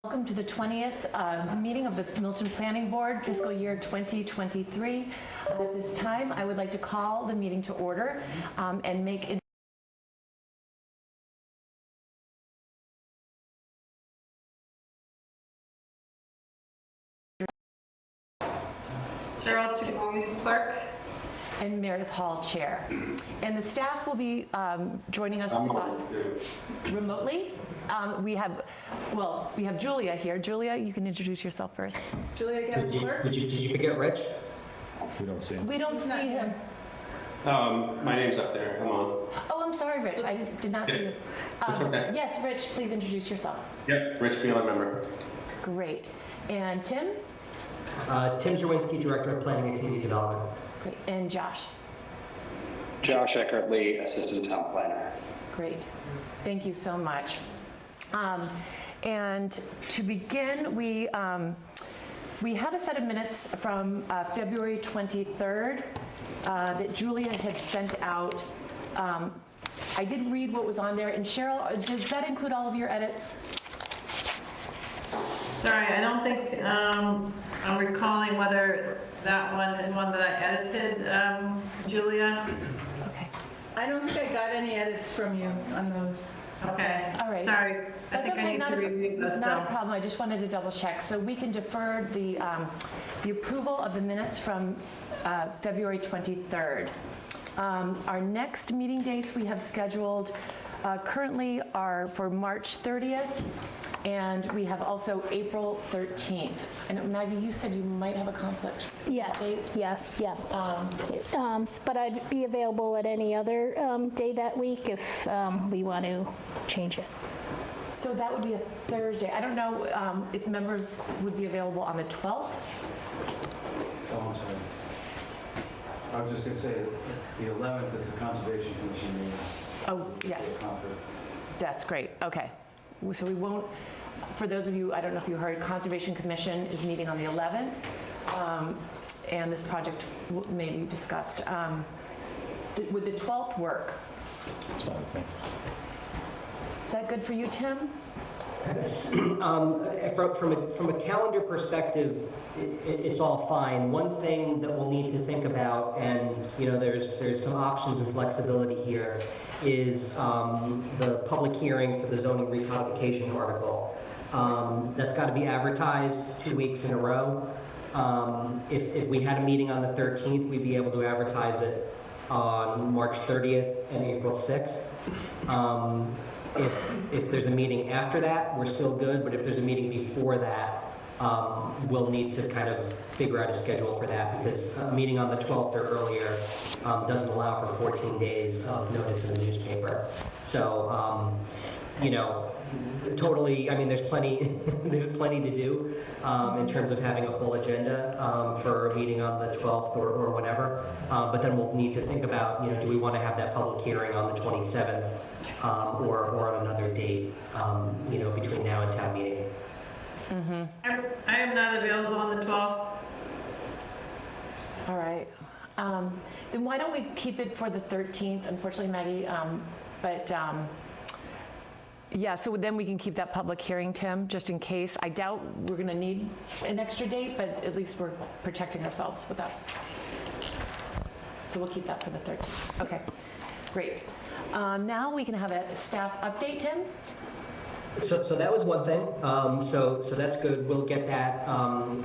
Welcome to the 20th meeting of the Milton Planning Board, fiscal year 2023. At this time, I would like to call the meeting to order and make it. Cheryl Tugomese, clerk. And Meredith Hall, chair. And the staff will be joining us remotely. We have Julia here. Julia, you can introduce yourself first. Julia, clerk. Did you forget Rich? We don't see him. We don't see him. My name's up there. I'm on. Oh, I'm sorry, Rich. I did not see you. It's okay. Yes, Rich, please introduce yourself. Yep, Rich Beyond member. Great. And Tim? Tim Zerwinski, Director of Planning and Community Development. Great. And Josh? Josh Eckert-Lee, Assistant Town Planner. Great. Thank you so much. And to begin, we have a set of minutes from February 23rd that Julia had sent out. I did read what was on there. And Cheryl, does that include all of your edits? Sorry, I don't think I'm recalling whether that one is one that I edited, Julia. Okay. I don't think I got any edits from you on those. Okay. All right. Sorry. That's I need to review those. Not a problem. I just wanted to double check. So we can defer the approval of the minutes from February 23rd. Our next meeting dates we have scheduled currently are for March 30th, and we have also April 13th. And Maggie, you said you might have a conflict. Yes, date? yes, yeah. But I'd be available at any other day that week if we want to change it. So that would be a Thursday. I don't know if members would be available on the 12th. Oh, I'm sorry. I was just going to say the 11th is the Conservation Commission meeting. Oh, yes. That's great. Okay. So we won't, for those of you, I don't know if you heard, Conservation Commission is meeting on the 11th, and this project may be discussed. Would the 12th work? It's fine with me. Is that good for you, Tim? From a calendar perspective, it's all fine. One thing that we'll need to think about, and there's some options and flexibility here, is the public hearing for the zoning recodification article. That's got to be advertised 2 weeks in a row. If we had a meeting on the 13th, we'd be able to advertise it on March 30th and April 6th. If there's a meeting after that, we're still good, but if there's a meeting before that, we'll need to kind of figure out a schedule for that, because a meeting on the 12th or earlier doesn't allow for 14 days of notice in the newspaper. So, totally, I mean, there's plenty to do in terms of having a full agenda for a meeting on the 12th or whatever. But then we'll need to think about, do we want to have that public hearing on the 27th or on another date, between now and town meeting. Mm-hmm. I am not available on the 12th. All right. Then why don't we keep it for the 13th? Unfortunately, Maggie, yeah, so then we can keep that public hearing, Tim, just in case. I doubt we're going to need an extra date, but at least we're protecting ourselves with that. So we'll keep that for the 13th. Okay, great. Now we can have a staff update, Tim. So that was one thing. So that's good. We'll get that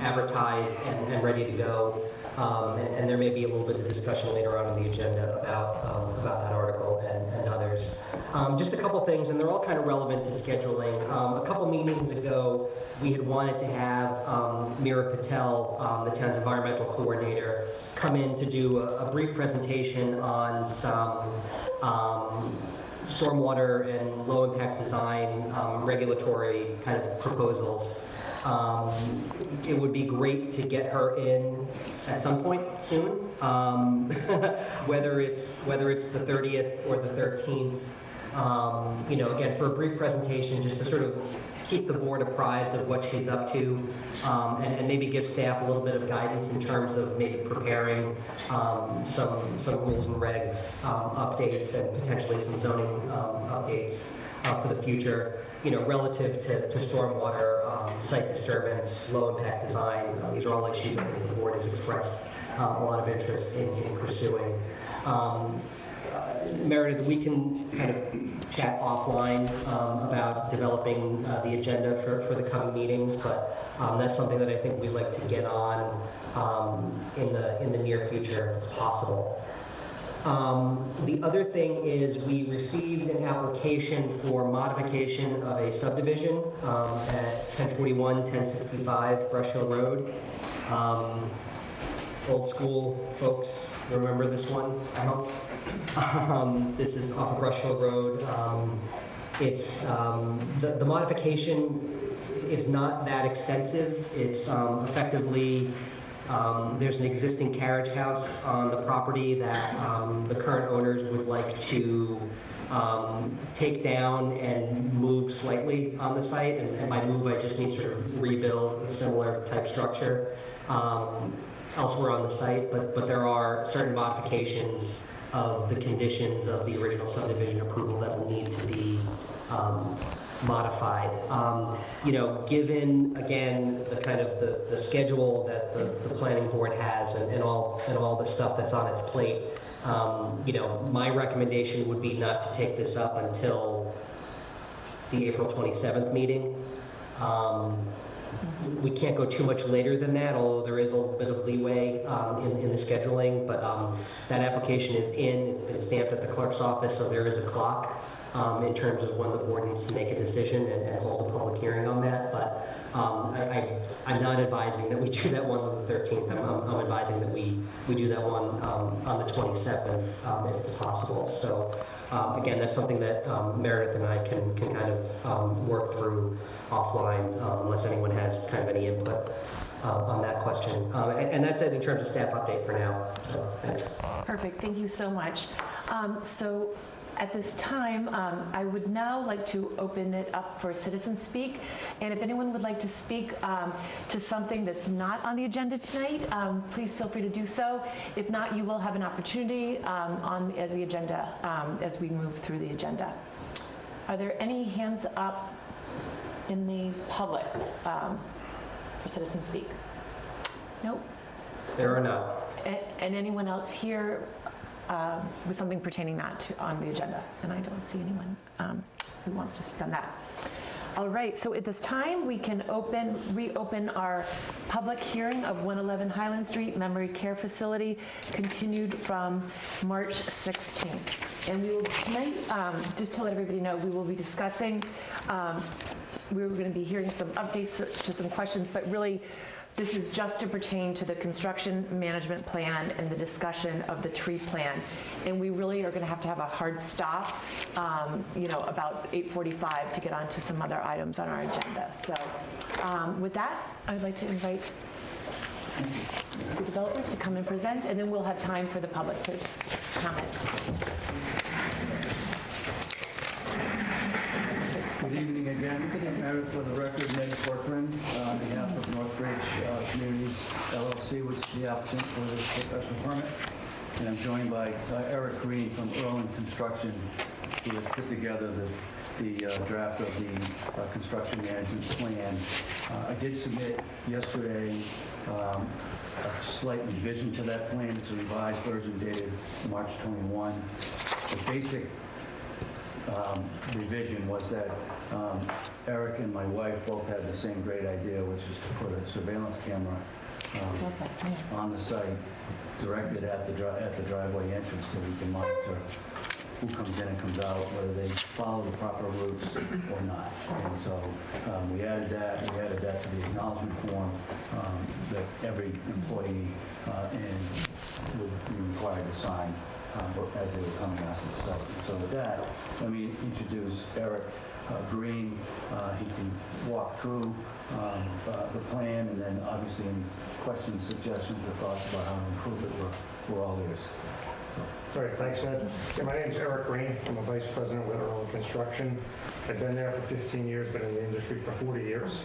advertised and ready to go. And there may be a little bit of discussion later on in the agenda about that article and others. Just a couple things, and they're all kind of relevant to scheduling. A couple meetings ago, we had wanted to have Mira Patel, the town's environmental coordinator, come in to do a brief presentation on some stormwater and low-impact design regulatory kind of proposals. It would be great to get her in at some point soon, whether it's the 30th or the 13th. again, for a brief presentation, just to sort of keep the board apprised of what she's up to, and maybe give staff a little bit of guidance in terms of maybe preparing some rules and regs updates and potentially some zoning updates for the future, relative to stormwater, site disturbance, low impact design. These are all issues I think the board has expressed a lot of interest in pursuing. Meredith, we can kind of chat offline about developing the agenda for the coming meetings, but that's something that I think we'd like to get on in the near future if possible. The other thing is we received an application for modification of a subdivision at 1041, 1065 Brush Hill Road. Old school folks remember this one, I hope. This is off of Brush Hill Road. It's the modification is not that extensive. It's effectively there's an existing carriage house on the property that the current owners would like to take down and move slightly on the site. And by move, I just mean sort of rebuild a similar type structure elsewhere on the site. But there are certain modifications of the conditions of the original subdivision approval that will need to be modified. Given again the kind of the schedule that the planning board has and all the stuff that's on its plate, my recommendation would be not to take this up until the April 27th meeting. We can't go too much later than that, although there is a little bit of leeway in the scheduling, but that application is in, it's been stamped at the clerk's office, so there is a clock in terms of when the board needs to make a decision and hold a public hearing on that. But I'm not advising that we do that one on the 13th. I'm advising that we do that one on the 27th if it's possible. So again, that's something that Meredith and I can kind of work through offline unless anyone has kind of any input on that question. And that's it in terms of staff update for now. So, thanks. Perfect. Thank you so much. So at this time, I would now like to open it up for citizen speak. And if anyone would like to speak to something that's not on the agenda tonight, please feel free to do so. If not, you will have an opportunity as the agenda, as we move through the agenda. Are there any hands up in the public for citizen speak? Nope. There are none. And anyone else here with something pertaining not to on the agenda? And I don't see anyone who wants to speak on that. All right, so at this time, we can reopen our public hearing of 111 Highland Street Memory Care Facility, continued from March 16th. And we will tonight, just to let everybody know, we will be discussing, we're going to be hearing some updates to some questions, but really, this is just to pertain to the construction management plan and the discussion of the tree plan. And we really are going to have a hard stop, about 8:45 to get on to some other items on our agenda. So with that, I'd like to invite the developers to come and present, and then we'll have time for the public to comment. Good evening again. Meredith, for the record, Ned Corcoran, on behalf of Northbridge Communities LLC, which is the applicant for this special permit. And I'm joined by Eric Green from Erland Construction, who has put together the draft of the construction management plan. I did submit yesterday a slight revision to that plan. It's a revised version dated March 21. The basic revision was that Eric and my wife both had the same great idea, which is to put a surveillance camera on the site, directed at the driveway entrance, so we can monitor who comes in and comes out, whether they follow the proper routes or not. And so we added that. We added that to the acknowledgement form that every employee would be required to sign as they were coming out to the site. So with that, let me introduce Eric Green. He can walk through the plan, and then obviously any questions, suggestions, or thoughts about how to improve it, we're all ears. So. All right, thanks, Ed. Yeah, my name's Eric Green. I'm a vice president with Earl Construction. I've been there for 15 years, been in the industry for 40 years.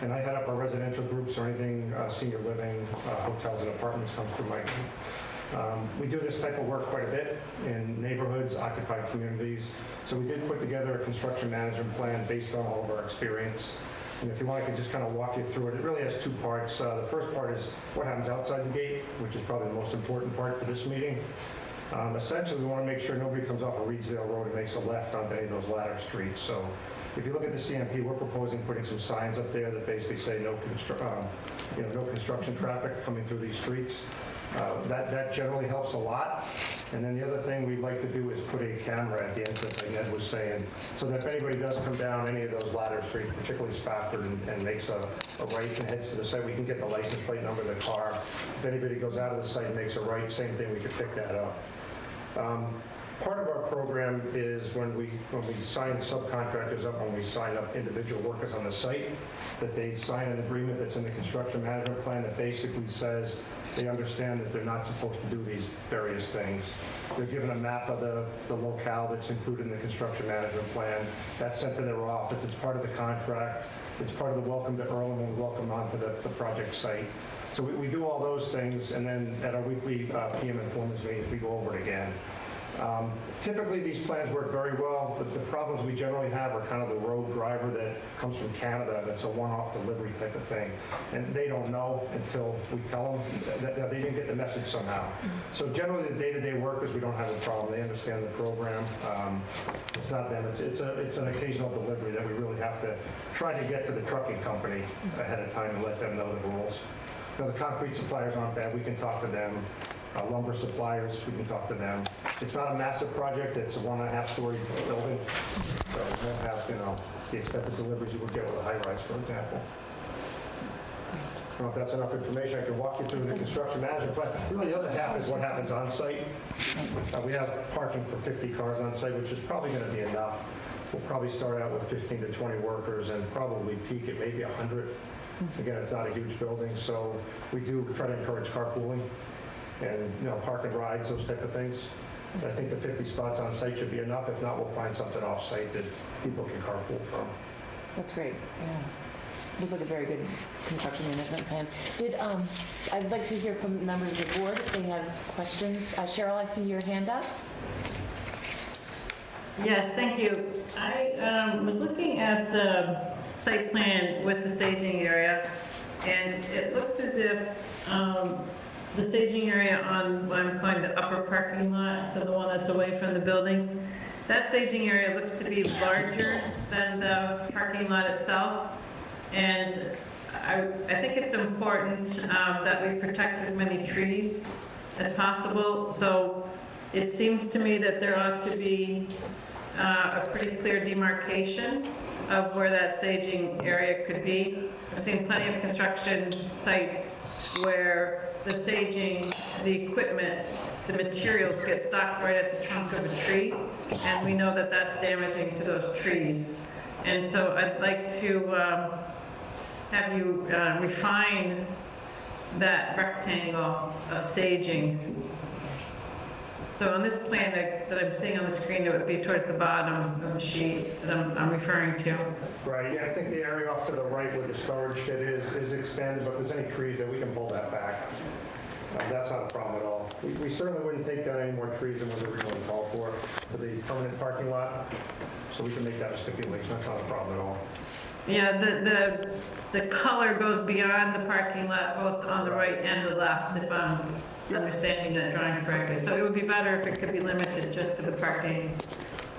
And I head up our residential groups or anything senior living, hotels and apartments comes through my group. We do this type of work quite a bit in neighborhoods, occupied communities. So we did put together a construction management plan based on all of our experience. And if you want, I can just kind of walk you through it. It really has two parts. The first part is what happens outside the gate, which is probably the most important part for this meeting. Essentially, we want to make sure nobody comes off of Reedsdale Road and makes a left onto any of those ladder streets. So if you look at the CMP, we're proposing putting some signs up there that basically say no construction traffic coming through these streets. That generally helps a lot. And then the other thing we'd like to do is put a camera at the entrance, like Ned was saying, so that if anybody does come down any of those ladder streets, particularly Spafford, and makes a right and heads to the site, we can get the license plate number of the car. If anybody goes out of the site and makes a right, same thing, we could pick that up. Part of our program is when we sign subcontractors up, when we sign up individual workers on the site, that they sign an agreement that's in the construction management plan that basically says they understand that they're not supposed to do these various things. They're given a map of the locale that's included in the construction management plan. That's sent to their office. It's part of the contract. It's part of the welcome to Earl and welcome onto the project site. So we do all those things, and then at our weekly PM informants meetings, we go over it again. Typically, these plans work very well, but the problems we generally have are kind of the road driver that comes from Canada, that's a one-off delivery type of thing. And they don't know until we tell them that they didn't get the message somehow. So generally, the day-to-day workers, we don't have a problem. They understand the program. It's not them. It's an occasional delivery that we really have to try to get to the trucking company ahead of time and let them know the rules. Now, the concrete suppliers aren't bad. We can talk to them. Lumber suppliers, we can talk to them. It's not a massive project. It's a 1.5-story building. So it won't have, the expected deliveries you would get with a high-rise, for example. I don't know if that's enough information. I can walk you through the construction management plan. Really, the other half is what happens on site. We have parking for 50 cars on site, which is probably going to be enough. We'll probably start out with 15 to 20 workers and probably peak at maybe 100. Again, it's not a huge building, so we do try to encourage carpooling and park and rides, those type of things. I think the 50 spots on site should be enough. If not, we'll find something off site that people can carpool from. That's great, yeah. Looks like a very good construction management plan. I'd like to hear from members of the board if they have questions. Cheryl, I see your hand up. Yes, thank you. I was looking at the site plan with the staging area, and it looks as if the staging area on what I'm calling the upper parking lot, so the one that's away from the building, that staging area looks to be larger than the parking lot itself. And I think it's important that we protect as many trees as possible. So it seems to me that there ought to be a pretty clear demarcation of where that staging area could be. I've seen plenty of construction sites where the staging, the equipment, the materials get stocked right at the trunk of a tree, and we know that that's damaging to those trees. And so I'd like to have you refine that rectangle of staging. So on this plan that I'm seeing on the screen, it would be towards the bottom of the sheet that I'm referring to. Right, yeah, I think the area off to the right where the storage shed is expanded, but if there's any trees there, we can pull that back. That's not a problem at all. We certainly wouldn't take down any more trees than was originally called for the permanent parking lot, so we can make that a stipulation. That's not a problem at all. Yeah, the color goes beyond the parking lot, both on the right and the left, if I'm understanding that drawing correctly. So it would be better if it could be limited just to the parking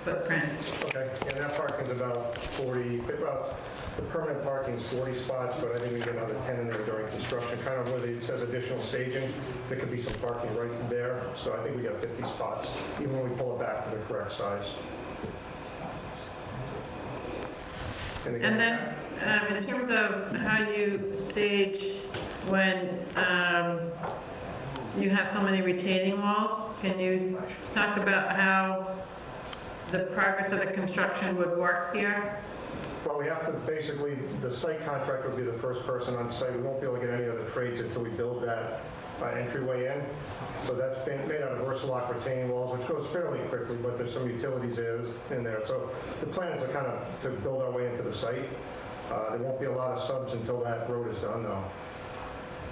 footprint. Okay, and that parking's about 40, well, the permanent parking's 40 spots, but I think we get another 10 in there during construction, kind of where it says additional staging. There could be some parking right there, so I think we got 50 spots, even when we pull it back to the correct size. And then in terms of how you stage when you have so many retaining walls, can you talk about how the progress of the construction would work here? Well, we have to basically, the site contractor will be the first person on site. We won't be able to get any other trades until we build that entryway in. So that's been made out of Versalock retaining walls, which goes fairly quickly, but there's some utilities in there. So the plan is to kind of to build our way into the site. There won't be a lot of subs until that road is done, though.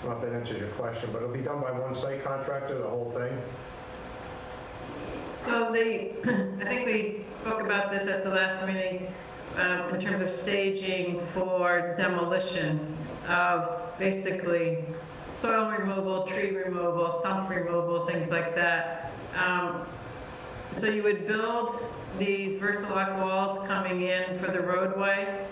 I don't know if that answers your question, but it'll be done by one site contractor, the whole thing. So I think we spoke about this at the last meeting in terms of staging for demolition of basically soil removal, tree removal, stump removal, things like that. So you would build these Versalock walls coming in for the roadway,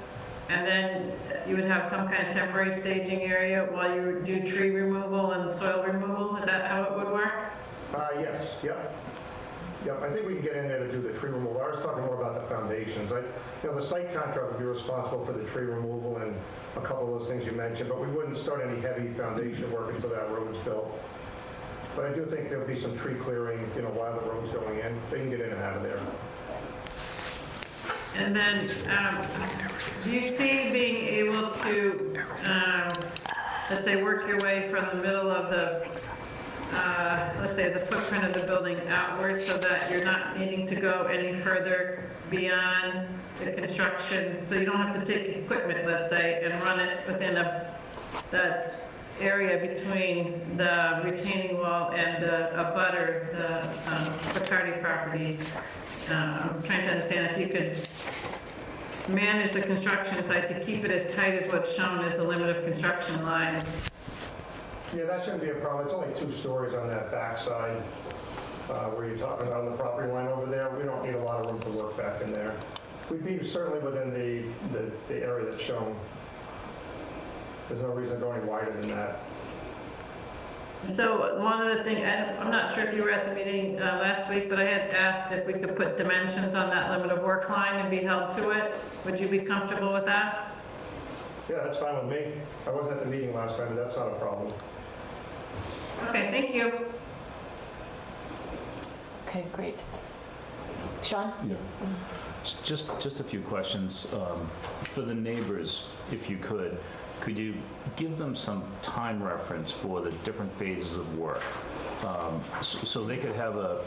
and then you would have some kind of temporary staging area while you do tree removal and soil removal? Is that how it would work? Yes, yep. Yep, I think we can get in there to do the tree removal. I was talking more about the foundations. The site contractor would be responsible for the tree removal and a couple of those things you mentioned, but we wouldn't start any heavy foundation work until that road's built. But I do think there'll be some tree clearing, while the road's going in. They can get in and out of there. And then, do you see being able to, let's say, work your way from the middle of the, let's say, the footprint of the building outward so that you're not needing to go any further beyond the construction? So you don't have to take equipment, let's say, and run it within that area between the retaining wall and the abutter, the Bacardi property. I'm trying to understand if you could manage the construction site to keep it as tight as what's shown as the limit of construction line. Yeah, that shouldn't be a problem. It's only 2 stories on that back side where you're talking about on the property line over there. We don't need a lot of room to work back in there. We'd be certainly within the area that's shown. There's no reason to go any wider than that. So one of the things, I'm not sure if you were at the meeting last week, but I had asked if we could put dimensions on that limit of work line and be held to it. Would you be comfortable with that? Yeah, that's fine with me. I wasn't at the meeting last time, but that's not a problem. Okay, thank you. Okay, great. Sean? Yes. Just a few questions. For the neighbors, if you could you give them some time reference for the different phases of work? So they could have a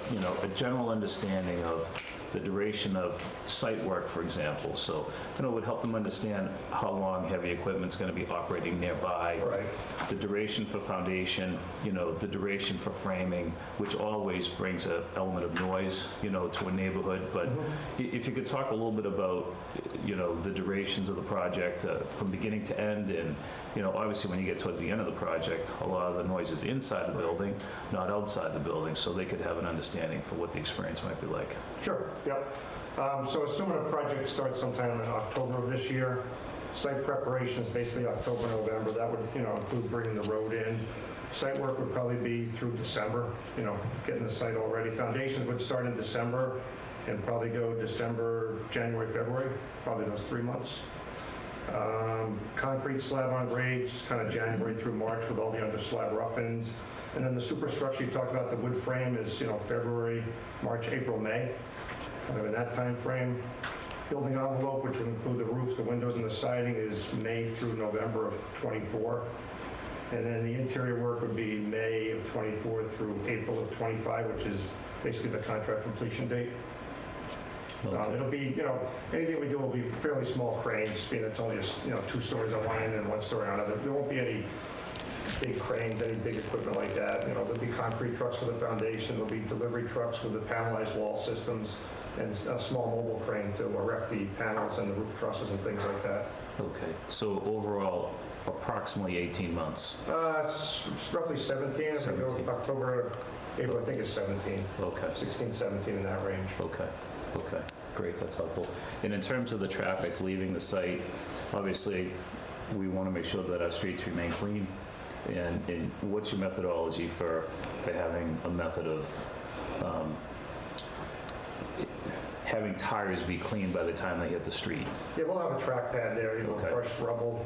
general understanding of the duration of site work, for example. So, it would help them understand how long heavy equipment's going to be operating nearby. Right. The duration for foundation, the duration for framing, which always brings an element of noise, to a neighborhood. But if you could talk a little bit about, the durations of the project from beginning to end, and, obviously when you get towards the end of the project, a lot of the noise is inside the building, not outside the building, so they could have an understanding for what the experience might be like. Sure, yep. So assuming a project starts sometime in October of this year, site preparations basically October, November, that would, include bringing the road in. Site work would probably be through December, getting the site all ready. Foundations would start in December and probably go December, January, February, probably those 3 months. Concrete slab on grades, kind of January through March with all the under slab rough-ins. And then the superstructure, you talked about the wood frame is, February, March, April, May, kind of in that time frame. Building envelope, which would include the roof, the windows, and the siding, is May through November of '24. And then the interior work would be May of '24 through April of '25, which is basically the contract completion date. Okay. It'll be, anything we do will be fairly small cranes, being it's only just, 2 stories on one end and 1 story on the other. There won't be any big cranes, any big equipment like that. There'll be concrete trucks for the foundation, there'll be delivery trucks with the panelized wall systems, and a small mobile crane to erect the panels and the roof trusses and things like that. Okay, so overall, approximately 18 months. It's roughly 17. If we go 17. October, April, I think it's 17. Okay. 16, 17 in that range. Okay, great, that's helpful. And in terms of the traffic leaving the site, obviously, we want to make sure that our streets remain clean. And what's your methodology for having a method of having tires be clean by the time they hit the street? Yeah, we'll have a track pad there, Okay. crushed rubble.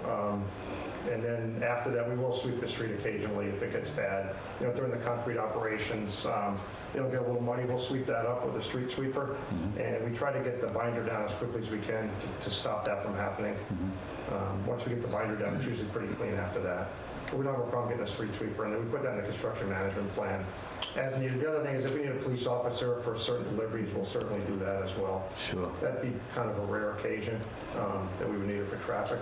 And then after that, we will sweep the street occasionally if it gets bad. During the concrete operations, it'll get a little muddy. We'll sweep that up with a street sweeper. And we try to get the binder down as quickly as we can to stop that from happening. Once we get the binder down, it's usually pretty clean after that. but we don't have a problem getting a street sweeper, and then we put that in the construction management plan as needed. The other thing is if we need a police officer for certain deliveries, we'll certainly do that as well. Sure. That'd be kind of a rare occasion that we would need it for traffic.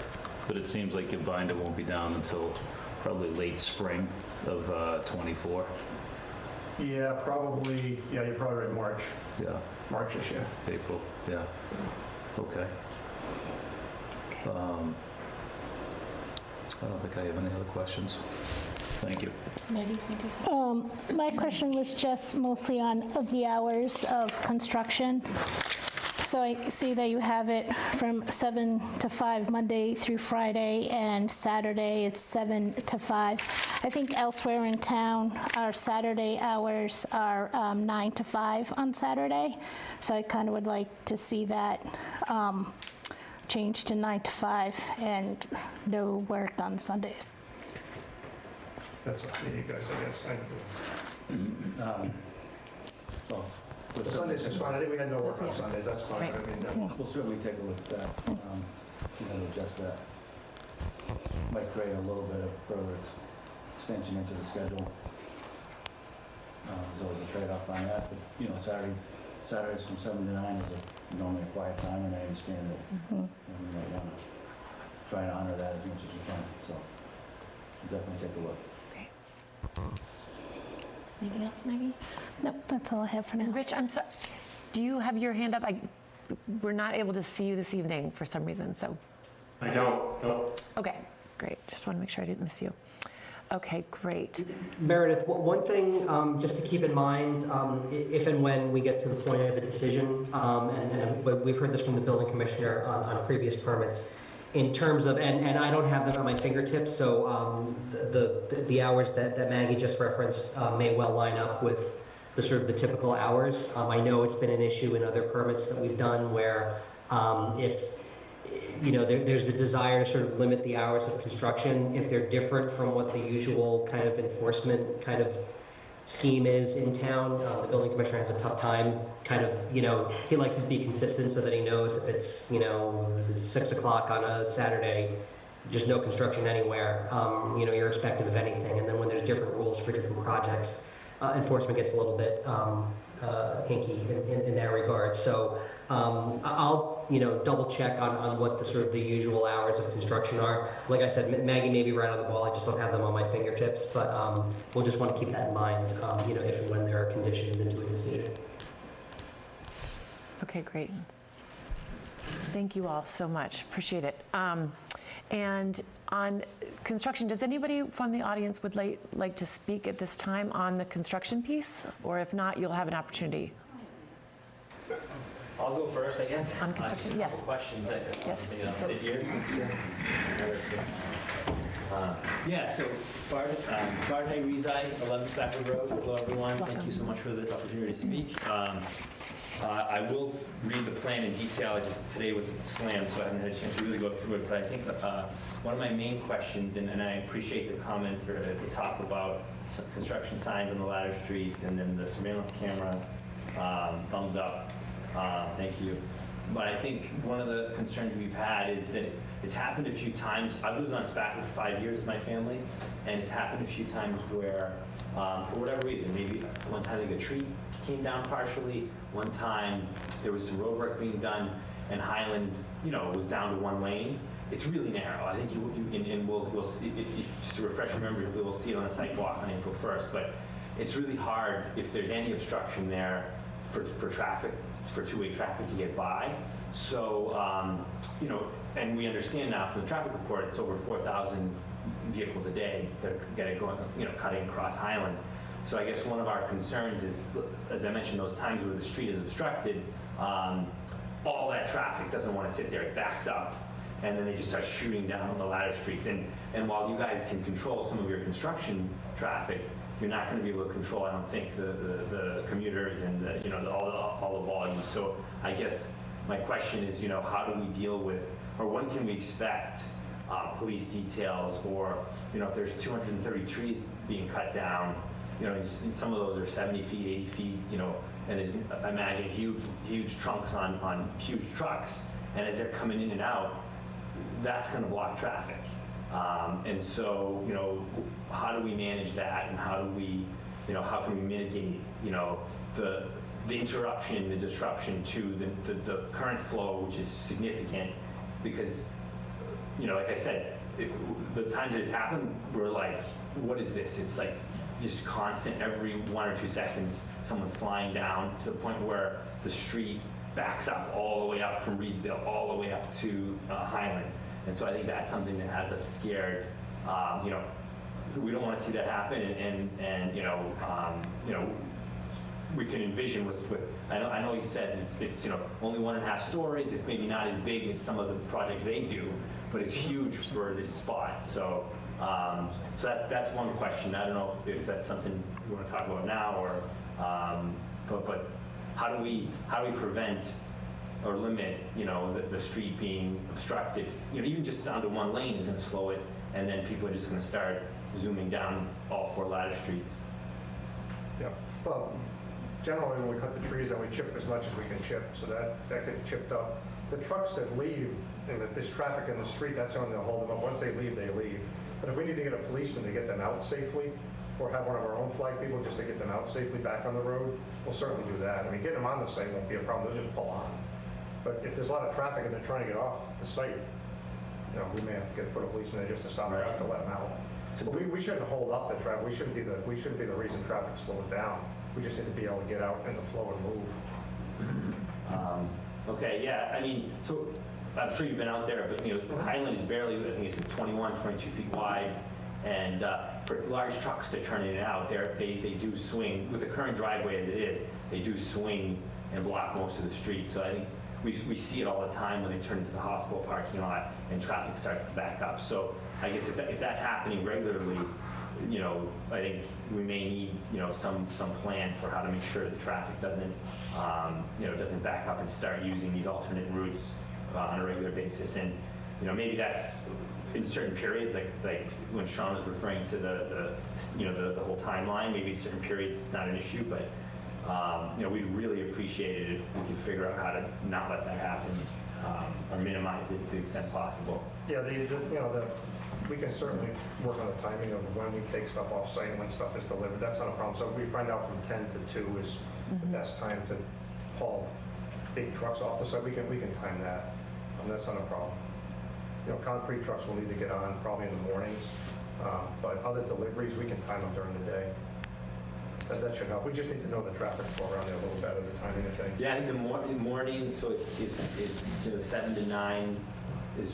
But it seems like your binder won't be down until probably late spring of '24. Yeah, probably, yeah, you're probably right, March. Yeah, March-ish, yeah. April, yeah. Okay. I don't think I have any other questions. Thank you. Maggie, thank you. My question was just mostly on the hours of construction. So I see that you have it from 7 to 5 Monday through Friday, and Saturday it's 7 to 5. I think elsewhere in town, our Saturday hours are 9 to 5 on Saturday. So I kind of would like to see that changed to 9 to 5 and no work on Sundays. That's up to you guys, I guess. Well, Sundays is fine. I think we had no work on Sundays. That's fine. Right. I mean, we'll certainly take a look at that. We're going to adjust that. Might create a little bit of further extension into the schedule. There's always a trade-off on that, but, you know, Saturdays from 7 to 9 is normally a quiet time, and I understand that you know, we might want to try and honor that as much as we can, so we'll definitely take a look. Anything else, Maggie? Nope, that's all I have for now. And Rich, I'm sorry, do you have your hand up? We're not able to see you this evening for some reason, so. I don't, no. Okay, great. Just want to make sure I didn't miss you. Okay, great. Meredith, one thing just to keep in mind, if and when we get to the point of a decision, and we've heard this from the building commissioner on previous permits, in terms of, and I don't have them at my fingertips, so the hours that Maggie just referenced may well line up with the sort of the typical hours. I know it's been an issue in other permits that we've done where if you know, there's the desire to sort of limit the hours of construction if they're different from what the usual kind of enforcement kind of scheme is in town. The building commissioner has a tough time kind of, you know, he likes it to be consistent so that he knows if it's, you know, 6 o'clock on a Saturday, just no construction anywhere, you know, irrespective of anything. And then when there's different rules for different projects, enforcement gets a little bit hinky in that regard. So I'll, you know, double check on what the sort of the usual hours of construction are. Like I said, Maggie may be right on the ball. I just don't have them on my fingertips, but we'll just want to keep that in mind, you know, if and when there are conditions into a decision. Okay, great. Thank you all so much. Appreciate it. And on construction, does anybody from the audience would like to speak at this time on the construction piece? Or if not, you'll have an opportunity. I'll go first, I guess. On construction, Just a yes. couple questions. Yes. Maybe I'll sit here. Yeah, so Bartay Rizai, 11 Spafford Road. Hello, everyone. Thank you so much for the opportunity to speak. I will read the plan in detail. Today was slammed, so I haven't had a chance to really go through it. But I think one of my main questions, and I appreciate the comment at the top about construction signs on the ladder streets and then the surveillance camera, thumbs up. Thank you. But I think one of the concerns we've had is that it's happened a few times. I've lived on Spafford for 5 years with my family, and it's happened a few times where, for whatever reason, maybe one time like a tree came down partially, one time there was some road work being done, and Highland, you know, was down to one lane. It's really narrow. I think we'll see, just to refresh your memory, we'll see it on the sidewalk on April 1st, but it's really hard if there's any obstruction there for traffic, for two-way traffic to get by. So, you know, and we understand now from the traffic report, it's over 4,000 vehicles a day that are going, you know, cutting across Highland. So I guess one of our concerns is, as I mentioned, those times where the street is obstructed, all that traffic doesn't want to sit there, it backs up, and then they just start shooting down the ladder streets. And while you guys can control some of your construction traffic, you're not going to be able to control, I don't think, the commuters and the, you know, all the volumes. So I guess my question is, you know, how do we deal with, or when can we expect police details, or, you know, if there's 230 trees being cut down, you know, and some of those are 70 feet, 80 feet, you know, and there's, imagine huge trunks on huge trucks, and as they're coming in and out, that's going to block traffic. And so, how do we manage that, and how do we, how can we mitigate, the interruption, the disruption to the current flow, which is significant, because, like I said, the times that it's happened, we're like, what is this? It's like just constant, every 1 or 2 seconds, someone flying down, to the point where the street backs up all the way up from Reedsdale all the way up to Highland. And so I think that's something that has us scared. We don't want to see that happen, and we can envision with I know you said it's only 1.5 stories. It's maybe not as big as some of the projects they do, but it's huge for this spot. So that's one question. I don't know if that's something you want to talk about now, or but how do we prevent or limit the street being obstructed? Even just down to one lane is going to slow it, and then people are just going to start zooming down all 4 ladder streets. Yeah. Well, generally, when we cut the trees down, we chip as much as we can chip, so that gets chipped up. The trucks that leave, and if there's traffic in the street, that's when they'll hold them up. Once they leave, they leave. But if we need to get a policeman to get them out safely, or have one of our own flag people just to get them out safely back on the road, we'll certainly do that. I mean, getting them on the site won't be a problem. They'll just pull on. But if there's a lot of traffic and they're trying to get off the site, we may have to put a policeman there just to stop traffic to let them out. But we shouldn't hold up the traffic. We shouldn't be the reason traffic slows down. We just need to be able to get out in the flow and move. Okay, yeah, I mean, so I'm sure you've been out there, but Highland is barely, I think it's 21, 22 feet wide, and for large trucks to turn in and out, they do swing, with the current driveway as it is, they do swing and block most of the street. So I think we see it all the time when they turn into the hospital parking lot and traffic starts to back up. So I guess if that's happening regularly, I think we may need, some plan for how to make sure the traffic doesn't, doesn't back up and start using these alternate routes on a regular basis. And, maybe that's in certain periods, like when Sean was referring to the whole timeline, maybe certain periods it's not an issue, but, we'd really appreciate it if we could figure out how to not let that happen, or minimize it to the extent possible. Yeah, we can certainly work on the timing of when we take stuff off site and when stuff is delivered. That's not a problem. So if we find out from 10 to 2 is the best time to haul big trucks off the site, we can time that. That's not a problem. Concrete trucks will need to get on probably in the mornings, but other deliveries, we can time them during the day. That should help. We just need to know the traffic flow around there a little better, the timing of things. Yeah, I think the morning, so it's 7 to 9 is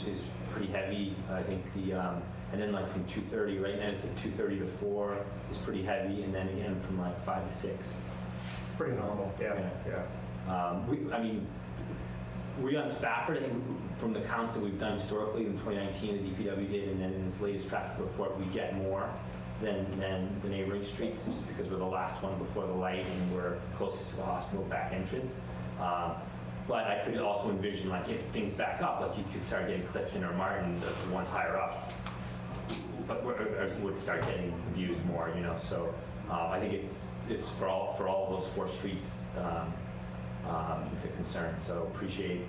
pretty heavy. I think and then like from 2:30, right now it's at 2:30 to 4 is pretty heavy, and then again from like 5 to 6. Pretty normal, yeah. We on Spafford, I think from the counts that we've done historically in 2019, the DPW did, and then in this latest traffic report, we get more than the neighboring streets, just because we're the last one before the light and we're closest to the hospital back entrance. But I could also envision, like, if things back up, like you could start getting Clifton or Martin, the ones higher up, but would start getting abused more, So I think it's for all of those 4 streets. It's a concern. So appreciate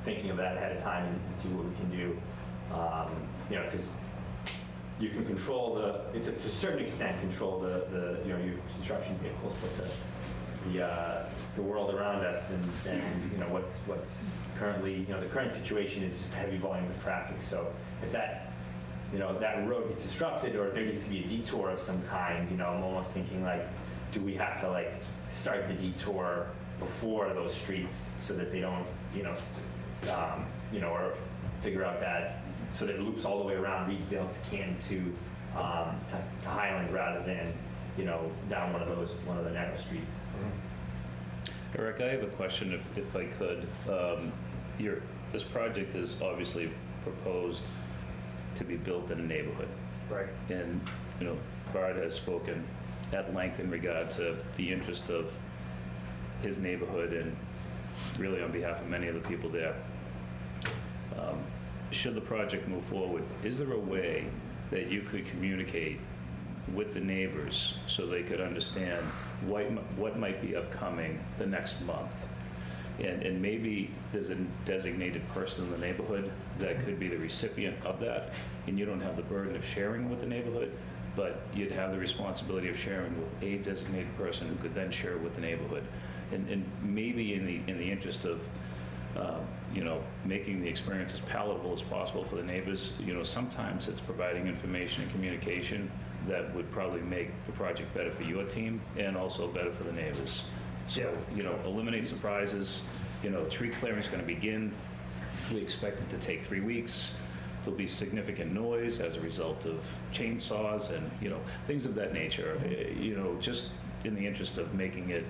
thinking of that ahead of time and see what we can do. Because you can control to a certain extent control the your construction vehicles, but the world around us and what's currently the current situation is just a heavy volume of traffic. So if that that road gets disrupted, or if there needs to be a detour of some kind, I'm almost thinking, like, do we have to start the detour before those streets so that they don't or figure out that so that it loops all the way around Reedsdale to Canton to Highland, rather than down one of the narrow streets. Eric, I have a question, if I could. This project is obviously proposed to be built in a neighborhood. Right. And, Bart has spoken at length in regard to the interest of his neighborhood and really on behalf of many of the people there. Should the project move forward, is there a way that you could communicate with the neighbors so they could understand what might be upcoming the next month? And maybe there's a designated person in the neighborhood that could be the recipient of that, and you don't have the burden of sharing with the neighborhood, but you'd have the responsibility of sharing with a designated person who could then share with the neighborhood. And maybe in the interest of making the experience as palatable as possible for the neighbors, sometimes it's providing information and communication that would probably make the project better for your team and also better for the neighbors. So, eliminate surprises. Tree clearing is going to begin. We expect it to take 3 weeks. There'll be significant noise as a result of chainsaws and, things of that nature, just in the interest of making it,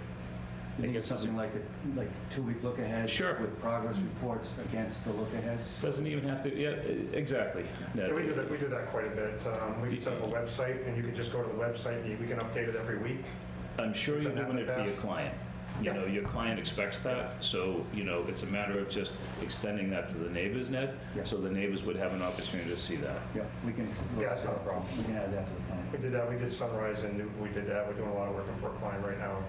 I guess something like a 2-week look ahead. Sure. With progress reports against the look aheads. Doesn't even have to, yeah, exactly. Yeah, we do that quite a bit. We set up a website, and you can just go to the website, and we can update it every week. I'm sure you're doing it for your client. Your client expects that, so, it's a matter of just extending that to the neighbors, Ned, so the neighbors would have an opportunity to see that. Yeah, we can. Yeah, that's not a problem. We can add that to the plan. We did that. We did Sunrise, and we did that. We're doing a lot of work in Brookline right now.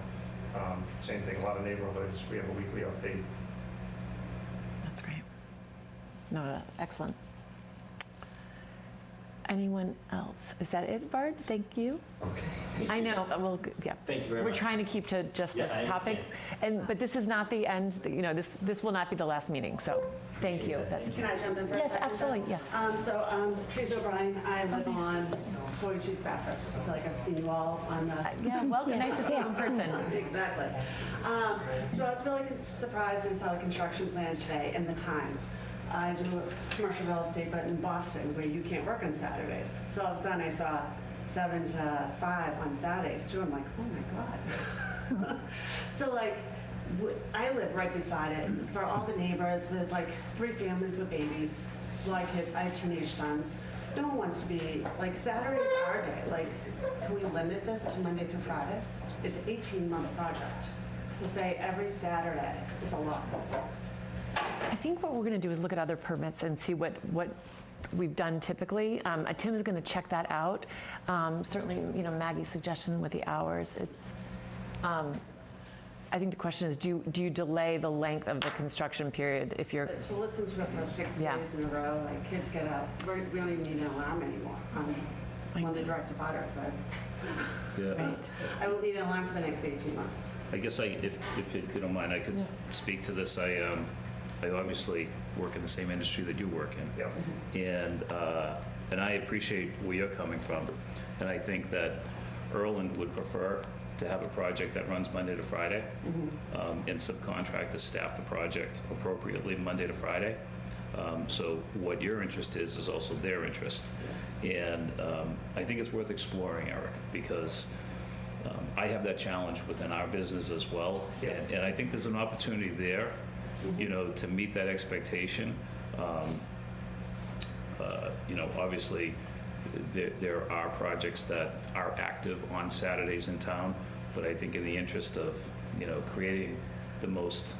Same thing, a lot of neighborhoods. We have a weekly update. That's great. No, excellent. Anyone else? Is that it, Bart? Thank you. Okay. I know. Well, yeah. Thank you very We're much. trying to keep to just Yeah, this I topic, but this is not the end. This will not be the last meeting. So, thank you. Can I jump in for a Yes, second? absolutely. Yes. Teresa O'Brien. I live on 42 Spafford. I feel like I've seen you all on the. Yeah. Welcome. Nice to see you in person. Exactly. So I was really surprised when I saw the construction plan today in the Times. I do commercial real estate, but in Boston, where you can't work on Saturdays. So all of a sudden, I saw 7 to 5 on Saturdays too. I'm like, oh my god. So I live right beside it. For all the neighbors, there's 3 families with babies, a lot of kids. I have teenage sons. No one wants to be Saturday's our day. Can we limit this to Monday through Friday? It's an 18-month project. To say every Saturday is a lot. I think what we're going to do is look at other permits and see what we've done typically. Tim is going to check that out. Certainly, Maggie's suggestion with the hours. It's. I think the question is, do you delay the length of the construction period if you're? To listen to it for 6 days in a row, kids get up. We don't even need an alarm anymore. I'm one of the direct depositors. I will need an alarm for the next 18 months. I guess if you don't mind, I could speak to this. I obviously work in the same industry that you work in, and I appreciate where you're coming from, and I think that Erland would prefer to have a project that runs Monday to Friday, and subcontractors staff the project appropriately Monday to Friday. So what your interest is also their interest, and I think it's worth exploring, Eric, because I have that challenge within our business as well, and I think there's an opportunity there, to meet that expectation. Obviously, there are projects that are active on Saturdays in town, but I think in the interest of, creating the most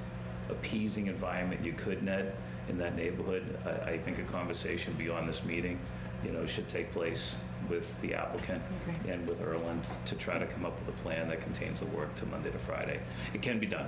appeasing environment you could, Ned, in that neighborhood, I think a conversation beyond this meeting, should take place with the applicant and with Erland to try to come up with a plan that contains the work to Monday to Friday. It can be done.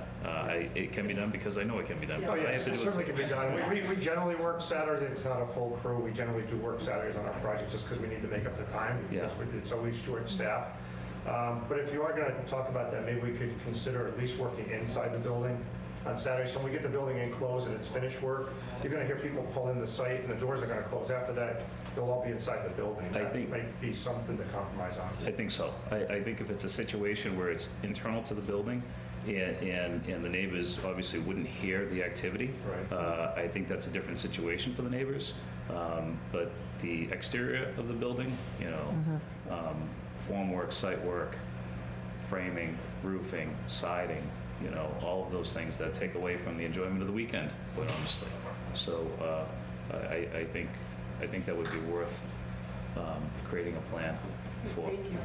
It can be done because I know it can be done. Oh, yeah, it certainly can be done. We generally work Saturdays. It's not a full crew. We generally do work Saturdays on our project just because we need to make up the time. Because it's always short-staffed. But if you are going to talk about that, maybe we could consider at least working inside the building on Saturday. So when we get the building enclosed and it's finished work, you're going to hear people pull in the site, and the doors are going to close. After that, they'll all be inside the building. That might be something to compromise on. I think so. I think if it's a situation where it's internal to the building and the neighbors obviously wouldn't hear the activity, I think that's a different situation for the neighbors. But the exterior of the building, formwork, site work, framing, roofing, siding, all of those things that take away from the enjoyment of the weekend, quite honestly. So I think that would be worth creating a plan for. Thank you.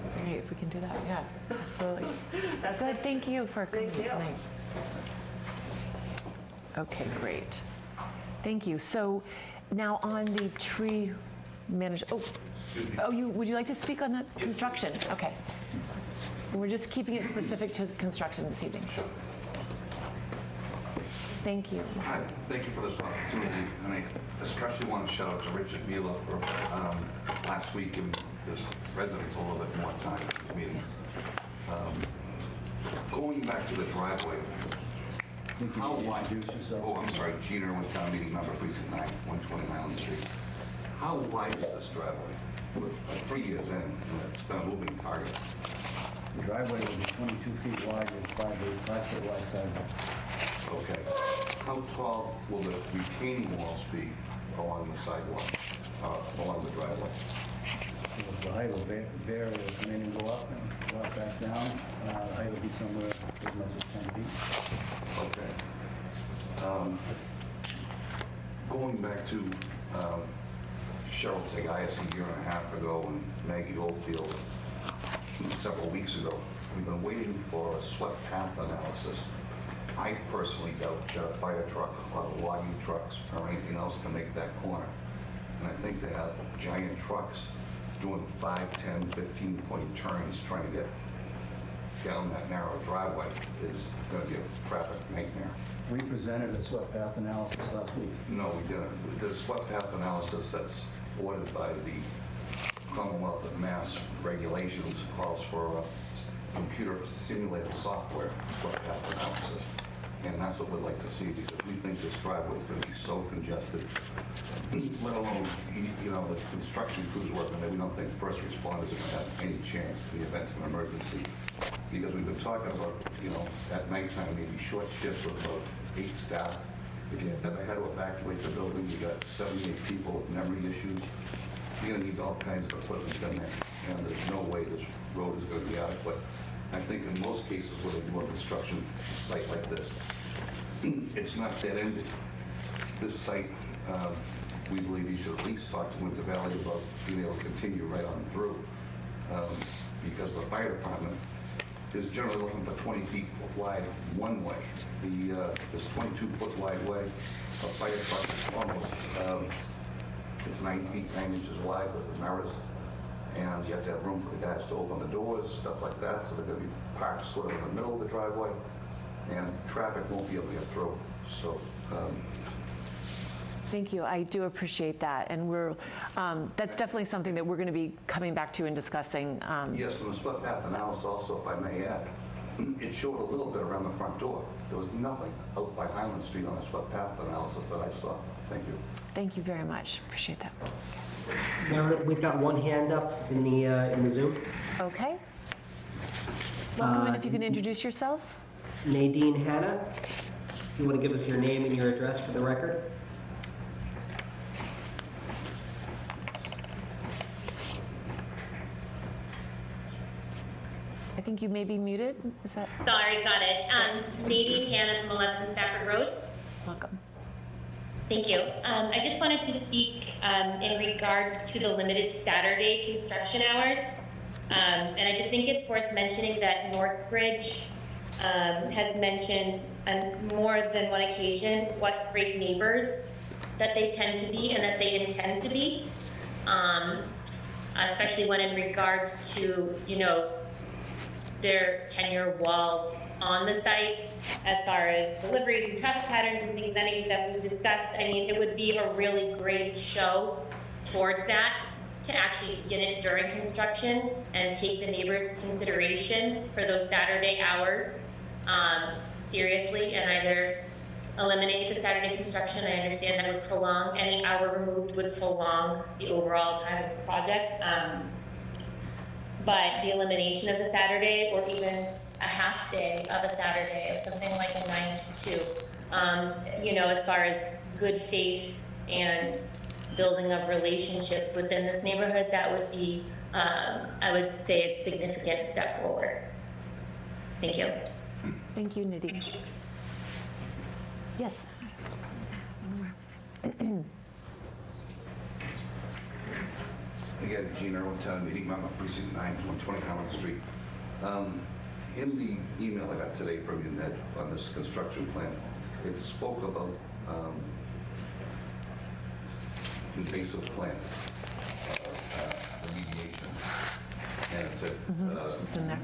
That's great if we can do that. Yeah, absolutely. Good. Thank you for coming tonight. Okay, great. Thank you. So now on the tree management. Would you like to speak on the construction? Okay. And we're just keeping it specific to construction this evening. Thank you. Hi, thank you for this opportunity, and I especially want to shout out to Richard Vila for last week giving his residents a little bit more time at the meetings. Going back to the driveway, how wide? Oh, I'm sorry, Gene Irwin, town meeting member, precinct 9, 120 Island Street. How wide is this driveway? We're 3 years in, and it's been a moving target. The driveway will be 22 feet wide with 5-foot wide sidewalk. Okay. How tall will the retaining walls be along the sidewalk, along the driveway? The height will vary, will come in and go up and drop back down. The height will be somewhere as much as 10 feet. Okay. Going back to Cheryl Tagayas a year and a half ago and Maggie Oldfield several weeks ago, we've been waiting for a swept path analysis. I personally doubt that a fire truck or logging trucks or anything else can make that corner. And I think to have giant trucks doing 5, 10, 15-point turns trying to get down that narrow driveway is going to be a traffic nightmare. We presented a swept path analysis last week. No, we didn't. The swept path analysis that's ordered by the Commonwealth of Mass regulations calls for computer simulated software swept path analysis. And that's what we'd like to see, because we think this driveway is going to be so congested, let alone, the construction crews working there. We don't think first responders are going to have any chance in the event of an emergency. Because we've been talking about, at nighttime, maybe short shifts with about 8 staff. If you ever had to evacuate the building, you got 78 people with memory issues. You're going to need all kinds of equipment in there, and there's no way this road is going to be adequate. I think in most cases where they do a construction site like this, it's not dead-ended. This site, we believe you should at least talk to Winter Valley about being able to continue right on through, because the fire department is generally looking for 20 feet wide one way. This 22-foot wide way, a fire truck is almost, it's 9 feet, 9 inches wide with the mirrors. And you have to have room for the guys to open the doors, stuff like that. So they're going to be parked sort of in the middle of the driveway, and traffic won't be able to get through. So. Thank you. I do appreciate that, and that's definitely something that we're going to be coming back to and discussing. Yes, and the split path analysis also, if I may add, it showed a little bit around the front door. There was nothing out by Highland Street on the split path analysis that I saw. Thank you. Thank you very much. Appreciate that. Meredith, we've got one hand up in the Zoom. Okay. Welcome, and if you can introduce yourself. Nadine Hanna, if you want to give us your name and your address for the record. I think you may be muted. Is that? Sorry, got it. Nadine Hanna from 11 Stafford Road. Welcome. Thank you. I just wanted to speak in regards to the limited Saturday construction hours. And I just think it's worth mentioning that Northbridge has mentioned on more than one occasion what great neighbors that they tend to be and that they intend to be, especially when in regards to, their tenure wall on the site, as far as deliveries and traffic patterns and things that we've discussed. I mean, it would be a really great show towards that, to actually begin it during construction and take the neighbors' consideration for those Saturday hours seriously, and either eliminate the Saturday construction. I understand that would prolong, any hour removed would prolong the overall time of the project. But the elimination of the Saturday, or even a half day of a Saturday, or something like a 9 to 2, as far as good faith and building of relationships within this neighborhood, that would be, I would say, a significant step forward. Thank you. Thank you, Nadine. Yes. Again, Gene Irwin, town meeting member, precinct 9, 120 Highland Street. In the email I got today from you, Ned, on this construction plan, it spoke about invasive plants, remediation, and it said... It's in there.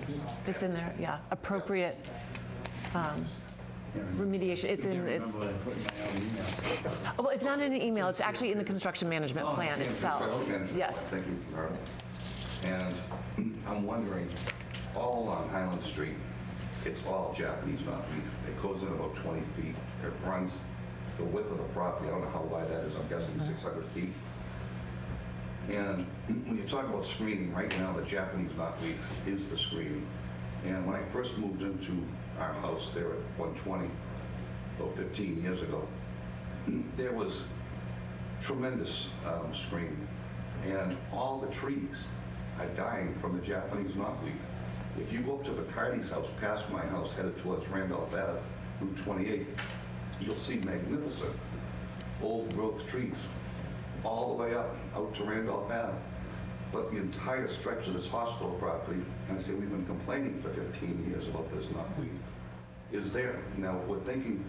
It's in there, yeah. Appropriate remediation. It's I in, can't it's, remember what I put in my own email. well, it's not in an email. It's actually in the construction management Oh, plan it's in the itself. Construction management Yes. plan. Thank you, Carl. And I'm wondering, all along Highland Street, it's all Japanese knotweed. It goes in about 20 feet. It runs the width of the property. I don't know how wide that is. I'm guessing 600 feet. And when you talk about screening, right now the Japanese knotweed is the screening. And when I first moved into our house there at 120, about 15 years ago, there was tremendous screening. And all the trees are dying from the Japanese knotweed. If you go up to Bacardi's house, past my house, headed towards Randolph Ave, Route 28, you'll see magnificent old growth trees all the way up out to Randolph Ave. But the entire stretch of this hospital property, and I say we've been complaining for 15 years about this knotweed, is there. Now, we're thinking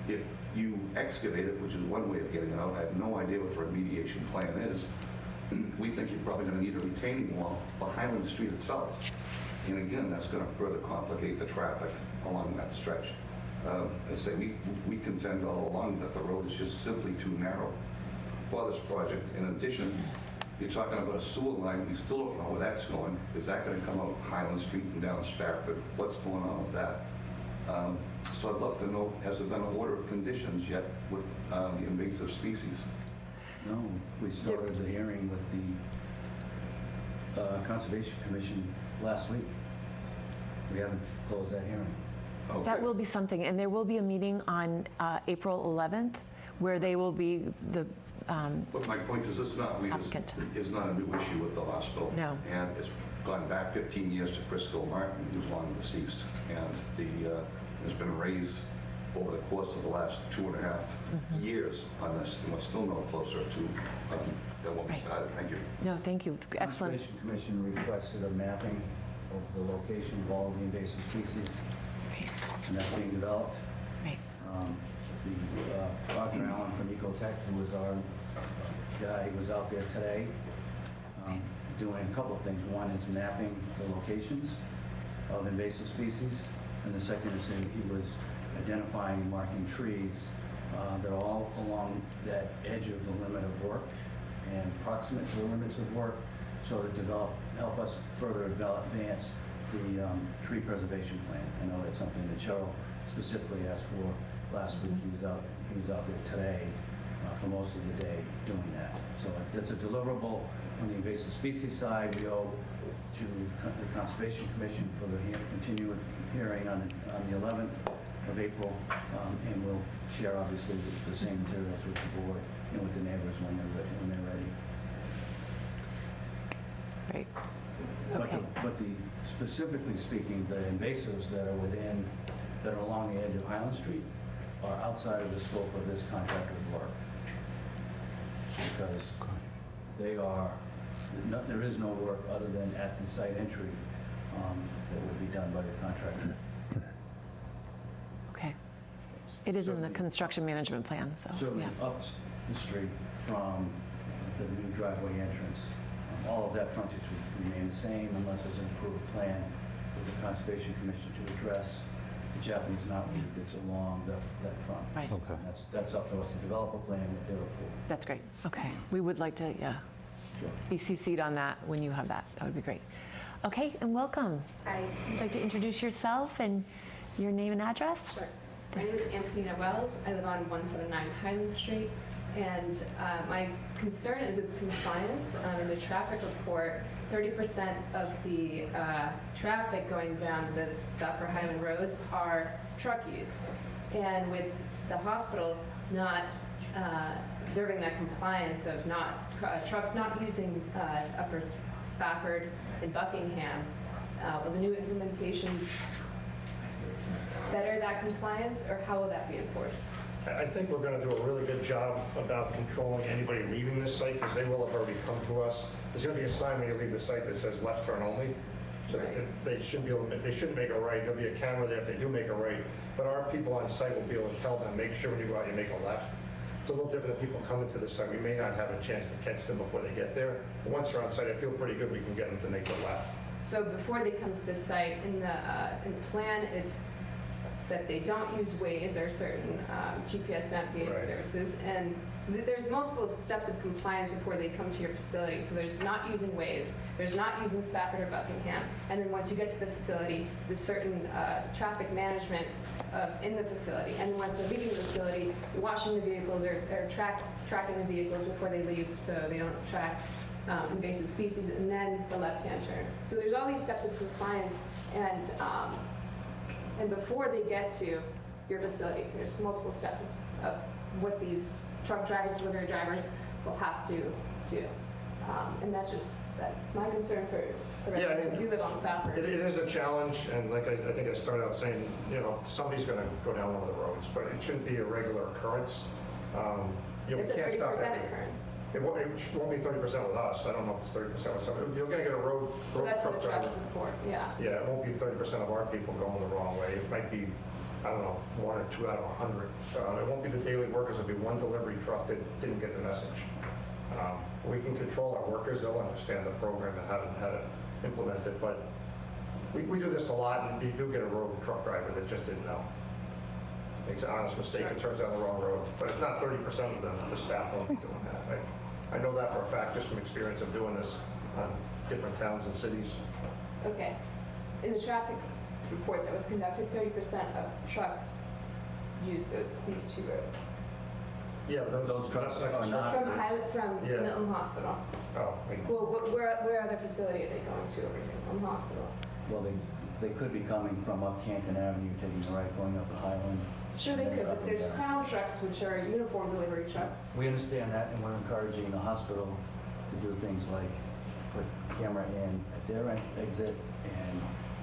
if you excavate it, which is one way of getting it out, I have no idea what the remediation plan is. We think you're probably going to need a retaining wall for Highland Street itself. And again, that's going to further complicate the traffic along that stretch. I say we contend all along that the road is just simply too narrow for this project. In addition, you're talking about a sewer line. We still don't know where that's going. Is that going to come out Highland Street and down Spafford? What's going on with that? So I'd love to know, has there been an order of conditions yet with the invasive species? No, we started the hearing with the Conservation Commission last week. We haven't closed that hearing. Okay. That will be something, and there will be a meeting on April 11th where they will be the But my point is, this applicant. is not a new issue with the hospital. No. And it's gone back 15 years to Frisco Martin, who's long deceased. And it's been raised over the course of the last 2.5 years on this, and we're still no closer to than when we started. Thank you. No, thank you. Excellent. Conservation Commission requested a mapping of the location of all the invasive species, and that's being developed. Right. Arthur Allen from Ecotech, who was our guy, was out there today doing a couple of things. One is mapping the locations of invasive species, and the second is he was identifying and marking trees that are all along that edge of the limit of work and proximate to the limits of work, so to help us further advance the tree preservation plan. I know that's something that Cheryl specifically asked for last week. He was out there today for most of the day doing that. So that's a deliverable on the invasive species side. We owe to the Conservation Commission for the continued hearing on the 11th of April, and we'll share obviously the same materials with the board and with the neighbors when they're ready. Right. Okay. But specifically speaking, the invasives that are along the edge of Highland Street are outside of the scope of this contractor's work. Because there is no work other than at the site entry that would be done by the contractor. Okay. It is in the construction management plan, so. Certainly Yeah. up the street from the new driveway entrance. All of that frontage would remain the same unless there's an approved plan with the Conservation Commission to address the Japanese knotweed that's along that front. Right. Okay. That's up to us to develop a plan with their approval. That's great. Okay. We would like to, Sure. be CC'd on that when you have that. That would be great. Okay, and welcome. Hi. Would you like to introduce yourself and your name and address? Sure. My name is Antonina Wells. I live on 179 Highland Street. And my concern is with compliance. In the traffic report, 30% of the traffic going down the Upper Highland roads are truck use. And with the hospital not observing that compliance of trucks not using Upper Spafford and Buckingham, will the new implementations better that compliance, or how will that be enforced? I think we're going to do a really good job about controlling anybody leaving this site, because they will have already come to us. There's going to be a sign when you leave the site that says left turn only. So they shouldn't make a right. There'll be a camera there if they do make a right. But our people on site will be able to tell them, make sure when you go out you make a left. It's a little different than people coming to the site. We may not have a chance to catch them before they get there. But once they're on site, I feel pretty good we can get them to make the left. So before they come to the site, in the plan, it's that they don't use Waze or certain GPS navigating services. And so there's multiple steps of compliance before they come to your facility. So there's not using Waze, there's not using Spafford or Buckingham, and then once you get to the facility, there's certain traffic management in the facility. And then once they're leaving the facility, washing the vehicles or tracking the vehicles before they leave so they don't track invasive species, and then the left-hand turn. So there's all these steps of compliance, and before they get to your facility, there's multiple steps of what these truck drivers, delivery drivers will have to do. And that's my concern for the residents who do live on Spafford. It is a challenge, and like I think I started out saying, somebody's going to go down one of the roads, but it shouldn't be a regular occurrence. It's a 30% occurrence. It won't be 30% with us. I don't know if it's 30% with somebody. You're going to get a road That's truck the driver. traffic report, yeah. Yeah, it won't be 30% of our people going the wrong way. It might be, I don't know, 1 or 2 out of 100. It won't be the daily workers. It'll be one delivery truck that didn't get the message. We can control our workers. They'll understand the program and how to implement it. But we do this a lot, and you do get a road truck driver that just didn't know. Makes an honest mistake and turns down the wrong road. But it's not 30% of them. The staff won't be doing that. Right? I know that for a fact, just from experience of doing this on different towns and cities. Okay. In the traffic report that was conducted, 30% of trucks use these two roads. Yeah, but those trucks are not. From Milton Hospital. Oh. Well, where other facility are they going to over here? Milton Hospital. Well, they could be coming from up Canton Avenue, taking the right, going up the Highland. Sure they could, but there's Crown trucks, which are uniform delivery trucks. We understand that, and we're encouraging the hospital to do things like put camera in at their exit and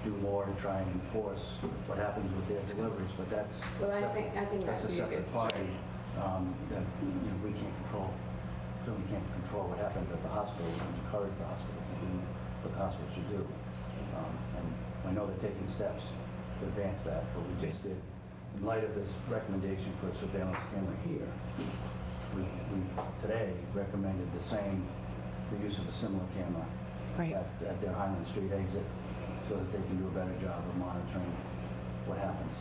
do more to try and enforce what happens with their deliveries. But that's I think that's a be separate good party that we can't control. Certainly can't control what happens at the hospital and encourage the hospital to do what the hospital should do. And I know they're taking steps to advance that, but we just did. In light of this recommendation for a surveillance camera here, we today recommended the use of a similar camera at their Highland Street exit so that they can do a better job of monitoring what happens.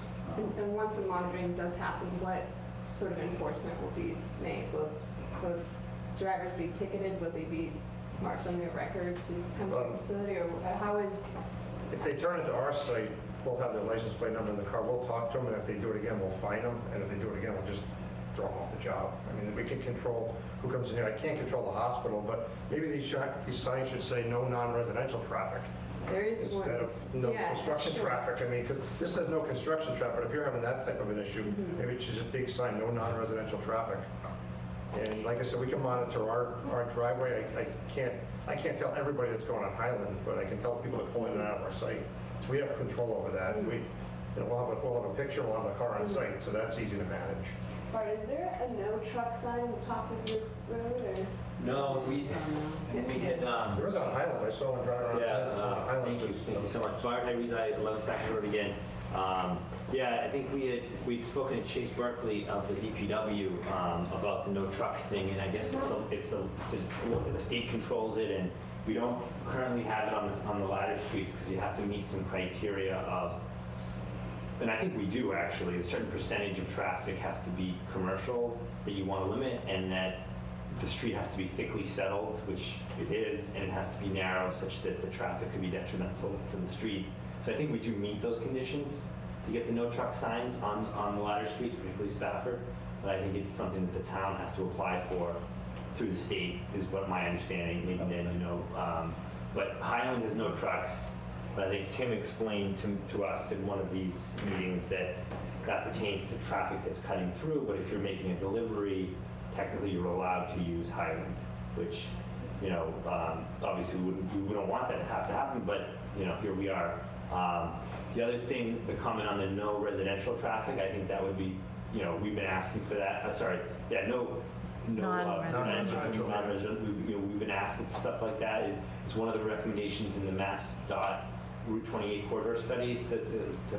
And once the monitoring does happen, what sort of enforcement will be made? Will drivers be ticketed? Will they be marked on their record to come to the facility? Or how is... If they turn into our site, we'll have their license plate number in the car. We'll talk to them, and if they do it again, we'll fine them. And if they do it again, we'll just throw them off the job. I mean, we can control who comes in here. I can't control the hospital, but maybe these signs should say no non-residential traffic. There is instead one. of no construction traffic. I mean, because this says no construction traffic, but if you're having that type of an issue, maybe it's just a big sign, no non-residential traffic. And like I said, we can monitor our driveway. I can't tell everybody that's going on Highland, but I can tell people that pull in and out of our site. So we have control over that. We'll have a picture, we'll have a car on site, so that's easy to manage. Bart, is there a no truck sign on the top of your road? Or? No, we had. There was on Highland. I saw one driving around. Yeah, thank you so much. Bart, I reside 11 Spafford Road again. I think we'd spoken to Chase Berkeley of the DPW about the no trucks thing, and I guess the state controls it, and we don't currently have it on the ladder streets because you have to meet some criteria of. And I think we do actually. A certain percentage of traffic has to be commercial that you want to limit, and that the street has to be thickly settled, which it is, and it has to be narrow such that the traffic could be detrimental to the street. So I think we do meet those conditions to get the no truck signs on the ladder streets, particularly Spafford. But I think it's something that the town has to apply for through the state, is what my understanding. Maybe then but Highland has no trucks. But I think Tim explained to us in one of these meetings that pertains to traffic that's cutting through. But if you're making a delivery, technically you're allowed to use Highland, which, obviously we don't want that to have to happen, but, here we are. The other thing, the comment on the no residential traffic, I think that would be, we've been asking for that. Non-residential. We've been asking for stuff like that. It's one of the recommendations in the MassDOT Route 28 corridor studies to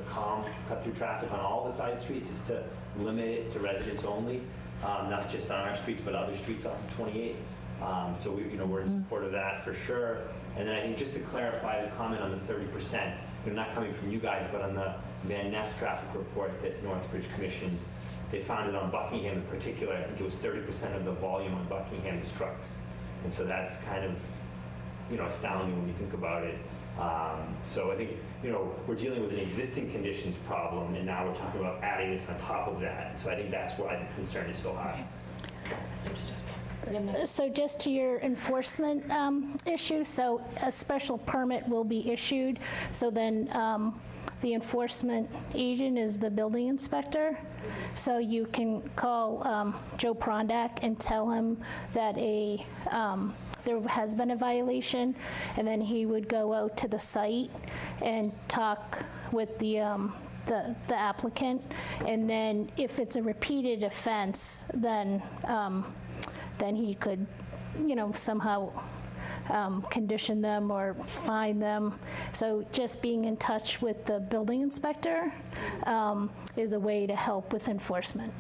cut through traffic on all the side streets is to limit it to residents only, not just on our streets but other streets off of 28. So we're in support of that for sure. And then I think just to clarify the comment on the 30%, not coming from you guys, but on the Van Ness traffic report that Northbridge commissioned, they found it on Buckingham in particular. I think it was 30% of the volume on Buckingham is trucks. And so that's kind of, astounding when you think about it. So I think, we're dealing with an existing conditions problem, and now we're talking about adding this on top of that. So I think that's why the concern is so high. So just to your enforcement issue, so a special permit will be issued, so then the enforcement agent is the building inspector. So you can call Joe Prondak and tell him that there has been a violation, and then he would go out to the site and talk with the applicant, and then if it's a repeated offense, then he could, somehow condition them or fine them. So just being in touch with the building inspector is a way to help with enforcement.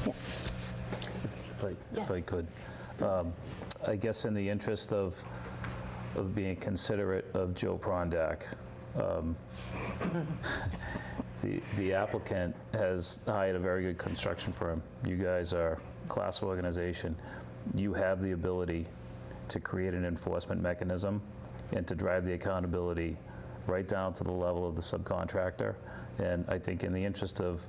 Yeah. If I could, I guess in the interest of being considerate of Joe Prondak, the applicant has hired a very good construction firm. You guys are a class organization. You have the ability to create an enforcement mechanism and to drive the accountability right down to the level of the subcontractor. And I think in the interest of,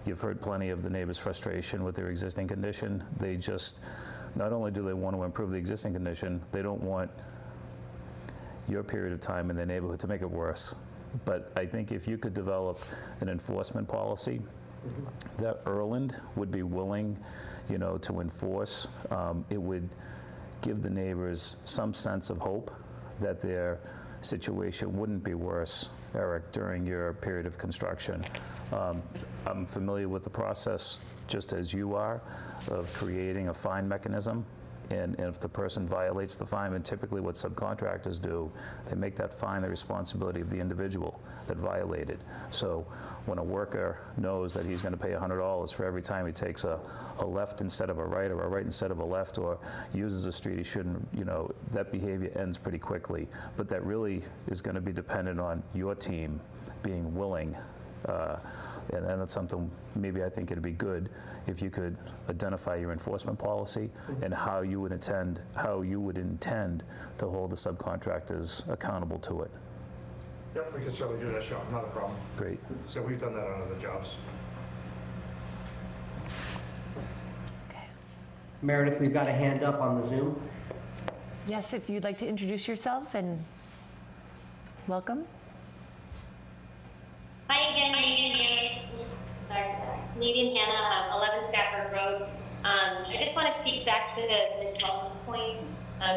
you've heard plenty of the neighbors' frustration with their existing condition. They just, not only do they want to improve the existing condition, they don't want your period of time in their neighborhood to make it worse. But I think if you could develop an enforcement policy that Erland would be willing, to enforce, it would give the neighbors some sense of hope that their situation wouldn't be worse, Eric, during your period of construction. I'm familiar with the process, just as you are, of creating a fine mechanism. And if the person violates the fine, and typically what subcontractors do, they make that fine the responsibility of the individual that violated. So when a worker knows that he's going to pay $100 for every time he takes a left instead of a right, or a right instead of a left, or uses a street he shouldn't, that behavior ends pretty quickly. But that really is going to be dependent on your team being willing. And that's something, maybe I think it'd be good if you could identify your enforcement policy and how you would intend to hold the subcontractors accountable to it. Yep, we can certainly do that, Sean, not a problem. Great. So we've done that on other jobs. Meredith, we've got a hand up on the Zoom. Yes, if you'd like to introduce yourself and welcome. Hi again, Nadine Hanna, 11 Stafford Road. I just want to speak back to the development point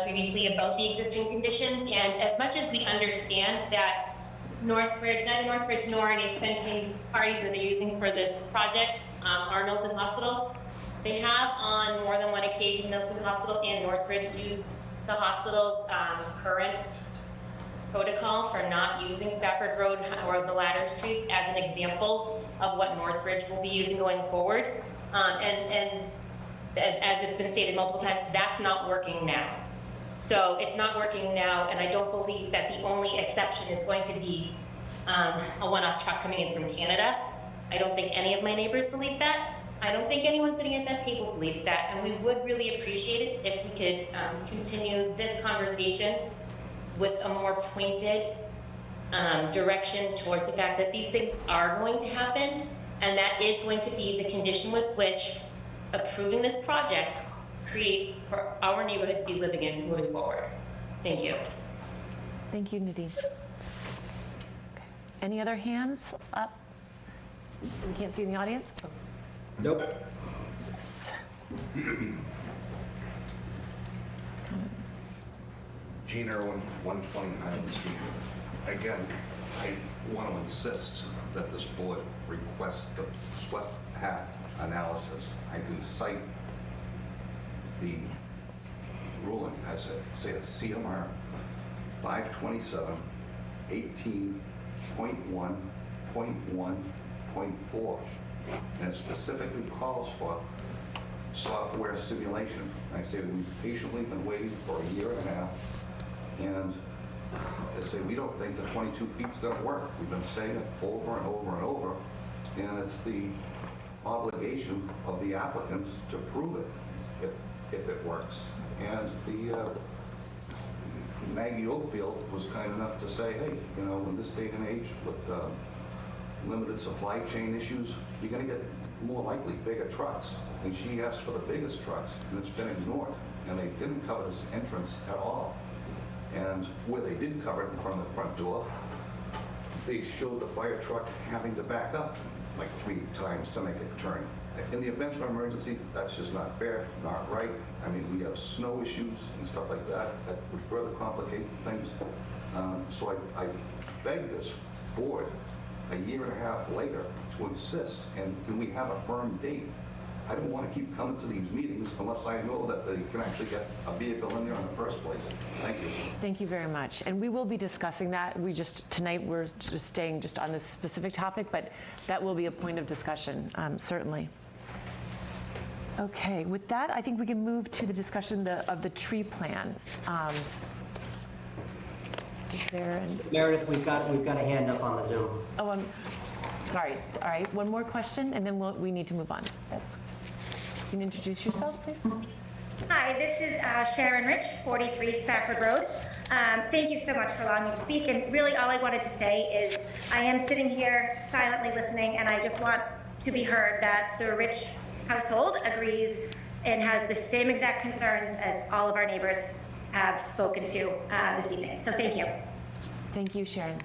previously about the existing condition. And as much as we understand that Northbridge, neither Northbridge nor any extension parties that are using for this project are Milton Hospital, they have on more than one occasion Milton Hospital and Northbridge used the hospital's current protocol for not using Stafford Road or the ladder streets as an example of what Northbridge will be using going forward. And as it's been stated multiple times, that's not working now. So it's not working now, and I don't believe that the only exception is going to be a one-off truck coming in from Canada. I don't think any of my neighbors believe that. I don't think anyone sitting at that table believes that, and we would really appreciate it if we could continue this conversation with a more pointed direction towards the fact that these things are going to happen, and that is going to be the condition with which approving this project creates for our neighborhood to be living in moving forward. Thank you. Thank you, Nadine. Okay. Any other hands up? We can't see in the audience? Nope. Yes. Gene Irwin, 120 Highland Street. Again, I want to insist that this board request the swept path analysis. I can cite the ruling, I say it's CMR 527, 18.1.1.4, and it specifically calls for software simulation. I say we've patiently been waiting for a year and a half, and They say, we don't think the 22 feet's gonna work. We've been saying it over and over and over, and it's the obligation of the applicants to prove it if it works. And the Maggie Oakfield was kind enough to say, hey, you know, in this day and age with limited supply chain issues, you're going to get more likely bigger trucks. And she asked for the biggest trucks, and it's been ignored. And they didn't cover this entrance at all. And where they did cover it in front of the front door, they showed the fire truck having to back up like 3 times to make it turn. In the event of an emergency, that's just not fair, not right. I mean, we have snow issues and stuff like that that would further complicate things. So I beg this board a year and a half later to insist, and can we have a firm date? I don't want to keep coming to these meetings unless I know that they can actually get a vehicle in there in the first place. Thank you. Thank you very much. And we will be discussing that. Tonight we're just staying just on this specific topic, but that will be a point of discussion, certainly. Okay, with that, I think we can move to the discussion of the tree plan. Meredith, we've got a hand up on the Zoom. Oh, I'm sorry. All right, one more question, and then we need to move on. Can you introduce yourself, please? Hi, this is Sharon Rich, 43 Spafford Road. Thank you so much for allowing me to speak. And really, all I wanted to say is I am sitting here silently listening, and I just want to be heard that the Rich household agrees and has the same exact concerns as all of our neighbors have spoken to this evening. So thank you. Thank you, Sharon.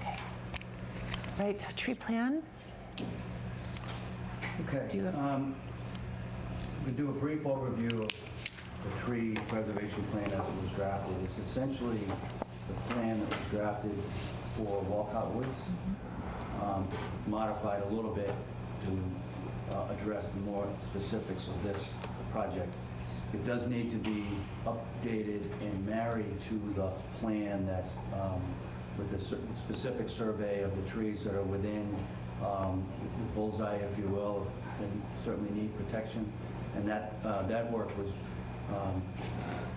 Okay. Right, tree plan. Okay. We do a brief overview of the tree preservation plan as it was drafted. It's essentially the plan that was drafted for Walcott Woods, modified a little bit to address the more specifics of this project. It does need to be updated and married to the plan that, with the specific survey of the trees that are within the bullseye, if you will, and certainly need protection. And that work was,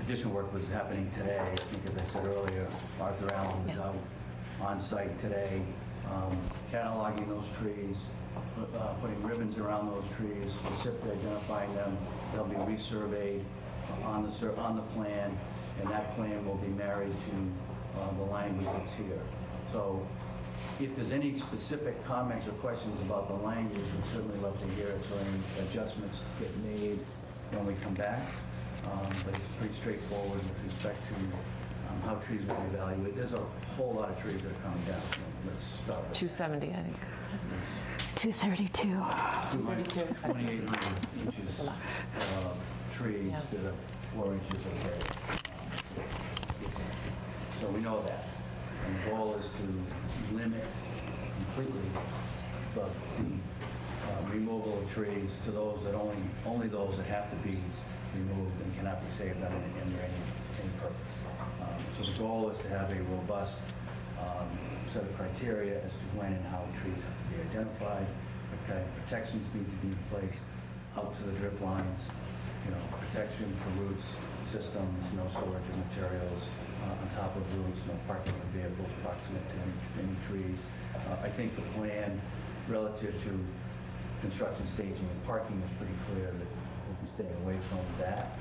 additional work was happening today. I think, as I said earlier, Arthur Allen was out on site today, cataloging those trees, putting ribbons around those trees, specifically identifying them. They'll be resurveyed on the plan, and that plan will be married to the language that's here. So if there's any specific comments or questions about the language, we'd certainly love to hear it, so any adjustments get made when we come back. But it's pretty straightforward with respect to how trees will be evaluated. There's a whole lot of trees that are coming down. Let's start with 270, I think. 232. 2,800 inches trees that are 4 inches of grade. So we know that. And the goal is to limit completely the removal of trees to those that only those that have to be removed and cannot be saved under any purpose. So the goal is to have a robust set of criteria as to when and how trees have to be identified. Okay, protections need to be in place out to the drip lines. Protection for roots, systems, no storage of materials on top of roots, no parking of vehicles proximate to any trees. I think the plan relative to construction, staging, and parking is pretty clear that we'll be staying away from that.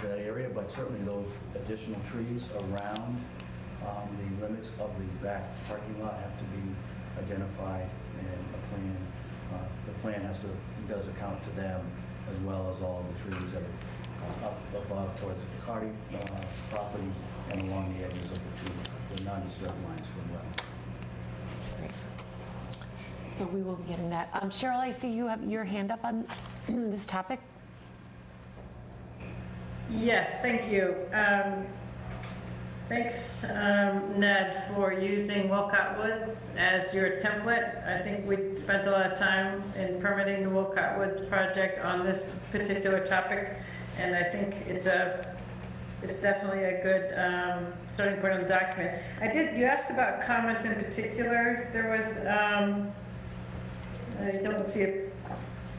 That area, but certainly those additional trees around the limits of the back parking lot have to be identified, and the plan does account to them as well as all of the trees that are up above towards the Cardi properties and along the edges of the non-disturbed lines from wetlands. Great. So we will be getting that. Cheryl, I see you have your hand up on this topic. Yes, thank you. Thanks, Ned, for using Walcott Woods as your template. I think we spent a lot of time in permitting the Walcott Woods project on this particular topic, and I think it's definitely a good starting point on the document. You asked about comments in particular. There was, I don't see a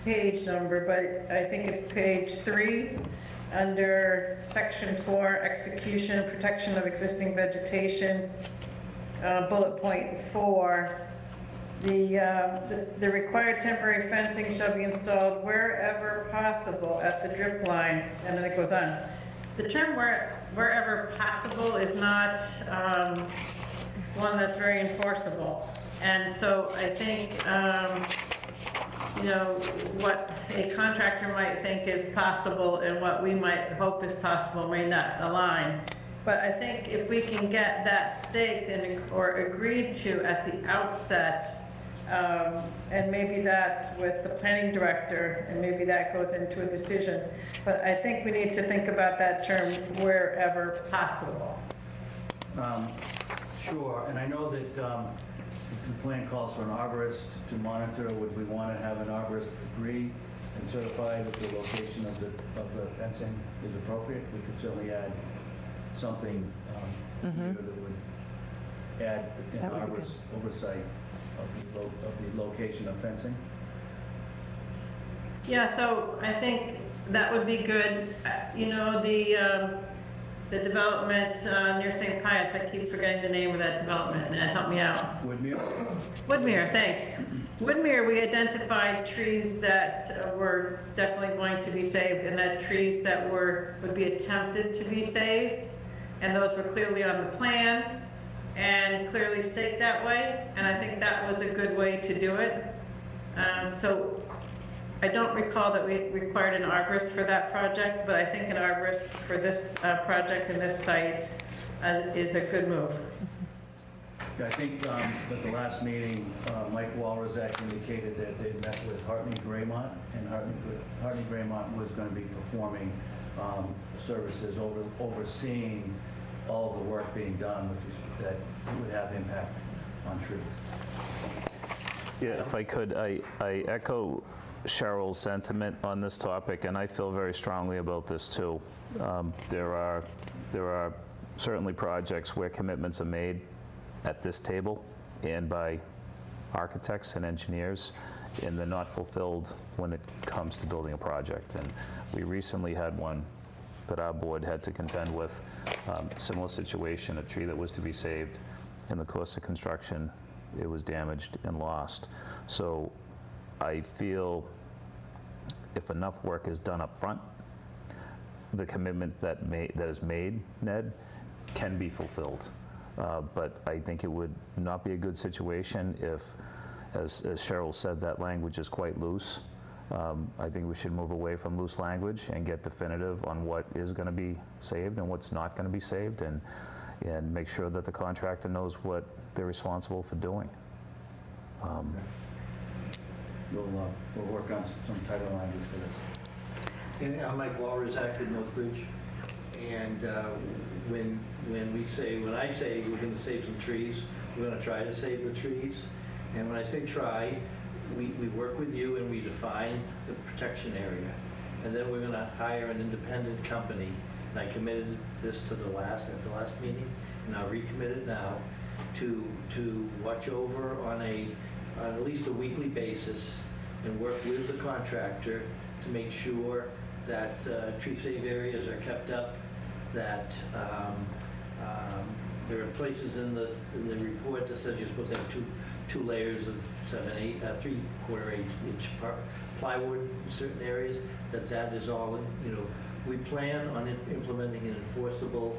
page number, but I think it's page 3. under section 4, execution and protection of existing vegetation, bullet point 4, the required temporary fencing shall be installed wherever possible at the drip line, and then it goes on. The term wherever possible is not one that's very enforceable. And so I think, what a contractor might think is possible and what we might hope is possible may not align. But I think if we can get that staked or agreed to at the outset, and maybe that's with the planning director, and maybe that goes into a decision. But I think we need to think about that term, wherever possible. Sure, and I know that the plan calls for an arborist to monitor. Would we want to have an arborist agree and certify that the location of the fencing is appropriate? We could certainly add something here that would add an arborist oversight of the location of fencing. Yeah, so I think that would be good. The development near St. Pius, I keep forgetting the name of that development. Ned, help me out. Woodmere, thanks. Woodmere, we identified trees that were definitely going to be saved, and that trees that would be attempted to be saved, and those were clearly on the plan and clearly staked that way, and I think that was a good way to do it. So I don't recall that we required an arborist for that project, but I think an arborist for this project and this site is a good move. Yeah, I think at the last meeting, Mike Walrazak indicated that they met with Hartney Graymont, and Hartney Graymont was going to be performing services, overseeing all of the work being done that would have impact on trees. Yeah, if I could, I echo Cheryl's sentiment on this topic, and I feel very strongly about this too. There are certainly projects where commitments are made at this table and by architects and engineers, and they're not fulfilled when it comes to building a project. And we recently had one that our board had to contend with, similar situation, a tree that was to be saved. In the course of construction, it was damaged and lost. So I feel if enough work is done up front, the commitment that is made, Ned, can be fulfilled. But I think it would not be a good situation if, as Cheryl said, that language is quite loose. I think we should move away from loose language and get definitive on what is going to be saved and what's not going to be saved, and make sure that the contractor knows what they're responsible for doing. We'll work on some tighter language for this. And I'm Mike Walrazak at Northbridge, and when I say we're going to save some trees, we're going to try to save the trees. And when I say try, we work with you and we define the protection area, and then we're going to hire an independent company. And I committed this at the last meeting, and I'll recommit it now to watch over on at least a weekly basis and work with the contractor to make sure that tree save areas are kept up, that there are places in the report that says you're supposed to have two layers of 3/4 inch plywood in certain areas, that is all, we plan on implementing an enforceable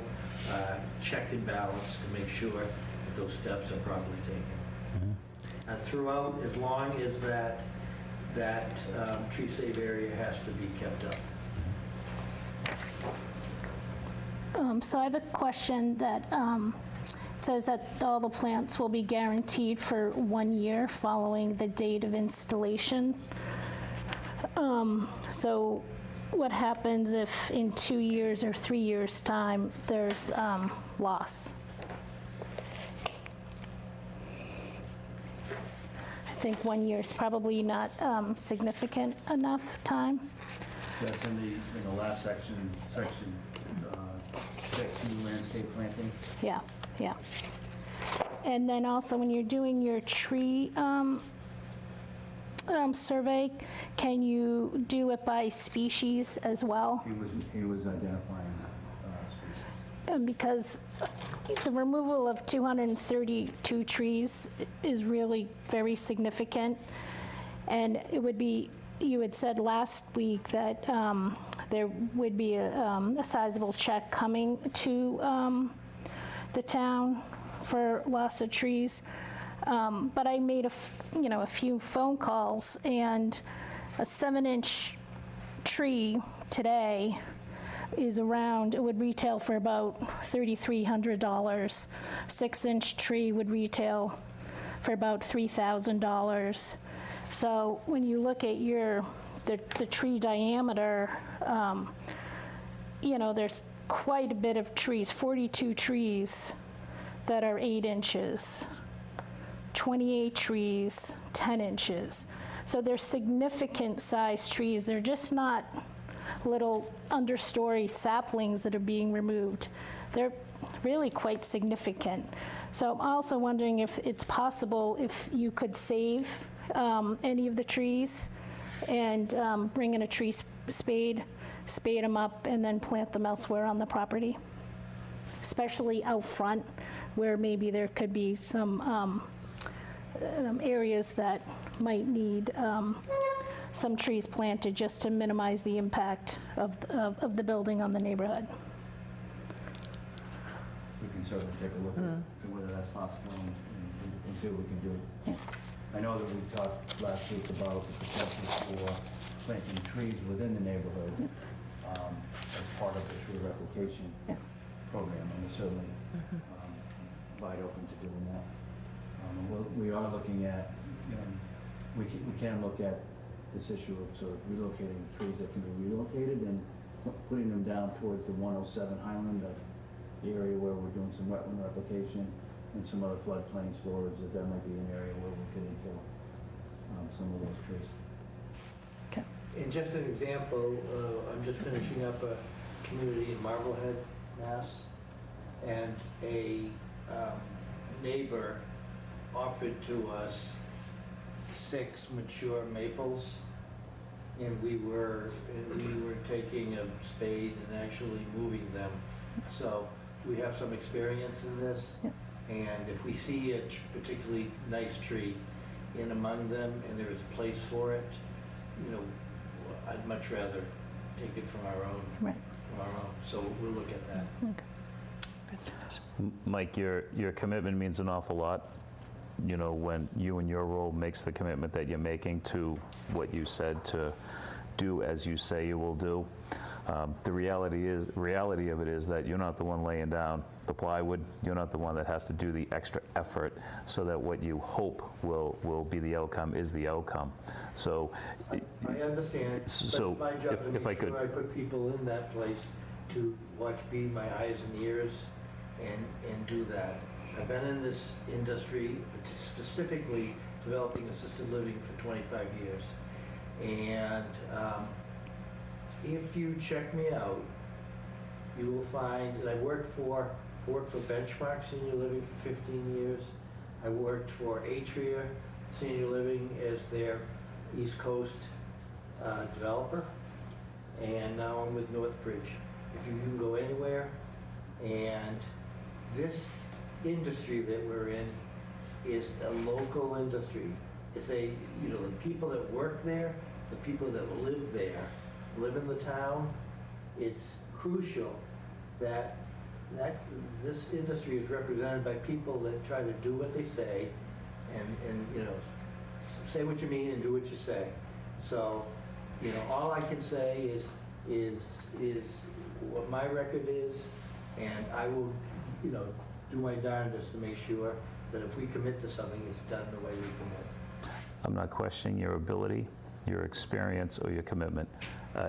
check and balance to make sure that those steps are properly taken. And throughout, as long as that tree save area has to be kept up. So I have a question that says that all the plants will be guaranteed for 1 year following the date of installation. So what happens if in 2 years or 3 years' time there's loss? I think 1 year is probably not significant enough time. That's in the last section 6, new landscape planting. Yeah. And then also when you're doing your tree survey, can you do it by species as well? He was identifying species. Because the removal of 232 trees is really very significant. And it would be, you had said last week that there would be a sizable check coming to the town for loss of trees. But I made a few phone calls, and a 7-inch tree today is around, it would retail for about $3,300. 6-inch tree would retail for about $3,000. So when you look at the tree diameter, there's quite a bit of trees, 42 trees that are 8 inches, 28 trees, 10 inches. So they're significant size trees. They're just not little understory saplings that are being removed. They're really quite significant. So I'm also wondering if it's possible if you could save any of the trees and bring in a tree spade them up, and then plant them elsewhere on the property, especially out front where maybe there could be some areas that might need some trees planted just to minimize the impact of the building on the neighborhood. We can certainly take a look at whether that's possible and see what we can do. Yeah. I know that we talked last week about the potential for planting trees within the neighborhood as part of the tree replication program, and we're certainly wide open to doing that. We are looking at, we can look at this issue of sort of relocating trees that can be relocated and putting them down towards the 107 Highland, the area where we're doing some wetland replication and some other floodplain storage, that might be an area where we could infill some of those trees. Okay. And just an example, I'm just finishing up a community in Marblehead, Mass, and a neighbor offered to us 6 mature maples, and we were taking a spade and actually moving them. So we have some experience in this, and if we see a particularly nice tree in among them and there is a place for it, I'd much rather take it from our own. Right. From our own. So we'll look at that. Okay. Mike, your commitment means an awful lot. When you and your role makes the commitment that you're making to what you said to do as you say you will do. The reality of it is that you're not the one laying down the plywood. You're not the one that has to do the extra effort so that what you hope will be the outcome is the outcome. So I understand. So but it's my job to make if I could, sure I put people in that place to be my eyes and ears and do that. I've been in this industry, specifically developing assisted living, for 25 years. And if you check me out, you will find that I worked for Benchmark Senior Living for 15 years. I worked for Atria Senior Living as their East Coast developer. And now I'm with Northbridge. If you can go anywhere, and this industry that we're in is a local industry. It's the people that work there, the people that live there, live in the town. It's crucial that this industry is represented by people that try to do what they say, and say what you mean and do what you say. So, all I can say is what my record is, and I will, do my darndest to make sure that if we commit to something, it's done the way we commit. I'm not questioning your ability, your experience, or your commitment.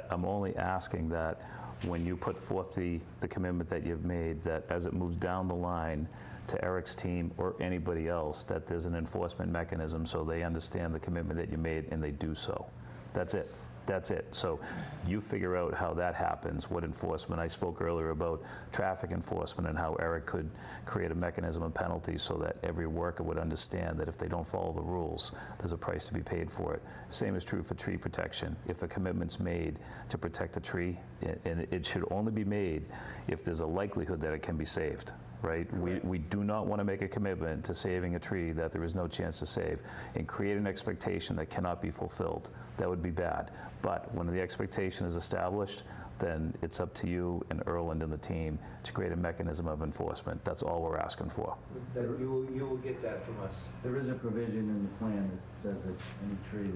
I'm only asking that when you put forth the commitment that you've made, that as it moves down the line to Eric's team or anybody else, that there's an enforcement mechanism so they understand the commitment that you made and they do so. That's it. That's it. So you figure out how that happens, what enforcement. I spoke earlier about traffic enforcement and how Eric could create a mechanism of penalties so that every worker would understand that if they don't follow the rules, there's a price to be paid for it. Same is true for tree protection. If a commitment's made to protect a tree, and it should only be made if there's a likelihood that it can be saved. Right? We do not want to make a commitment to saving a tree that there is no chance to save and create an expectation that cannot be fulfilled. That would be bad. But when the expectation is established, then it's up to you and Erland and the team to create a mechanism of enforcement. That's all we're asking for. That you will get that from us. There is a provision in the plan that says that any tree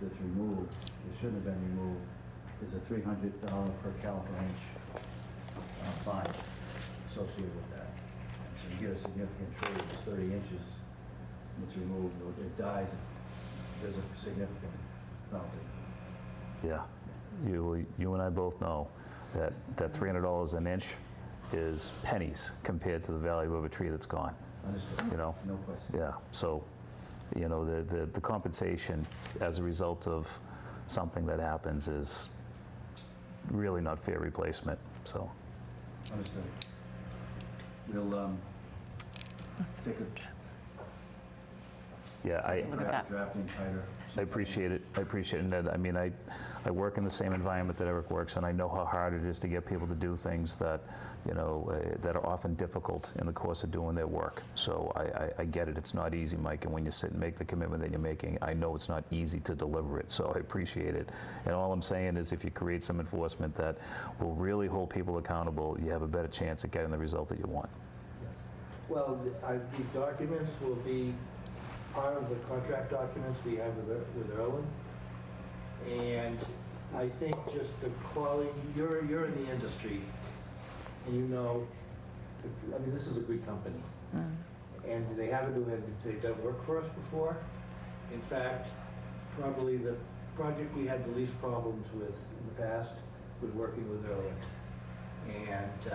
that's removed, that shouldn't have been removed, is a $300 per caliber inch fine associated with that. So you get a significant tree that's 30 inches, and it's removed, or it dies, there's a significant penalty. Yeah. You and I both know that $300 an inch is pennies compared to the value of a tree that's gone. Understood. You know? No question. Yeah. So, you know, the compensation as a result of something that happens is really not fair replacement. So. Understood. We'll take a drafting tighter. I appreciate it. I appreciate it. And I mean, I work in the same environment that Eric works, and I know how hard it is to get people to do things that, you know, that are often difficult in the course of doing their work. So I get it. It's not easy, Mike. And when you sit and make the commitment that you're making, I know it's not easy to deliver it. So I appreciate it. And all I'm saying is if you create some enforcement that will really hold people accountable, you have a better chance at getting the result that you want. Yes. Well, the documents will be part of the contract documents we have with Erland. And I think just the quality, you're in the industry, and you know, I mean, this is a good company. And they've done work for us before. In fact, probably the project we had the least problems with in the past was working with Erland. And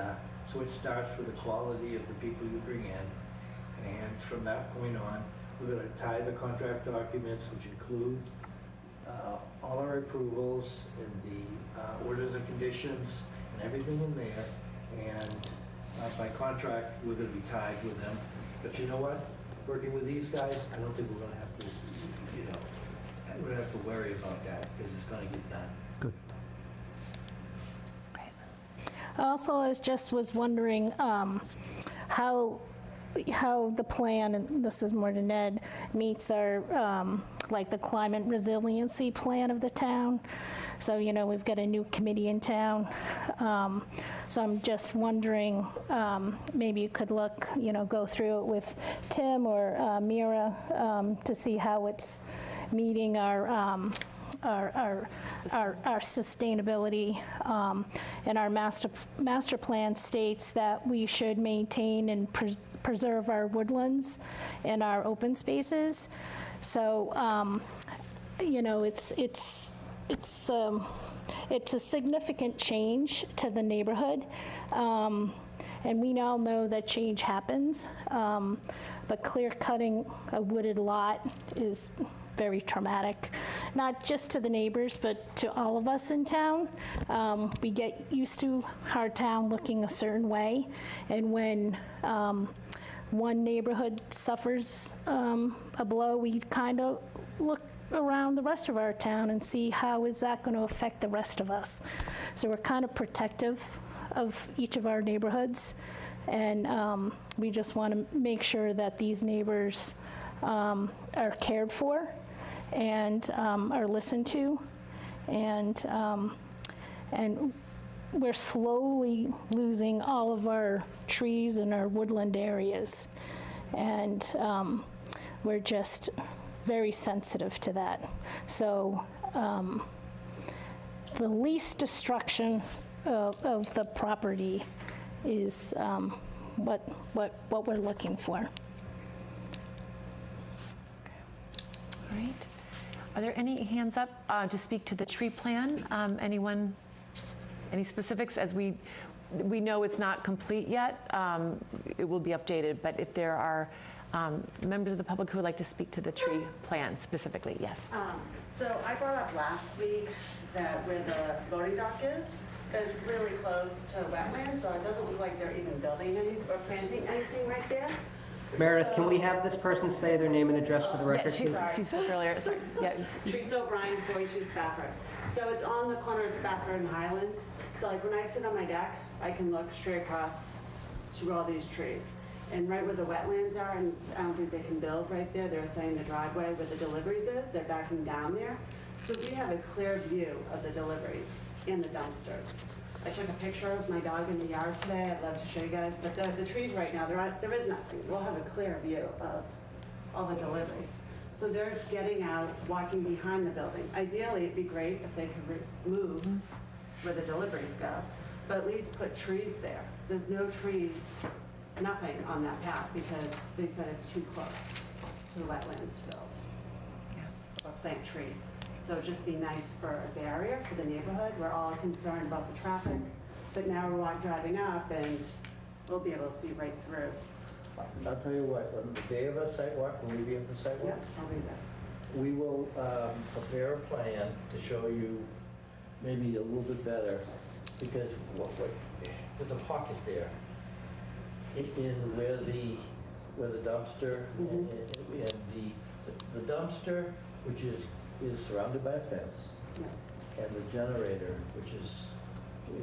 so it starts with the quality of the people you bring in. And from that point on, we're going to tie the contract documents, which include all our approvals and the orders and conditions and everything in there. And by contract, we're going to be tied with them. But you know what? Working with these guys, I don't think we're going to have to, you know, we're going to have to worry about that because it's going to get done. Good. Also, I was wondering how the plan, and this is more to Ned, meets our, like the climate resiliency plan of the town. So, you know, we've got a new committee in town. So I'm just wondering, maybe you could look, you know, go through it with Tim or Mira to see how it's meeting our sustainability, and our master plan states that we should maintain and preserve our woodlands and our open spaces. So, you know, it's a significant change to the neighborhood, and we all know that change happens. But clear cutting a wooded lot is very traumatic, not just to the neighbors, but to all of us in town. We get used to our town looking a certain way, and when one neighborhood suffers a blow, we kind of look around the rest of our town and see how is that going to affect the rest of us. So we're kind of protective of each of our neighborhoods, and we just want to make sure that these neighbors are cared for and are listened to, and we're slowly losing all of our trees in our woodland areas, and we're just very sensitive to that. So the least destruction of the property is what we're looking for. All right. Are there any hands up to speak to the tree plan? Anyone? Any specifics? As we know it's not complete yet. It will be updated, but if there are members of the public who would like to speak to the tree plan specifically? Yes. So I brought up last week that where the loading dock is, it's really close to wetlands, so it doesn't look like they're even building any or planting anything right there. Meredith, can we have this person say their name and address for the record? She said earlier. Sorry. Yeah. Teresa O'Brien, 42 Spafford. So it's on the corner of Spafford and Highland. So like when I sit on my deck, I can look straight across to all these trees. And right where the wetlands are, and I don't think they can build right there, they're saying the driveway where the deliveries is, they're backing down there. So we have a clear view of the deliveries in the dumpsters. I took a picture of my dog in the yard today. I'd love to show you guys, but the trees right now, there is nothing. We'll have a clear view of all the deliveries. So they're getting out, walking behind the building. Ideally, it'd be great if they could move where the deliveries go, but at least put trees there. There's no trees, nothing on that path because they said it's too close to the wetlands to build or plant trees. So it'd just be nice for a barrier for the neighborhood. We're all concerned about the traffic, but now we're driving up and we'll be able to see right through. I'll tell you what, on the day of our sidewalk, will we be at the sidewalk? Yeah, I'll be there. We will prepare a plan to show you maybe a little bit better, because there's a pocket there in where the dumpster and the dumpster, which is surrounded by a fence, and the generator, which is, we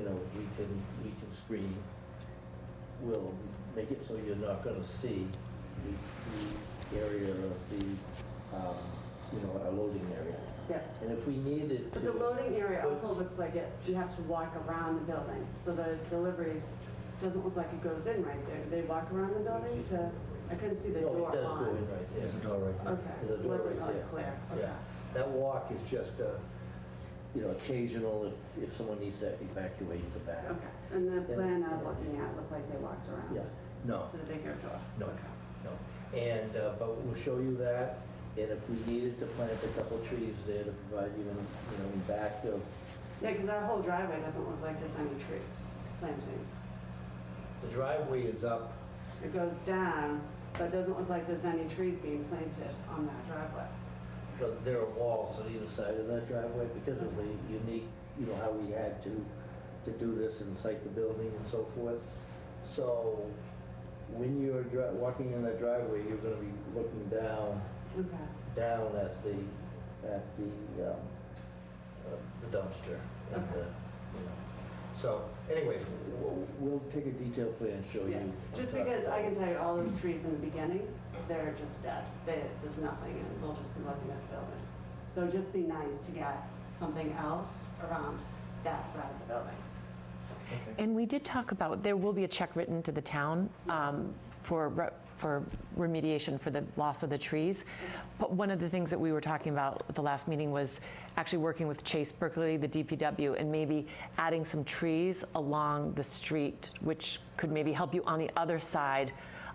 can screen, will make it so you're not going to see the area of our loading area. Yeah. And if we needed to... But the loading area also looks like you have to walk around the building. So the deliveries doesn't look like it goes in right there. Do they walk around the building I couldn't see the door on. No, it does go in right there. There's a door right there. Okay. There's a door Wasn't right really there. clear. Okay. Yeah. That walk is just occasional if someone needs to evacuate the back. Okay. And the plan I was looking at looked like they walked around. Yeah. No. To the bigger door. No. No. And but we'll show you that. And if we needed to plant a couple trees there to provide even in back of. Yeah, because that whole driveway doesn't look like there's any trees, plantings. The driveway is up. It goes down, but it doesn't look like there's any trees being planted on that driveway. But there are walls on either side of that driveway because of the unique, how we had to do this and site the building and so forth. So when you're walking in that driveway, you're going to be looking down at the dumpster. And So anyways, we'll take a detailed plan and show you. Just because I can tell you all those trees in the beginning, they're just dead. There's nothing, and we'll just be looking at the building. So it'd just be nice to get something else around that side of the building. Okay. And we did talk about, there will be a check written to the town for remediation for the loss of the trees. But one of the things that we were talking about at the last meeting was actually working with Chase Berkeley, the DPW, and maybe adding some trees along the street, which could maybe help you on the other side,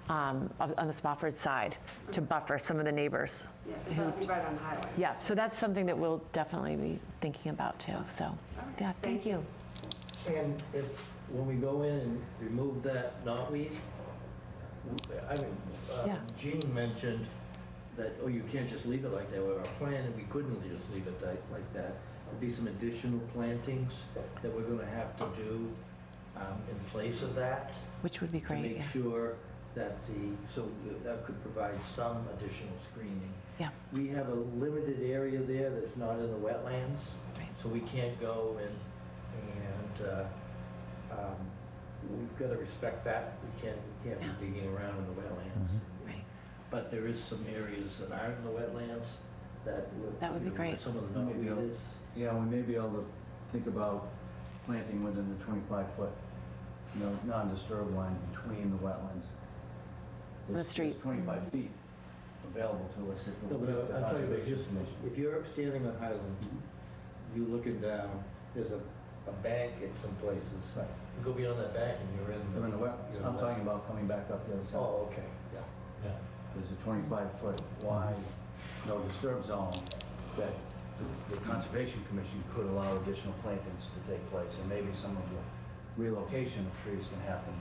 on the Spofford side, to buffer some of the neighbors. Yeah, that'll be right on Highway. Yeah, so that's something that we'll definitely be thinking about too. So, yeah, thank you. And when we go in and remove that knotweed, Jean mentioned that, you can't just leave it like that. With our plan, and we couldn't just leave it like that. There'd be some additional plantings that we're going to have to do in place of that. Which would be great. To make sure that that could provide some additional screening. Yeah. We have a limited area there that's not in the wetlands, so we can't go and we've got to respect that. We can't be digging around in the wetlands. Right. But there is some areas that aren't in the wetlands that would be great. Some of the knotweed is. Yeah, we may be able to think about planting within the 25-foot, non-disturbed line between the wetlands. The street. 25 feet available to us if the No, but I'm talking about conservation commission. if you're standing on Highland, you're looking down, there's a bank in some places. Right. You go beyond that bank and you're in I'm talking about coming back up the other side. Oh, okay, yeah. There's a 25-foot wide no disturb zone that the Conservation Commission could allow additional plantings to take place, and maybe some of the relocation of trees can happen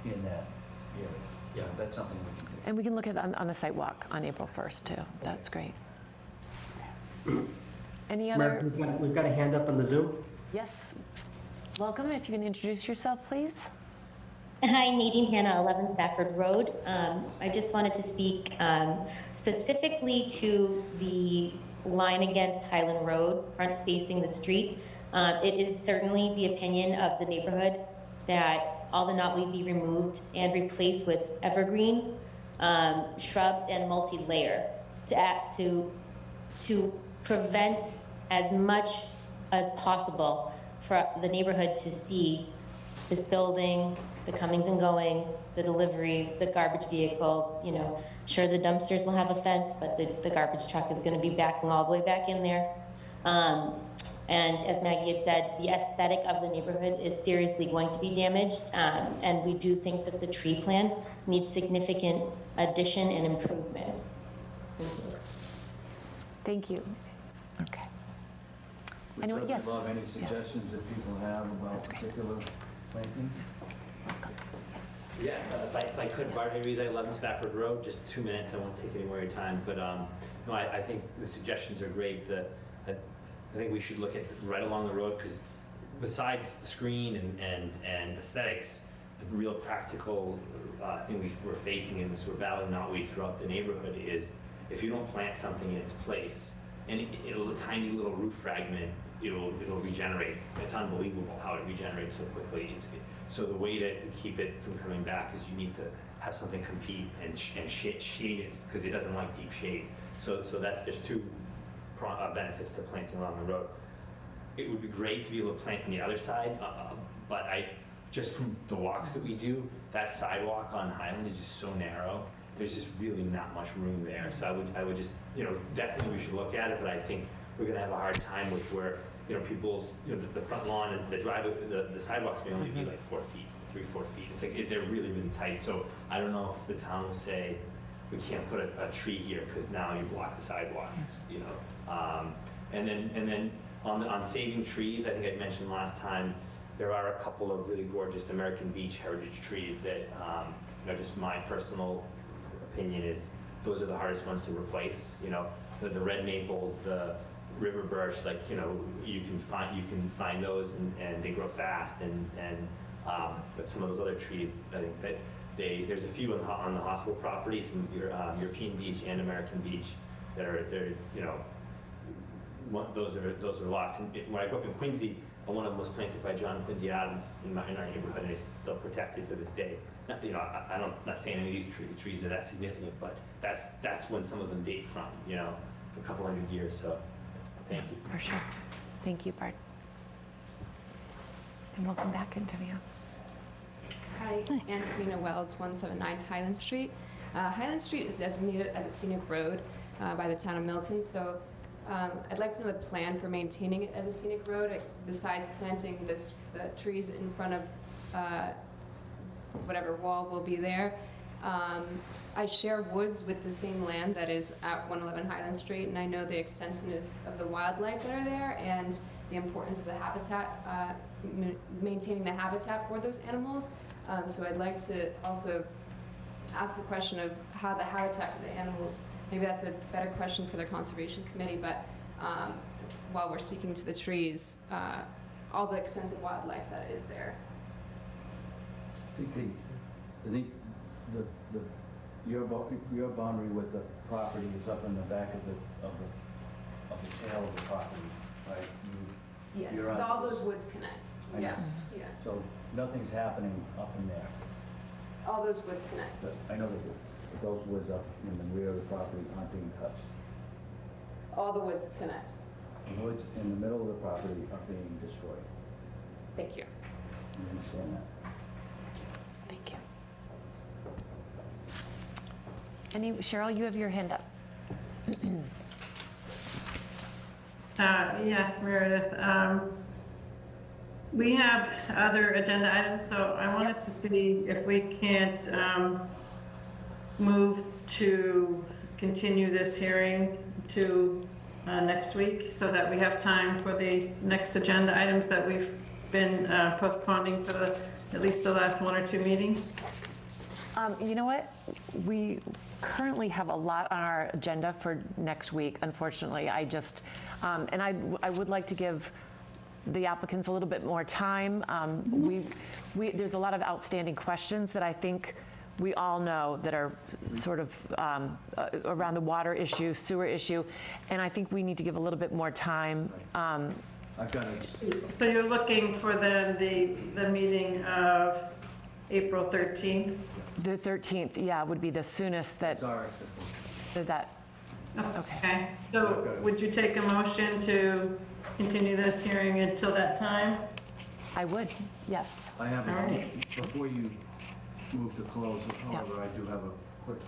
in that area. Yeah, that's something we can do. And we can look at that on the site walk on April 1st too. That's great. Any other? We've got a hand up on the Zoom. Yes. Welcome. If you can introduce yourself, please. Hi, Nadine Hanna, 11 Stafford Road. I just wanted to speak specifically to the line against Highland Road, front facing the street. It is certainly the opinion of the neighborhood that all the knotweed be removed and replaced with evergreen, shrubs, and multi-layer to prevent as much as possible for the neighborhood to see this building, the comings and goings, the deliveries, the garbage vehicles. You know, sure, the dumpsters will have a fence, but the garbage truck is going to be backing all the way back in there. And as Maggie had said, the aesthetic of the neighborhood is seriously going to be damaged, and we do think that the tree plan needs significant addition and improvement. Thank you. Okay. We'd Anyway, yes. love any suggestions that people have about particular plantings. Yeah, if I could, Barney Rizzi, 11 Spafford Road, just 2 minutes, I won't take any more of your time, but no, I think the suggestions are great. I think we should look at right along the road, because besides the screen and aesthetics, the real practical thing we're facing and we're battling knotweed throughout the neighborhood is if you don't plant something in its place, and it'll a tiny little root fragment, it'll regenerate. It's unbelievable how it regenerates so quickly. So the way to keep it from coming back is you need to have something compete and shade it, because it doesn't like deep shade. So there's two benefits to planting along the road. It would be great to be able to plant on the other side, but just from the walks that we do, that sidewalk on Highland is just so narrow. There's just really not much room there. So I would just, definitely we should look at it, but I think we're gonna have a hard time with where, people's, the front lawn and the driveway, the sidewalks may only be like 4 feet, 3-4 feet. It's like, they're really, really tight. So I don't know if the town will say, we can't put a tree here because now you block the sidewalks, And then on saving trees, I think I mentioned last time, there are a couple of really gorgeous American Beach heritage trees that, just my personal opinion is those are the hardest ones to replace. The red maples, the river birch, you can find those and they grow fast. But some of those other trees, I think that there's a few on the hospital property, some European Beach and American Beach that are those are lost. And when I grew up in Quincy, one of them was planted by John Quincy Adams in our neighborhood, and it's still protected to this day. I'm not saying any of these trees are that significant, but that's when some of them date from, for a couple hundred years. So, thank you. For sure. Thank you, Bart. And welcome back, Antonia. Hi, Antonina Wells, 179 Highland Street. Highland Street is designated as a scenic road by the town of Milton, so I'd like to know the plan for maintaining it as a scenic road, besides planting the trees in front of whatever wall will be there. I share woods with the same land that is at 111 Highland Street, and I know the extensiveness of the wildlife that are there and the importance of the habitat, maintaining the habitat for those animals. So I'd like to also ask the question of how the habitat for the animals, maybe that's a better question for the Conservation Committee, but while we're speaking to the trees, all the extensive wildlife that is there. I think your boundary with the property is up in the back of the tail of the property, right? Yes, all those woods connect. Yeah. So nothing's happening up in there. All those woods connect. But I know that those woods up in the rear of the property aren't being touched. All the woods connect. The woods in the middle of the property are being destroyed. Thank you. You understand that? Thank you. Cheryl, you have your hand up. Yes, Meredith. We have other agenda items, so I wanted to see if we can't move to continue this hearing to next week so that we have time for the next agenda items that we've been postponing for at least the last 1 or 2 meetings. You know what? We currently have a lot on our agenda for next week, unfortunately. And I would like to give the applicants a little bit more time. There's a lot of outstanding questions that I think we all know that are sort of around the water issue, sewer issue, and I think we need to give a little bit more time. I've got it. So you're looking for the meeting of April 13th? The 13th, yeah, would be the soonest that. Sorry. That. Okay. So would you take a motion to continue this hearing until that time? I would, yes. I have, All right. before you move to close, however, I do have a quick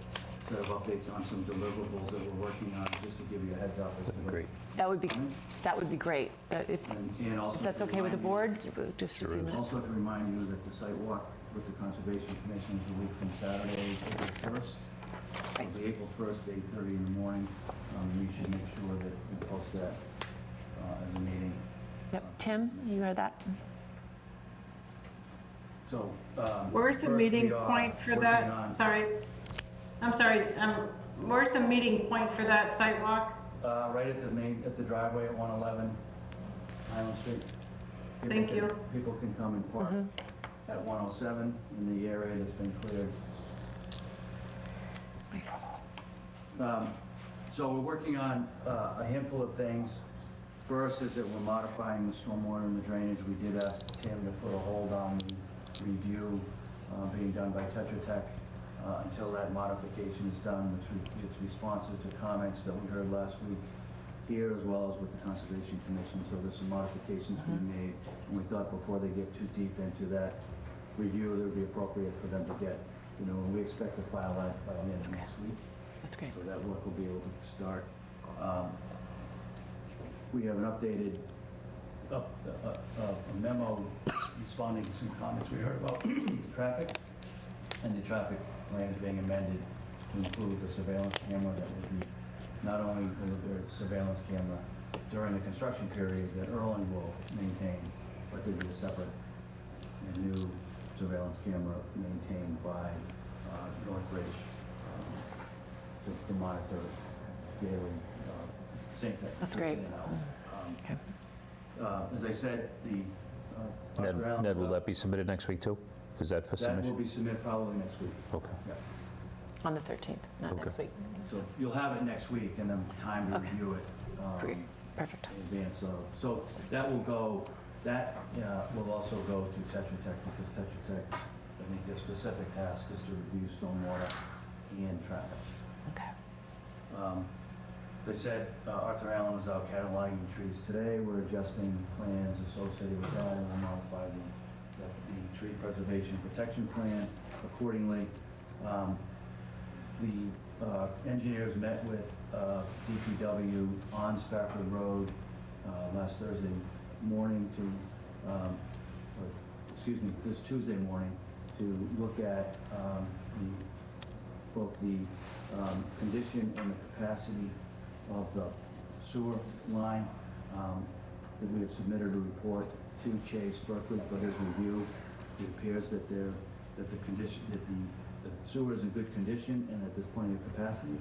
set of updates on some deliverables that we're working on, just to give you a heads up. Great. That would be great. And also That's okay with the board? Just a few minutes. Also to remind you that the site walk with the Conservation Commission is a week from Saturday, April 1st. It'll be April 1st, 8:30 in the morning. You should make sure that you post that as a meeting. Yep. Tim, you heard that? So, where's the meeting point for that? Sorry. I'm sorry. Where's the meeting point for that site walk? Right at the driveway at 111 Highland Street. Thank you. People can come and park at 107 in the area that's been cleared. So we're working on a handful of things. First is that we're modifying the stormwater and the drainage. We did ask Tim to put a hold on the review being done by Tetra Tech until that modification is done. It's responsive to comments that we heard last week here as well as with the Conservation Commission. So there's some modifications being made, and we thought before they get too deep into that review, it would be appropriate for them to get, and we expect to file that by the end of next week. That's great. So that work will be able to start. We have an updated a memo responding to some comments we heard about the traffic, and the traffic plan is being amended to include the surveillance camera that will be not only will there surveillance camera during the construction period that Erling will maintain, but there'll be a separate and new surveillance camera maintained by Northbridge to monitor daily. Same thing. That's great. As I said, the Ned, will that be submitted next week too? Is that for that submission? will be submitted probably next week. Okay. Yeah. On the 13th, not next week. So you'll have it next week and then time to review it. Perfect. In advance of. So that will go. That will also go to Tetra Tech because Tetra Tech, I think their specific task is to review stormwater and traffic. Okay. As I said, Arthur Allen is out cataloging trees today. We're adjusting plans associated with that, and we'll modify the tree preservation protection plan accordingly. The engineers met with DPW on Spafford Road last Thursday morning this Tuesday morning to look at both the condition and the capacity of the sewer line. That we have submitted a report to Chase Berkeley for his review. It appears that the sewer is in good condition and that there's plenty of capacity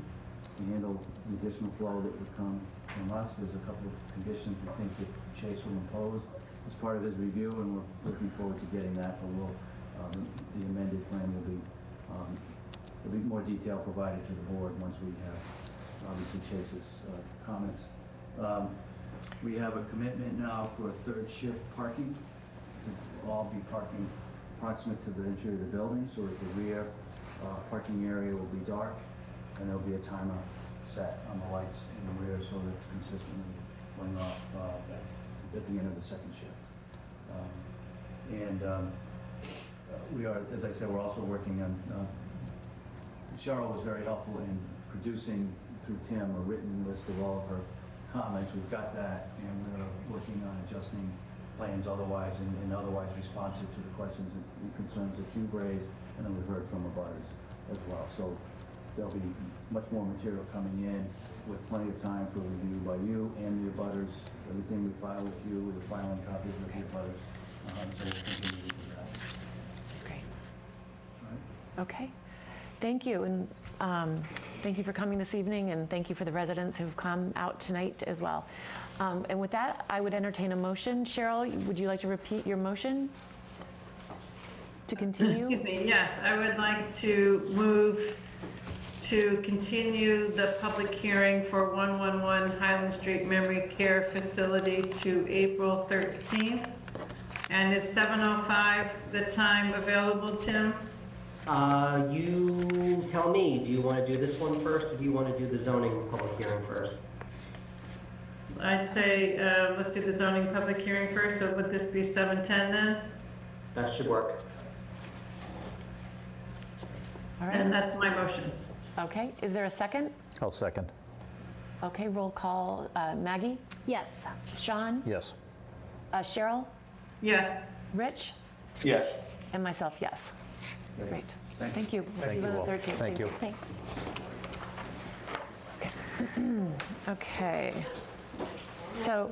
to handle the additional flow that would come from us. There's a couple of conditions we think that Chase will impose as part of his review, and we're looking forward to getting that. But the amended plan will be there'll be more detail provided to the board once we have obviously Chase's comments. We have a commitment now for a third shift parking. We'll all be parking proximate to the interior of the building, so at the rear parking area will be dark, and there'll be a timer set on the lights in the rear so that it's consistently going off at the end of the second shift. We are, as I said, we're also working on, Cheryl was very helpful in producing through Tim a written list of all of her comments. We've got that, and we're working on adjusting plans otherwise and otherwise responsive to the questions and concerns that you've raised, and then we've heard from abutters as well. So there'll be much more material coming in with plenty of time for review by you and the abutters. Everything we file with you, we're filing copies with the abutters. So we'll continue to do that. That's great. All right. Okay. Thank you, and thank you for coming this evening, and thank you for the residents who've come out tonight as well. And with that, I would entertain a motion. Cheryl, would you like to repeat your motion to continue? Excuse me, yes, I would like to move to continue the public hearing for 111 Highland Street Memory Care Facility to April 13th. And is 7:05 the time available, Tim? You tell me, do you want to do this one first, or do you want to do the zoning public hearing first? I'd say let's do the zoning public hearing first, so would this be 7:10 then? That should work. All right. And that's my motion. Okay, is there a second? I'll second. Okay, roll call. Maggie? Yes. Sean? Yes. Cheryl? Yes. Rich? Yes. And myself, yes. Great. Thank you. We'll see Thank you you on all. the 13th. Thank you. Thanks. Okay. So,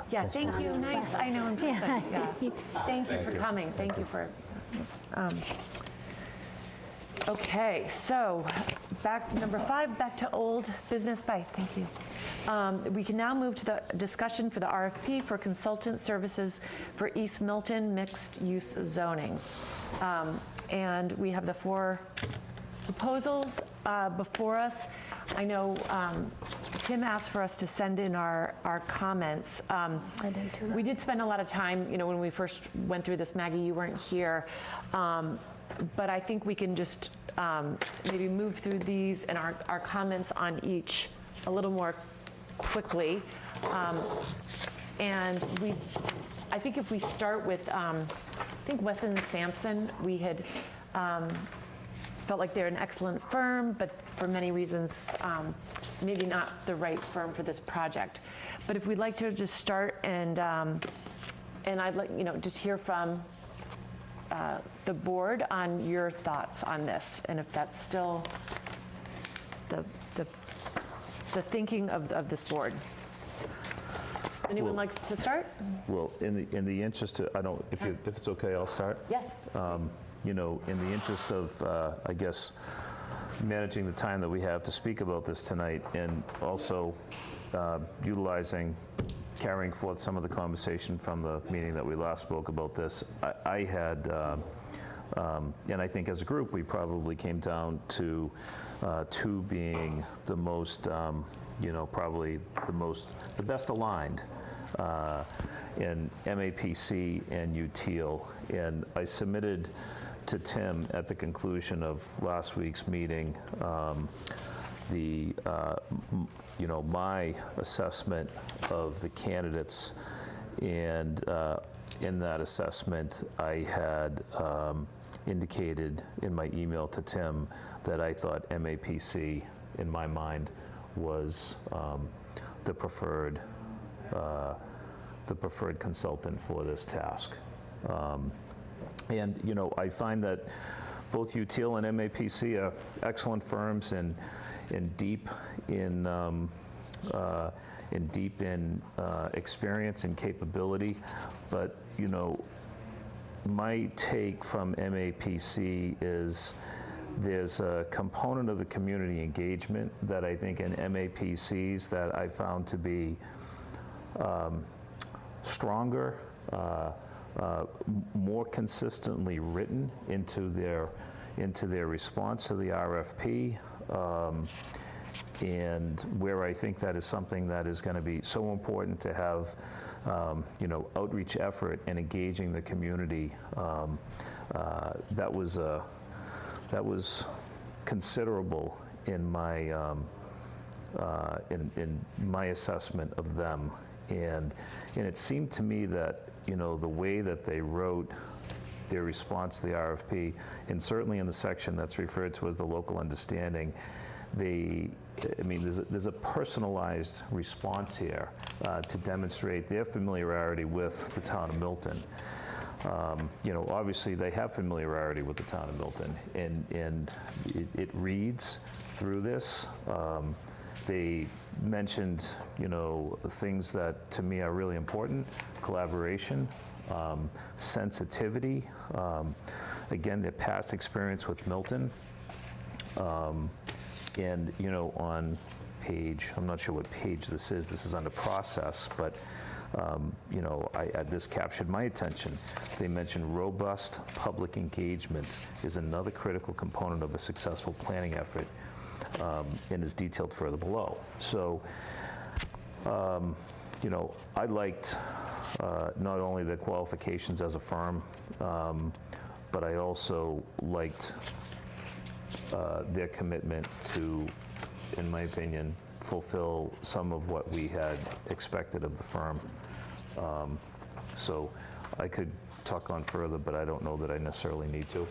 yeah, thank you. Nice. I know. In person. Yeah. Thank you for coming. Thank you for. Okay, so back to number 5, back to old business. Bye. Thank you. We can now move to the discussion for the RFP for consultant services for East Milton mixed-use zoning. And we have the 4 proposals before us. I know Tim asked for us to send in our comments. We did spend a lot of time, when we first went through this. Maggie, you weren't here. But I think we can just maybe move through these and our comments on each a little more quickly. And I think if we start with, I think Weston and Sampson, we had felt like they're an excellent firm, but for many reasons, maybe not the right firm for this project. But if we'd like to just start and I'd like, just hear from the board on your thoughts on this, and if that's still the thinking of this board. Anyone like to start? Well, in the interest of, if it's okay, I'll start. Yes. In the interest of, I guess, managing the time that we have to speak about this tonight, and also carrying forth some of the conversation from the meeting that we last spoke about this, I had, and I think as a group, we probably came down to 2 being the most, probably the best aligned in MAPC and UTIL. And I submitted to Tim at the conclusion of last week's meeting my assessment of the candidates, and in that assessment, I had indicated in my email to Tim that I thought MAPC, in my mind, was the preferred consultant for this task. And I find that both UTIL and MAPC are excellent firms and deep in experience and capability. But my take from MAPC is there's a component of the community engagement that I think in MAPC's that I found to be stronger, more consistently written into their response to the RFP, and where I think that is something that is going to be so important to have, outreach effort and engaging the community. That was considerable in my in my assessment of them, and it seemed to me that the way that they wrote their response to the RFP, and certainly in the section that's referred to as the local understanding, there's a personalized response here to demonstrate their familiarity with the town of Milton. Obviously they have familiarity with the town of Milton, and it reads through this. They mentioned, things that to me are really important: collaboration, sensitivity, again, their past experience with Milton, And, you know, on page, I'm not sure what page this is under process, but, you know, this captured my attention. They mentioned robust public engagement is another critical component of a successful planning effort, and is detailed further below. So, you know, I liked not only the qualifications as a firm, but I also liked their commitment to, in my opinion, fulfill some of what we had expected of the firm. So I could talk on further, but I don't know that I necessarily need to.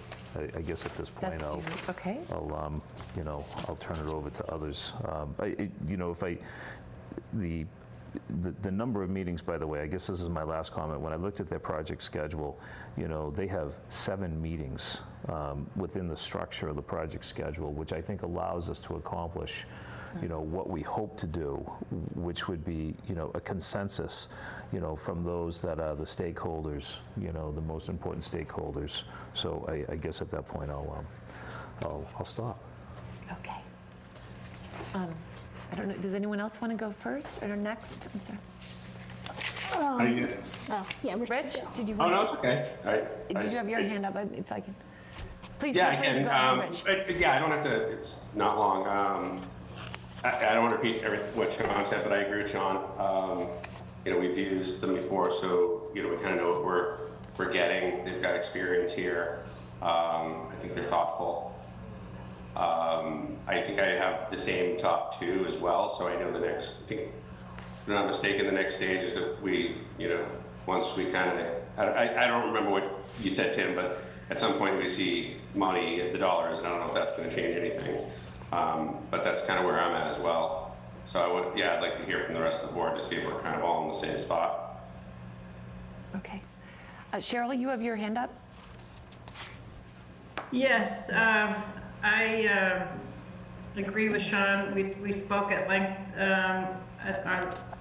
I guess at this point I'll you know, I'll turn it over to others. You know, the number of meetings, by the way, I guess this is my last comment. When I looked at their project schedule, you know, they have 7 meetings within the structure of the project schedule, which I think allows us to accomplish, you know, what we hope to do, which would be, you know, a consensus, you know, from those that are the stakeholders, you know, the most important stakeholders. So I guess at that point I'll stop. Okay. I don't know, does anyone else want to go first or next? I'm sorry. Rich, did you want no, it's okay. Did you have your hand up? If I can. Please Yeah, feel free to go ahead, Rich. yeah, I don't have to, it's not long. I don't want to repeat what Sean said, but I agree with Sean. You know, we've used them before, so, you know, we kind of know what we're getting. They've got experience here. I think they're thoughtful. I think I have the same top 2 as well, so I know the next, I think, if I'm not mistaken, the next stage is that we, you know, once we kind of, I don't remember what you said, Tim, but at some point we see money, the dollars, and I don't know if that's going to change anything. But that's kind of where I'm at as well. So I'd like to hear from the rest of the board to see if we're kind of all in the same spot. Okay. Cheryl, you have your hand up? Yes, I agree with Sean. We spoke at length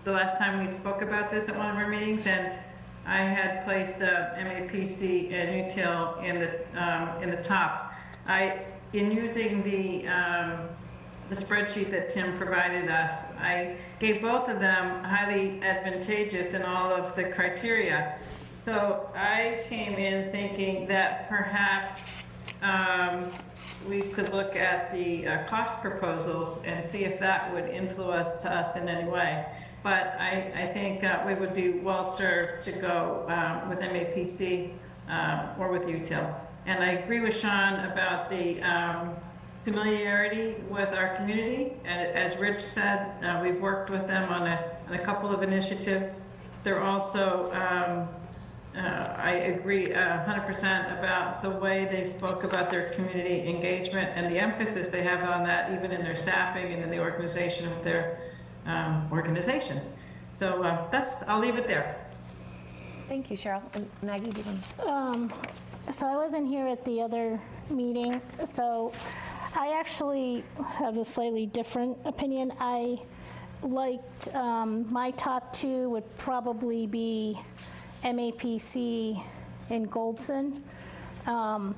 the last time we spoke about this at one of our meetings, and I had placed MAPC and UTIL in the top. In using the spreadsheet that Tim provided us, I gave both of them highly advantageous in all of the criteria. So I came in thinking that perhaps we could look at the cost proposals and see if that would influence us in any way. But I think we would be well served to go with MAPC or with UTIL. And I agree with Sean about the familiarity with our community. And as Rich said, we've worked with them on a couple of initiatives. They're also, I agree 100% about the way they spoke about their community engagement and the emphasis they have on that, even in their staffing and in the organization of their organization. So I'll leave it there. Thank you, Cheryl. And Maggie, do you want? So I wasn't here at the other meeting, so I actually have a slightly different opinion. I liked, my top 2 would probably be MAPC and Goldson. And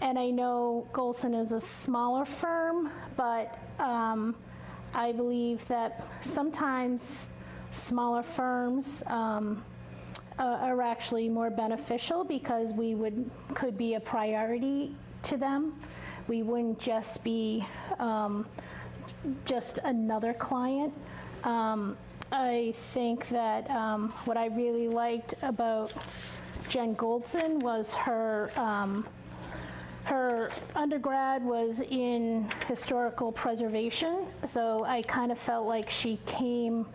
I know Goldson is a smaller firm, but I believe that sometimes smaller firms are actually more beneficial because we could be a priority to them. We wouldn't just be just another client. I think that what I really liked about Jen Goldson was her undergrad was in historical preservation, so I kind of felt like she came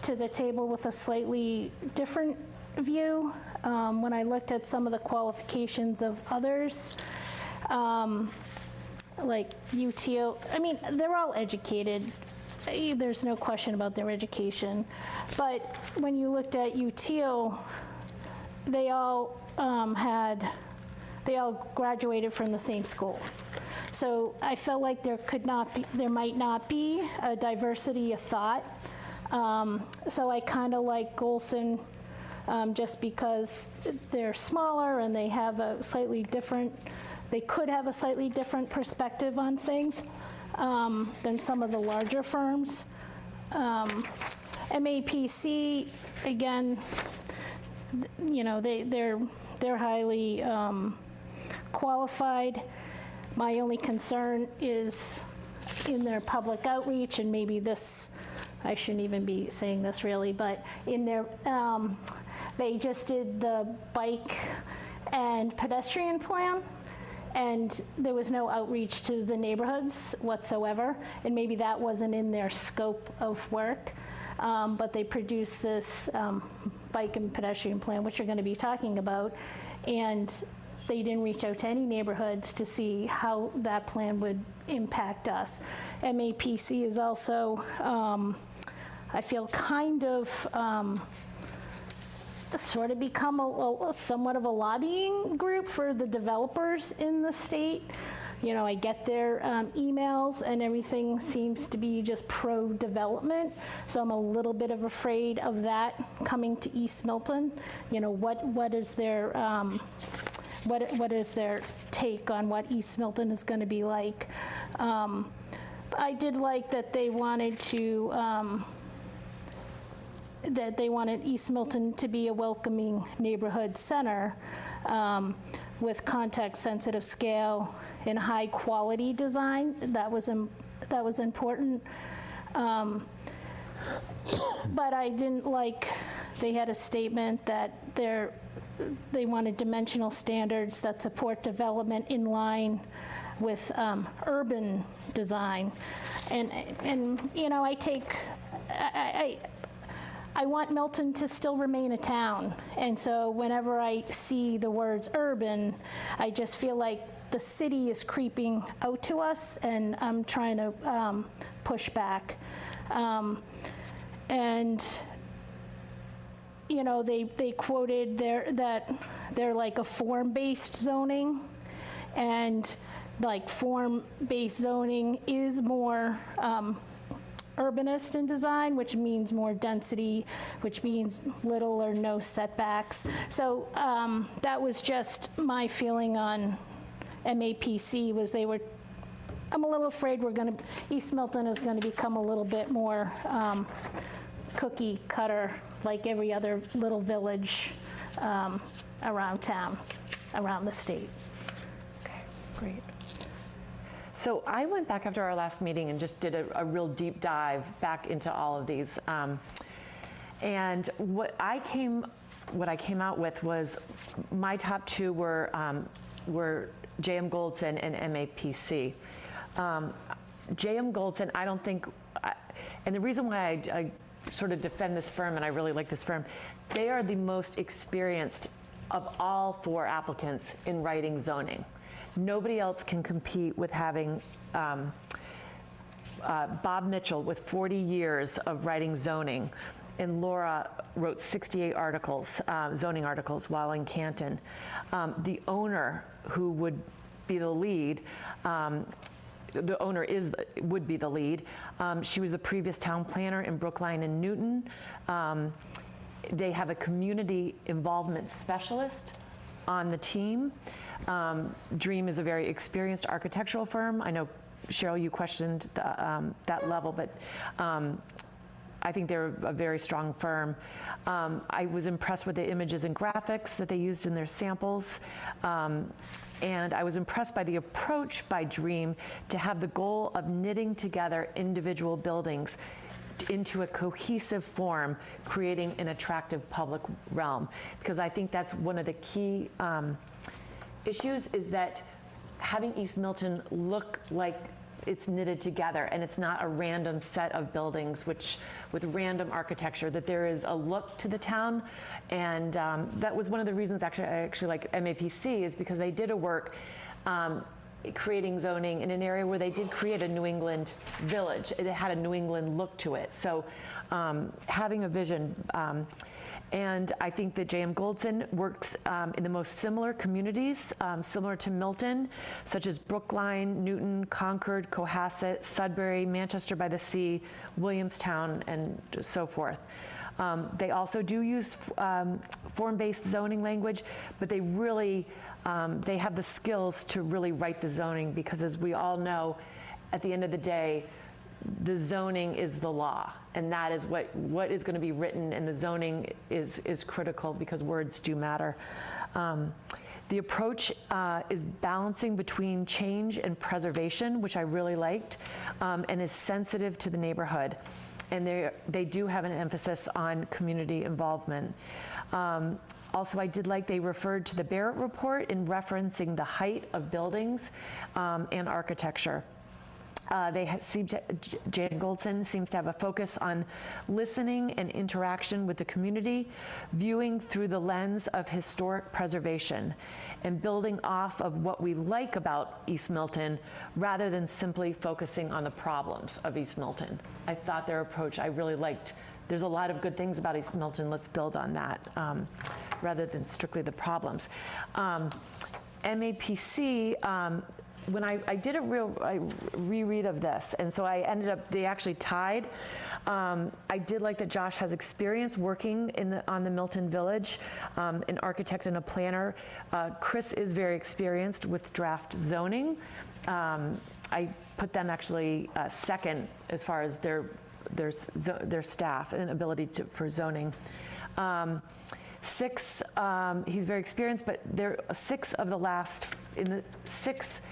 to the table with a slightly different view. When I looked at some of the qualifications of others, like UTO, I mean, they're all educated. There's no question about their education. But when you looked at UTO, they all graduated from the same school. So I felt like there might not be a diversity of thought. So I kind of like Goldson just because they're smaller and they have a slightly different, they could have a slightly different perspective on things than some of the larger firms. MAPC, again, you know, they're highly qualified. My only concern is in their public outreach, and maybe this, I shouldn't even be saying this really, but in their, they just did the bike and pedestrian plan, and there was no outreach to the neighborhoods whatsoever, and maybe that wasn't in their scope of work. But they produced this bike and pedestrian plan, which we're going to be talking about, and they didn't reach out to any neighborhoods to see how that plan would impact us. MAPC is also, I feel, kind of sort of become a somewhat of a lobbying group for the developers in the state. You know, I get their emails and everything seems to be just pro-development. So I'm a little bit of afraid of that coming to East Milton. You know, what is their what is their take on what East Milton is going to be like? I did like that they wanted to East Milton to be a welcoming neighborhood center with context-sensitive scale and high-quality design. That was important. But I didn't like, they had a statement that they wanted dimensional standards that support development in line with urban design. And you know, I want Milton to still remain a town, and so whenever I see the words urban, I just feel like the city is creeping out to us, and I'm trying to push back. And you know, they quoted that they're like a form-based zoning, and like form-based zoning is more urbanist in design, which means more density, which means little or no setbacks. So that was just my feeling on MAPC. Was I'm a little afraid East Milton is going to become a little bit more cookie cutter, like every other little village around town, around the state. Okay, great. So I went back after our last meeting and just did a real deep dive back into all of these. And what I came out with was my top two were J.M. Goldson and MAPC. J.M. Goldson, I don't think, and the reason why I sort of defend this firm, and I really like this firm, they are the most experienced of all four applicants in writing zoning. Nobody else can compete with having Bob Mitchell with 40 years of writing zoning, and Laura wrote 68 articles, zoning articles, while in Canton. The owner, who would be the lead, the owner would be the lead. She was the previous town planner in Brookline and Newton. They have a community involvement specialist on the team. Dream is a very experienced architectural firm. I know, Cheryl, you questioned that level, but I think they're a very strong firm. I was impressed with the images and graphics that they used in their samples. And I was impressed by the approach by Dream to have the goal of knitting together individual buildings into a cohesive form, creating an attractive public realm. Because I think that's one of the key issues, is that having East Milton look like it's knitted together and it's not a random set of buildings with random architecture, that there is a look to the town. And that was one of the reasons I actually like MAPC, is because they did a work creating zoning in an area where they did create a New England village. It had a New England look to it. So having a vision. And I think that J.M. Goldson works in the most similar communities, similar to Milton, such as Brookline, Newton, Concord, Cohasset, Sudbury, Manchester by the Sea, Williamstown, and so forth. They also do use form-based zoning language, but they really, they have the skills to really write the zoning, because as we all know, at the end of the day, the zoning is the law, and that is what is going to be written, and the zoning is critical because words do matter. The approach is balancing between change and preservation, which I really liked, and is sensitive to the neighborhood. And they do have an emphasis on community involvement. Also, I did like they referred to the Barrett report in referencing the height of buildings and architecture. Jan Goldson seems to have a focus on listening and interaction with the community, viewing through the lens of historic preservation, and building off of what we like about East Milton rather than simply focusing on the problems of East Milton. I thought their approach, I really liked. There's a lot of good things about East Milton. Let's build on that rather than strictly the problems. MAPC, when I did a reread of this, and so I ended up, they actually tied. I did like that Josh has experience working on the Milton Village, an architect and a planner. Chris is very experienced with draft zoning. I put them actually second as far as their staff and ability for zoning. 6, he's very experienced, but there are 6 of the last, in the 6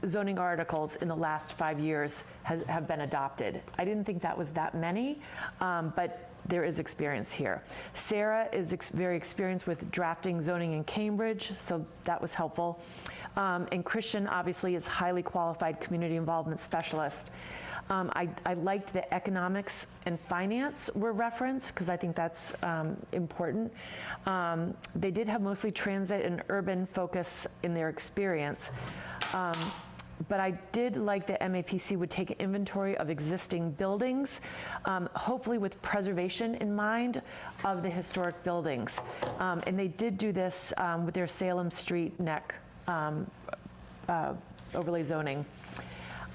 zoning articles in the last 5 years have been adopted. I didn't think that was that many, but there is experience here. Sarah is very experienced with drafting zoning in Cambridge, so that was helpful. And Christian obviously is highly qualified community involvement specialist. I liked the economics and finance were referenced because I think that's important. They did have mostly transit and urban focus in their experience. But I did like that MAPC would take inventory of existing buildings, hopefully with preservation in mind of the historic buildings. And they did do this with their Salem Street neck overlay zoning.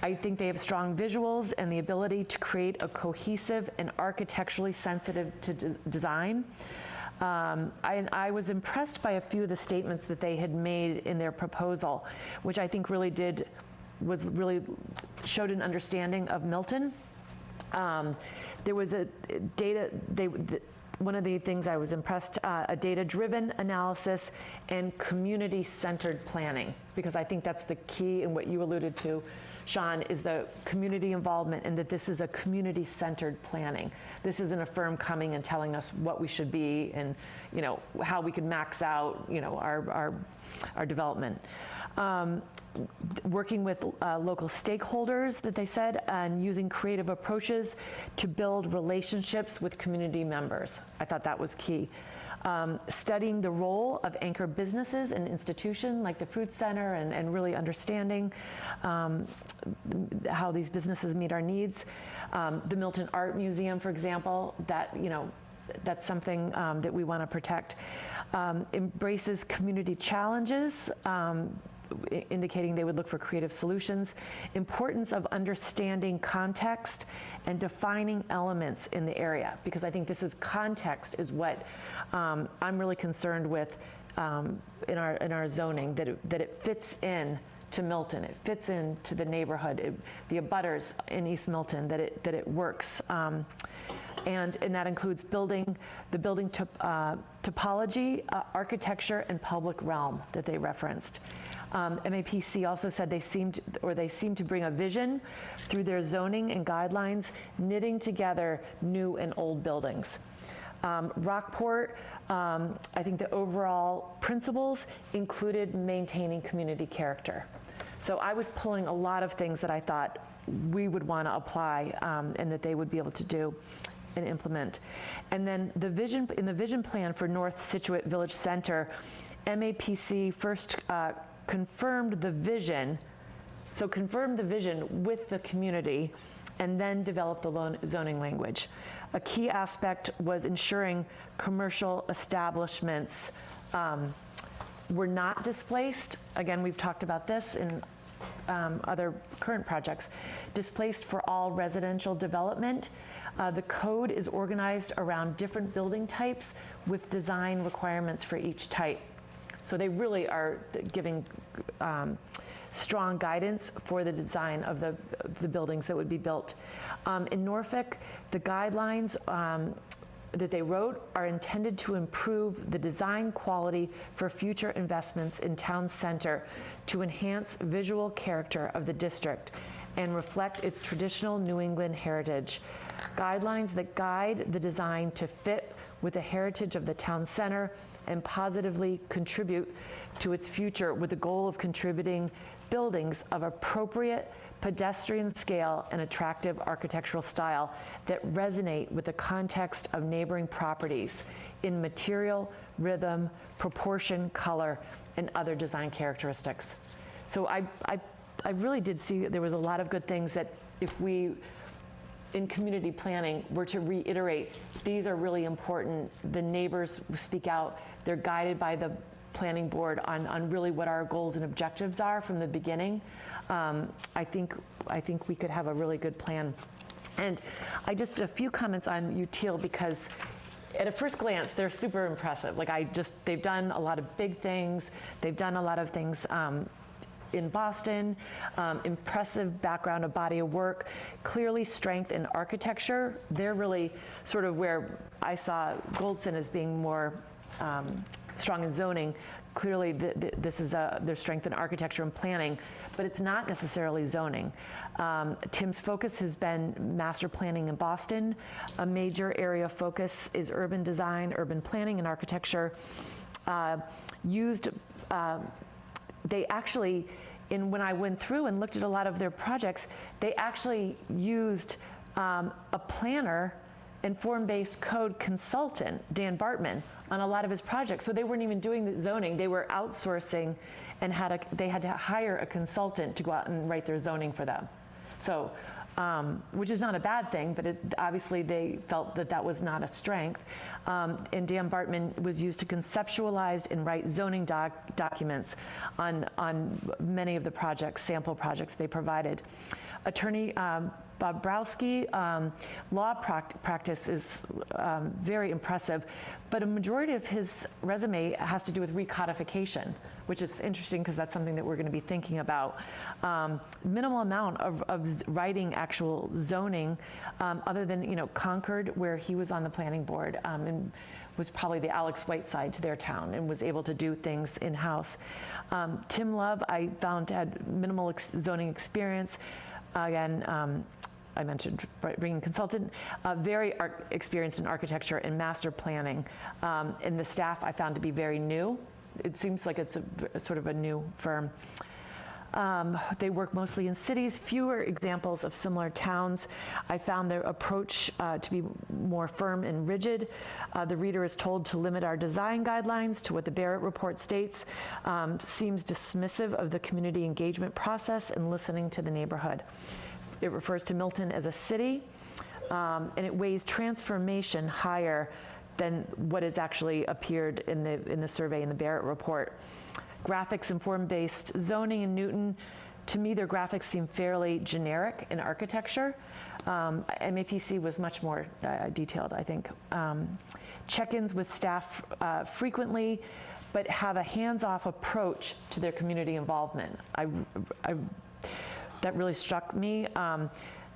I think they have strong visuals and the ability to create a cohesive and architecturally sensitive to design. I was impressed by a few of the statements that they had made in their proposal, which I think really showed an understanding of Milton. There was a one of the things I was impressed, a data-driven analysis and community-centered planning, because I think that's the key in what you alluded to, Sean, is the community involvement, and that this is a community-centered planning. This isn't a firm coming and telling us what we should be and, you know, how we can max out, you know, our development. Working with local stakeholders, that they said, and using creative approaches to build relationships with community members. I thought that was key. Studying the role of anchor businesses and institutions like the Food Center, and really understanding how these businesses meet our needs. The Milton Art Museum, for example, that, you know, that's something that we want to protect. Embraces community challenges, indicating they would look for creative solutions. Importance of understanding context and defining elements in the area, because I think this is context is what I'm really concerned with in our zoning, that it fits in to Milton, it fits into the neighborhood, the abutters in East Milton, that it works. And that includes the building topology, architecture, and public realm that they referenced. MAPC also said they seem to bring a vision through their zoning and guidelines, knitting together new and old buildings. Rockport, I think the overall principles included maintaining community character. So I was pulling a lot of things that I thought we would want to apply and that they would be able to do and implement. And then in the vision plan for North Scituate Village Center, MAPC first confirmed the vision with the community, and then developed the zoning language. A key aspect was ensuring commercial establishments were not displaced. Again, we've talked about this in other current projects. Displaced for all residential development. The code is organized around different building types with design requirements for each type. So they really are giving strong guidance for the design of the buildings that would be built. In Norfolk, the guidelines that they wrote are intended to improve the design quality for future investments in town center to enhance visual character of the district and reflect its traditional New England heritage. Guidelines that guide the design to fit with the heritage of the town center and positively contribute to its future with the goal of contributing buildings of appropriate pedestrian scale and attractive architectural style that resonate with the context of neighboring properties in material, rhythm, proportion, color, and other design characteristics. So I really did see that there was a lot of good things that if we, in community planning, were to reiterate, these are really important. The neighbors speak out. They're guided by the planning board on really what our goals and objectives are from the beginning. I think we could have a really good plan. And just a few comments on Util, because at a first glance, they're super impressive. They've done a lot of big things. They've done a lot of things in Boston, impressive background, a body of work, clearly strength in architecture. They're really sort of where I saw Goldson as being more strong in zoning. Clearly, this is their strength in architecture and planning, but it's not necessarily zoning. Tim's focus has been master planning in Boston. A major area of focus is urban design, urban planning, and architecture. They actually, when I went through and looked at a lot of their projects, they actually used a planner and form-based code consultant, Dan Bartman, on a lot of his projects. So they weren't even doing the zoning. They were outsourcing and they had to hire a consultant to go out and write their zoning for them. So, which is not a bad thing, but obviously they felt that was not a strength. And Dan Bartman was used to conceptualize and write zoning documents on many of the projects, sample projects they provided. Attorney Bob Browski, law practice is very impressive, but a majority of his resume has to do with recodification, which is interesting because that's something that we're going to be thinking about. Minimal amount of writing actual zoning, other than Concord, where he was on the planning board and was probably the Alex Whiteside to their town and was able to do things in-house. Tim Love, I found, had minimal zoning experience. Again, I mentioned bringing consultant, very experienced in architecture and master planning. And the staff I found to be very new. It seems like it's a sort of a new firm. They work mostly in cities, fewer examples of similar towns. I found their approach to be more firm and rigid. The reader is told to limit our design guidelines to what the Barrett report states, seems dismissive of the community engagement process and listening to the neighborhood. It refers to Milton as a city, and it weighs transformation higher than what has actually appeared in the survey in the Barrett report. Graphics and form-based zoning in Newton, to me, their graphics seem fairly generic in architecture. MAPC was much more detailed, I think. Check-ins with staff frequently, but have a hands-off approach to their community involvement. That really struck me.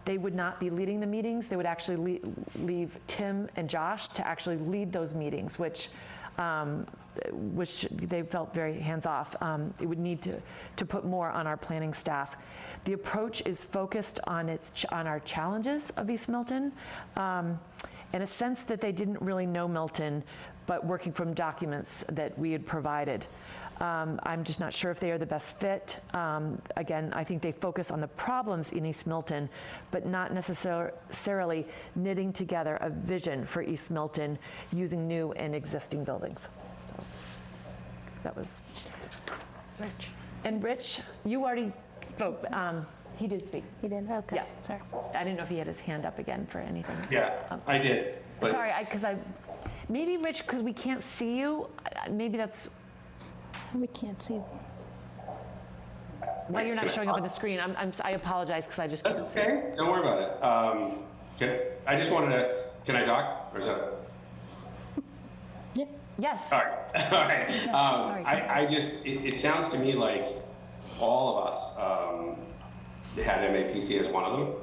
They would not be leading the meetings. They would actually leave Tim and Josh to actually lead those meetings, which they felt very hands-off. It would need to put more on our planning staff. The approach is focused on our challenges of East Milton, in a sense that they didn't really know Milton, but working from documents that we had provided. I'm just not sure if they are the best fit. Again, I think they focus on the problems in East Milton, but not necessarily knitting together a vision for East Milton using new and existing buildings. So that was Rich. And Rich, you already spoke. He did speak. He did? Okay. Yeah. Sorry. I didn't know if he had his hand up again for anything. Yeah, I did. But Sorry, maybe Rich, because we can't see you, maybe that's... We can't see. why you're not Can I showing up talk? on the screen. I apologize because I just can't see. Okay, don't worry about it. I just wanted to, can I talk, or is that? Yes. All right, all right. Sorry. I just, it sounds to me like all of us had MAPC as one of them.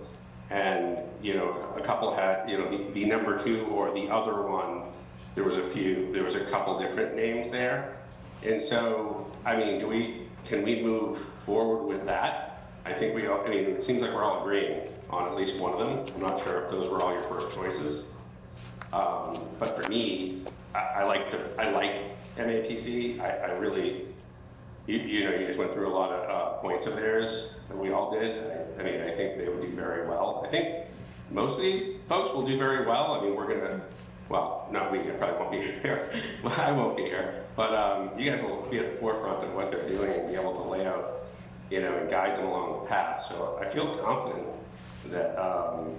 And, you know, a couple had, you know, the number two or the other one, there was a couple different names there. And so, I mean, can we move forward with that? I think I mean, it seems like we're all agreeing on at least one of them. I'm not sure if those were all your first choices. But for me, I like MAPC. I really, you know, you just went through a lot of points of theirs, and we all did. I mean, I think they would do very well. I think most of these folks will do very well. I mean, we're gonna, well, not we, I probably won't be here. Well, I won't be here. But you guys will be at the forefront of what they're doing and be able to lay out, you know, and guide them along the path. So I feel confident that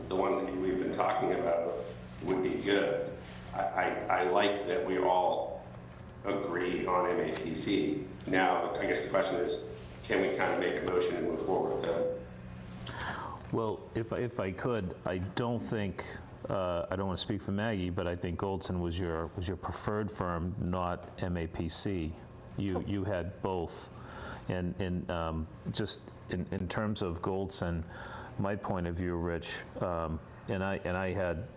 the ones that we've been talking about would be good. I like that we all agree on MAPC. Now, I guess the question is, can we kind of make a motion and move forward with that? Well, if I could, I don't think, I don't want to speak for Maggie, but I think Goldson was your preferred firm, not MAPC. You had both. And just in terms of Goldson, my point of view, Rich, and I had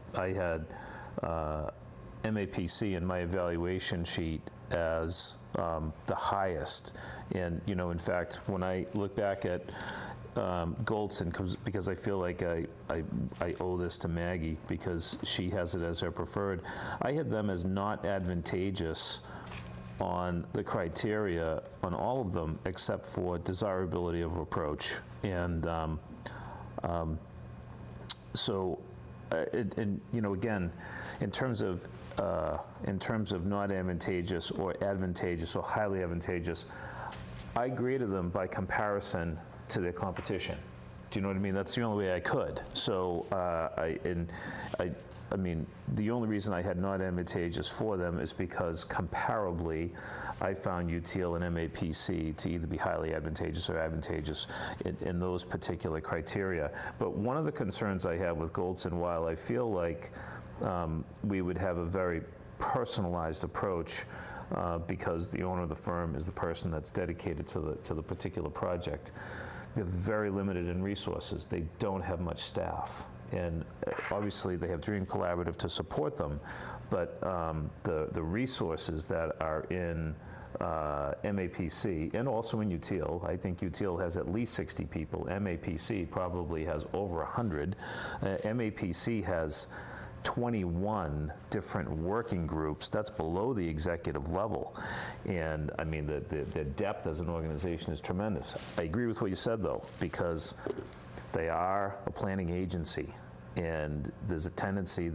MAPC in my evaluation sheet as the highest. And, you know, in fact, when I look back at Goldson, because I feel like I owe this to Maggie because she has it as her preferred, I had them as not advantageous on the criteria on all of them except for desirability of approach. And and you know, again, in terms of not advantageous or advantageous or highly advantageous, I graded them by comparison to their competition. Do you know what I mean? That's the only way I could. So I mean, the only reason I had not advantageous for them is because comparably, I found UTL and MAPC to either be highly advantageous or advantageous in those particular criteria. But one of the concerns I have with Goldson, while I feel like we would have a very personalized approach because the owner of the firm is the person that's dedicated to the particular project, they're very limited in resources. They don't have much staff. And obviously they have Dream Collaborative to support them, but the resources that are in MAPC and also in UTL, I think UTL has at least 60 people. MAPC probably has over 100. MAPC has 21 different working groups. That's below the executive level. And I mean, the depth as an organization is tremendous. I agree with what you said though, because they are a planning agency, and there's a tendency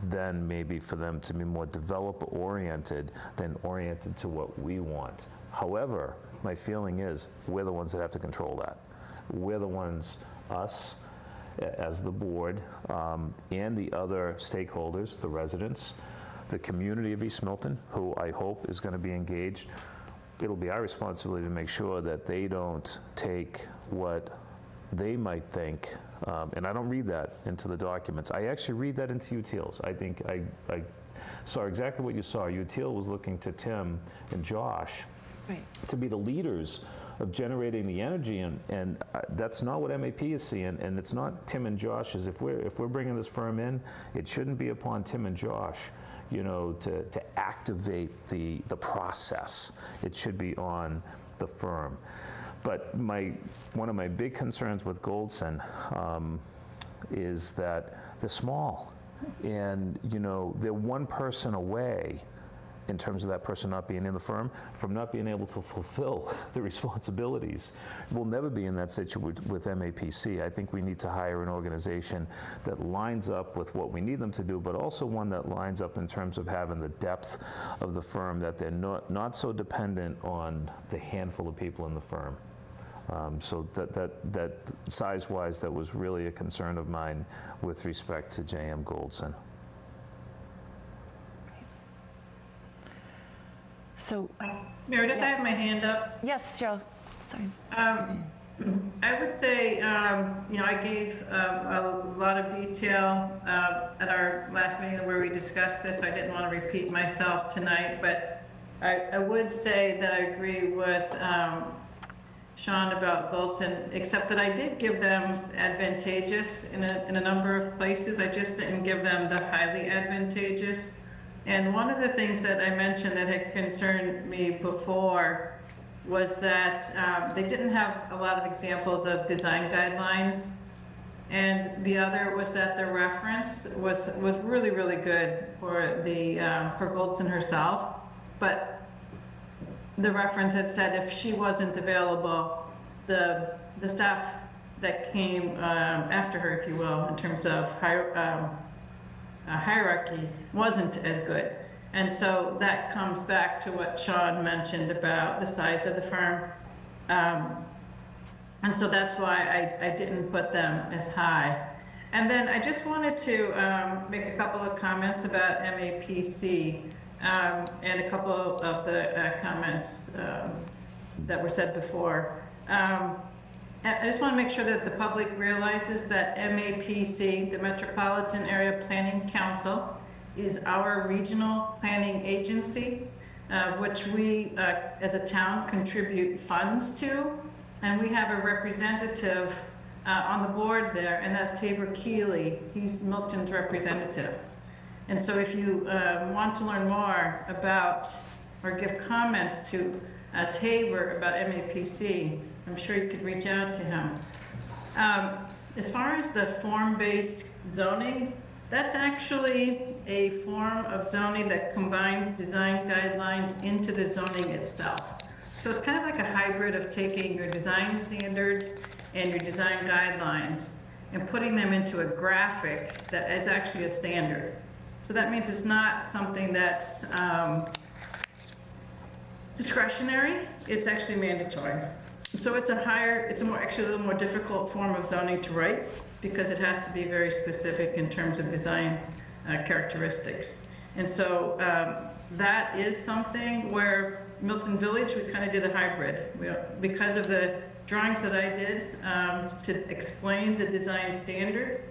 then maybe for them to be more developer-oriented than oriented to what we want. However, my feeling is we're the ones that have to control that. We're the ones, us, as the board, and the other stakeholders, the residents, the community of East Milton, who I hope is going to be engaged. It'll be our responsibility to make sure that they don't take what they might think, and I don't read that into the documents. I actually read that into UTL's. I think I saw exactly what you saw. UTL was looking to Tim and Josh to be the leaders of generating the energy, and that's not what MAP is seeing, and it's not Tim and Josh's. If we're bringing this firm in, it shouldn't be upon Tim and Josh, you know, to activate the process. It should be on the firm. But one of my big concerns with Goldson is that they're small, and you know, they're one person away in terms of that person not being in the firm from not being able to fulfill the responsibilities. We'll never be in that situation with MAPC. I think we need to hire an organization that lines up with what we need them to do, but also one that lines up in terms of having the depth of the firm, that they're not so dependent on the handful of people in the firm. So that size-wise, that was really a concern of mine with respect to J.M. Goldson. So, Meredith, I have my hand up. Yes, Joe. Sorry. I would say, I gave a lot of detail at our last meeting where we discussed this. I didn't want to repeat myself tonight, but I would say that I agree with Sean about Goldson, except that I did give them advantageous in a number of places. I just didn't give them the highly advantageous. And one of the things that I mentioned that had concerned me before was that they didn't have a lot of examples of design guidelines. And the other was that the reference was really, really good for Goldson herself. But the reference had said if she wasn't available, the staff that came after her, if you will, in terms of hierarchy, wasn't as good. And so that comes back to what Sean mentioned about the size of the firm. And so that's why I didn't put them as high. And then I just wanted to make a couple of comments about MAPC and a couple of the comments that were said before. I just want to make sure that the public realizes that MAPC, the Metropolitan Area Planning Council, is our regional planning agency, which we, as a town, contribute funds to. And we have a representative on the board there, and that's Tabor Keeley. He's Milton's representative. And so if you want to learn more about or give comments to Tabor about MAPC, I'm sure you could reach out to him. As far as the form-based zoning, that's actually a form of zoning that combines design guidelines into the zoning itself. So it's kind of like a hybrid of taking your design standards and your design guidelines and putting them into a graphic that is actually a standard. So that means it's not something that's discretionary, it's actually mandatory. So it's actually a little more difficult form of zoning to write because it has to be very specific in terms of design characteristics. And so that is something where Milton Village, we kind of did a hybrid. Because of the drawings that I did to explain the design standards,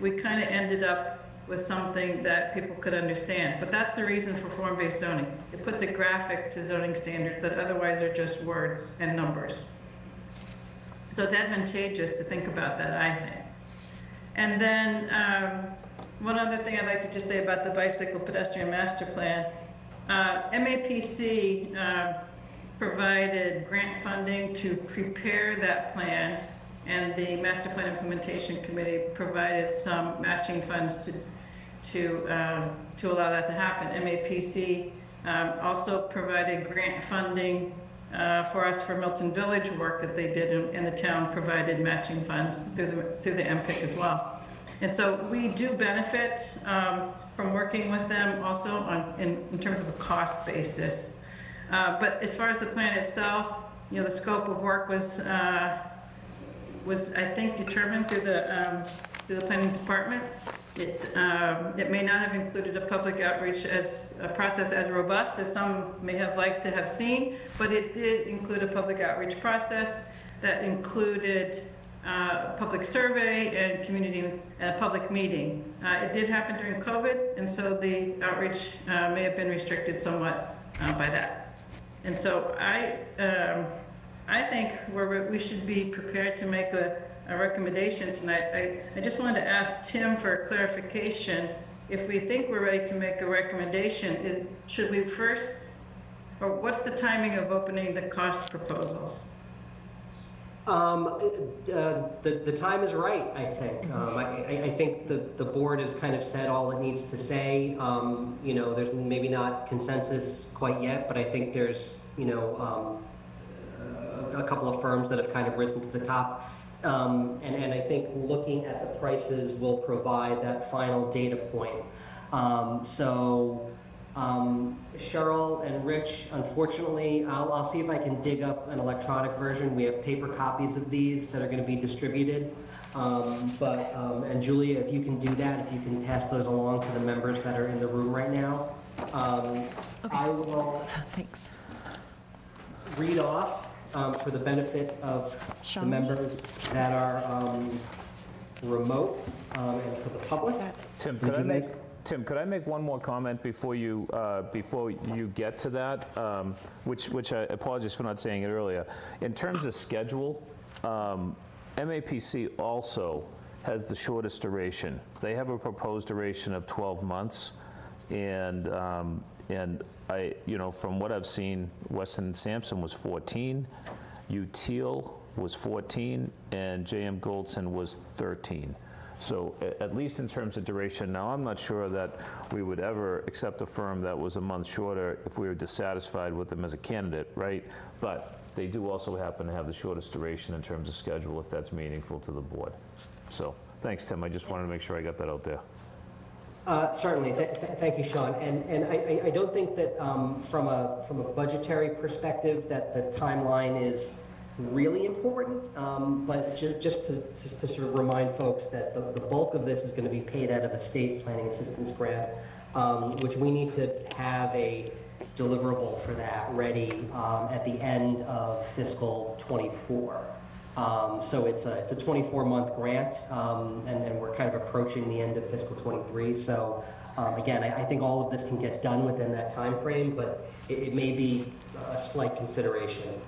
we kind of ended up with something that people could understand. But that's the reason for form-based zoning. It puts a graphic to zoning standards that otherwise are just words and numbers. So it's advantageous to think about that, I think. And then one other thing I'd like to just say about the bicycle pedestrian master plan. MAPC provided grant funding to prepare that plan, and the master plan implementation committee provided some matching funds to allow that to happen. MAPC also provided grant funding for us for Milton Village work that they did, and the town provided matching funds through the MPIC as well. And so we do benefit from working with them also in terms of a cost basis. But as far as the plan itself, the scope of work was I think determined through the planning department. It may not have included a public outreach as a process as robust as some may have liked to have seen, but it did include a public outreach process that included public survey and community and a public meeting. It did happen during COVID, and so the outreach may have been restricted somewhat by that. And so I think we should be prepared to make a recommendation tonight. I just wanted to ask Tim for clarification. If we think we're ready to make a recommendation, should we first, or what's the timing of opening the cost proposals? The time is right, I think. I think the board has kind of said all it needs to say. There's maybe not consensus quite yet, but I think there's, a couple of firms that have kind of risen to the top. And I think looking at the prices will provide that final data point. Cheryl and Rich, unfortunately, I'll see if I can dig up an electronic version. We have paper copies of these that are going to be distributed. And Julia, if you can do that, if you can pass those along to the members that are in the room right now. Okay. I will read off for the benefit of the members that are remote and for the public. Tim, could I make one more comment before you get to that? Which I apologize for not saying it earlier. In terms of schedule, MAPC also has the shortest duration. They have a proposed duration of 12 months, and I, from what I've seen, Weston and Sampson was 14, UTEAL was 14, and JM Goldson was 13. So at least in terms of duration, now I'm not sure that we would ever accept a firm that was a month shorter if we were dissatisfied with them as a candidate, right? But they do also happen to have the shortest duration in terms of schedule, if that's meaningful to the board. So thanks, Tim. I just wanted to make sure I got that out there. Certainly. Thank you, Sean. And I don't think that from a budgetary perspective that the timeline is really important, but just to sort of remind folks that the bulk of this is going to be paid out of a state planning assistance grant, which we need to have a deliverable for that ready at the end of fiscal 24. So it's a 24-month grant, and we're kind of approaching the end of fiscal 23. So again, I think all of this can get done within that time frame, but it may be a slight consideration.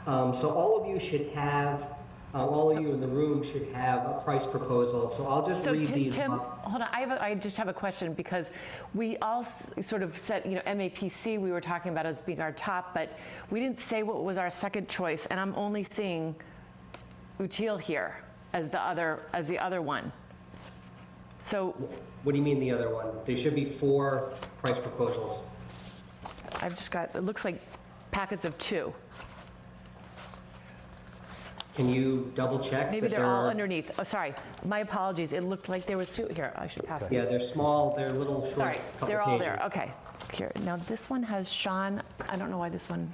So all of you should have, all of you in the room should have a price proposal. So I'll just read these. Tim, hold on. I just have a question, because we all sort of said, MAPC we were talking about as being our top, but we didn't say what was our second choice, and I'm only seeing UTEAL here as the other one. So what do you mean the other one? There should be 4 price proposals. I've just got, it looks like packets of 2. Can you double check? Maybe they're all underneath. Oh, sorry. My apologies. It looked like there was 2. Here, I should pass these. Yeah, they're small. They're little short. Sorry, they're all there. Okay. Here. Now this one has Sean. I don't know why this one.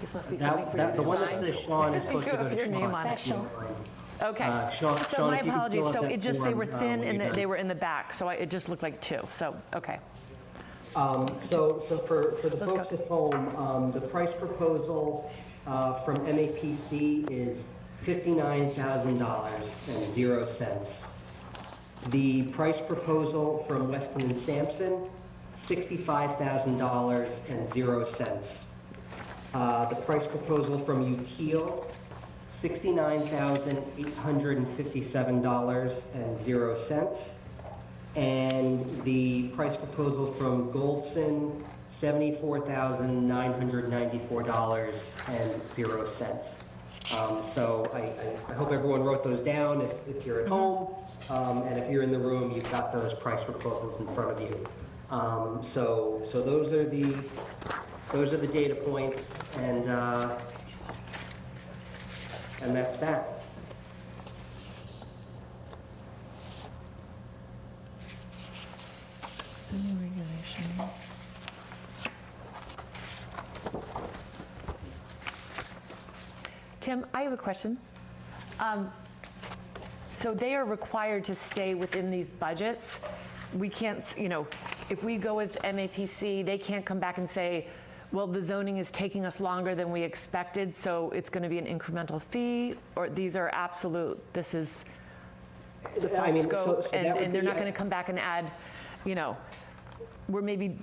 This must be something for you to The one that sign. says Sean is supposed to go to your name on it. Sean. Okay. Sean, so my if you can apologies. fill out So that it just, they form, were thin when and you're they done. were in the back. So it just looked like 2. So, okay. So for the folks at home, the price proposal from MAPC is $59,000.00. The price proposal from Weston and Sampson, $65,000.00. The price proposal from UTEAL, $69,857.00. And the price proposal from Goldson, $74,994.00. So I hope everyone wrote those down if you're at home, and if you're in the room, you've got those price proposals in front of you. So those are the data points, and that's that. Zoning regulations. Tim, I have a question. So they are required to stay within these budgets. We can't, if we go with MAPC, they can't come back and say, well, the zoning is taking us longer than we expected, so it's going to be an incremental fee, or these are absolute, this is the full scope, and they're not going to come back and add, we're maybe,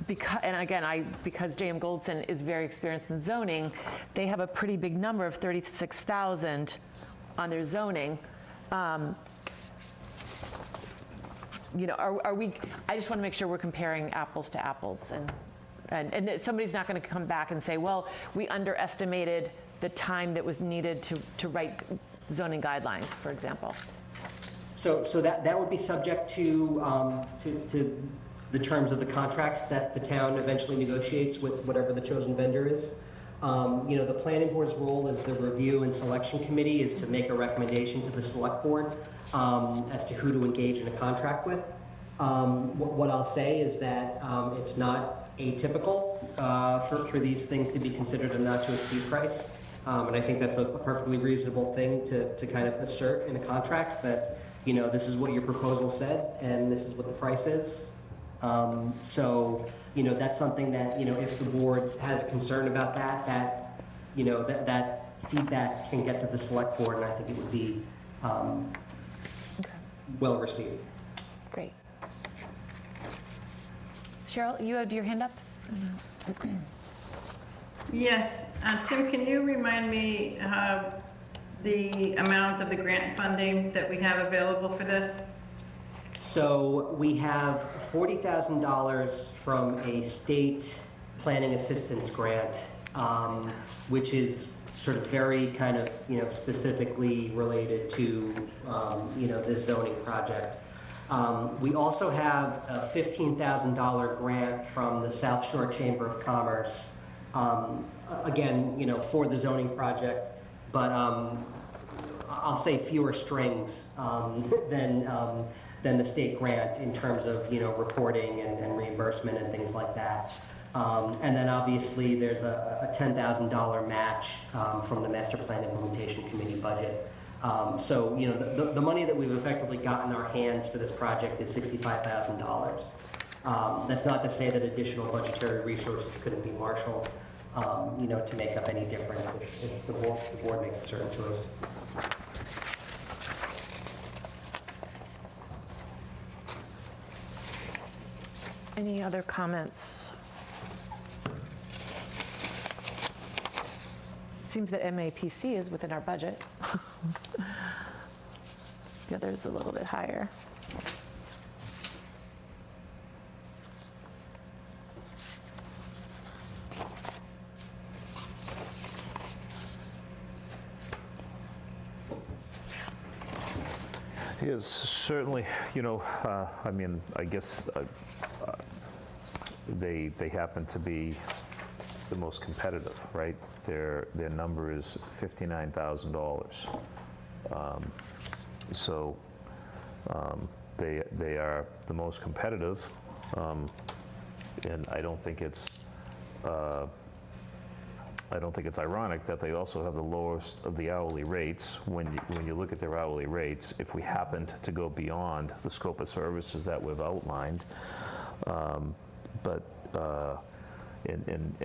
because JM Goldson is very experienced in zoning, they have a pretty big number of 36,000 on their zoning. Are we, I just want to make sure we're comparing apples to apples, and that somebody's not going to come back and say, well, we underestimated the time that was needed to write zoning guidelines, for example. So that would be subject to the terms of the contract that the town eventually negotiates with whatever the chosen vendor is. The planning board's role as the review and selection committee is to make a recommendation to the select board as to who to engage in a contract with. What I'll say is that it's not atypical for these things to be considered a not to exceed price. And I think that's a perfectly reasonable thing to kind of assert in a contract that, this is what your proposal said and this is what the price is. So that's something that, if the board has a concern about that feedback can get to the select board, and I think it would be well received. Great. Cheryl, you had your hand up? Yes. Tim, can you remind me the amount of the grant funding that we have available for this? So we have $40,000 from a state planning assistance grant, which is sort of very kind of, specifically related to, this zoning project. We also have a $15,000 grant from the South Shore Chamber of Commerce, again, for the zoning project, but I'll say fewer strings than the state grant in terms of, reporting and reimbursement and things like that. And then obviously there's a $10,000 match from the Master Plan Implementation Committee budget. So, the money that we've effectively got in our hands for this project is $65,000. That's not to say that additional budgetary resources couldn't be marshaled, to make up any difference if the board makes a certain choice. Any other comments? It seems that MAPC is within our budget. The other's a little bit higher. Yes, certainly, I guess they happen to be the most competitive, right? Their number is $59,000. So they are the most competitive, and I don't think it's ironic that they also have the lowest of the hourly rates. When you look at their hourly rates, if we happened to go beyond the scope of services that we've outlined,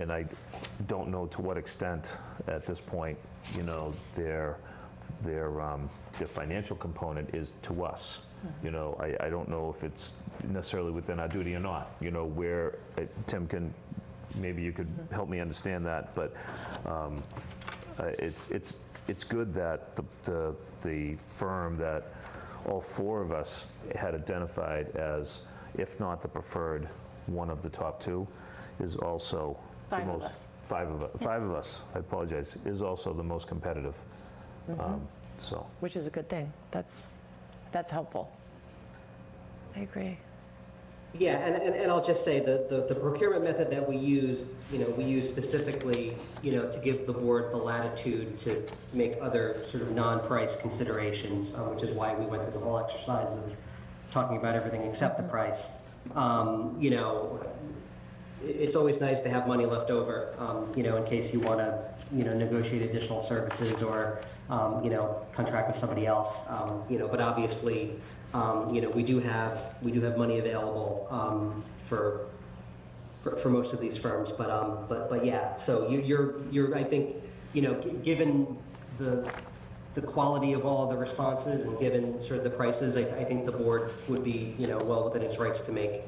and I don't know to what extent at this point, their financial component is to us. I don't know if it's necessarily within our duty or not. Where Tim maybe you could help me understand that, but it's good that the firm that all four of us had identified as, if not the preferred, one of the top two, is also Five of us. Five of us. I apologize. Is also the most competitive. So, which is a good thing. That's helpful. I agree. Yeah, and I'll just say the procurement method that we use specifically, to give the board the latitude to make other sort of non-price considerations, which is why we went through the whole exercise of talking about everything except the price. It's always nice to have money left over, in case you want to, negotiate additional services or, contract with somebody else. But obviously, we do have money available for most of these firms. But yeah. So you're I think, given the quality of all of the responses and given sort of the prices, I think the board would be, well within its rights to make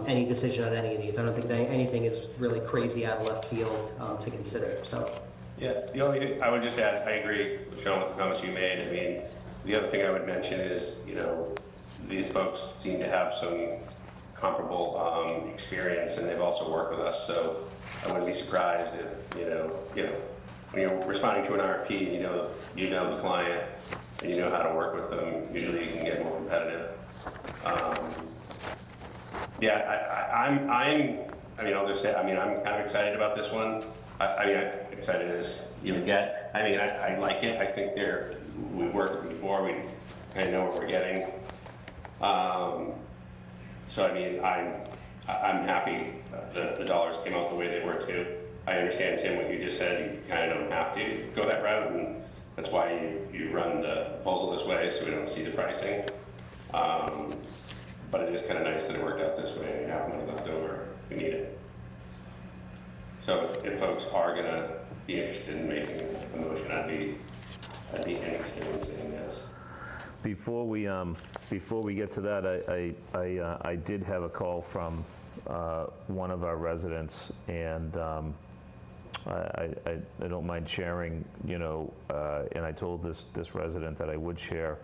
any decision on any of these. I don't think that anything is really crazy out of left field to consider. So. Yeah, I would just add, I agree with Sean with the comments you made. I mean, the other thing I would mention is, these folks seem to have some comparable experience, and they've also worked with us. So I wouldn't be surprised if, when you're responding to an RFP, you know the client and you know how to work with them. Usually, you can get more competitive. I'll just say, I'm kind of excited about this one. I'm excited as you get. I like it. I think we've worked with them before. We kind of know what we're getting. I'm happy the dollars came out the way they were too. I understand, Tim, what you just said. You kind of don't have to go that route, and that's why you run the proposal this way, so we don't see the pricing. But it is kind of nice that it worked out this way. We have money left over. We need it. So if folks are gonna be interested in making a motion, I'd be interested in saying yes. Before we get to that, I did have a call from one of our residents, and I don't mind sharing, and I told this resident that I would share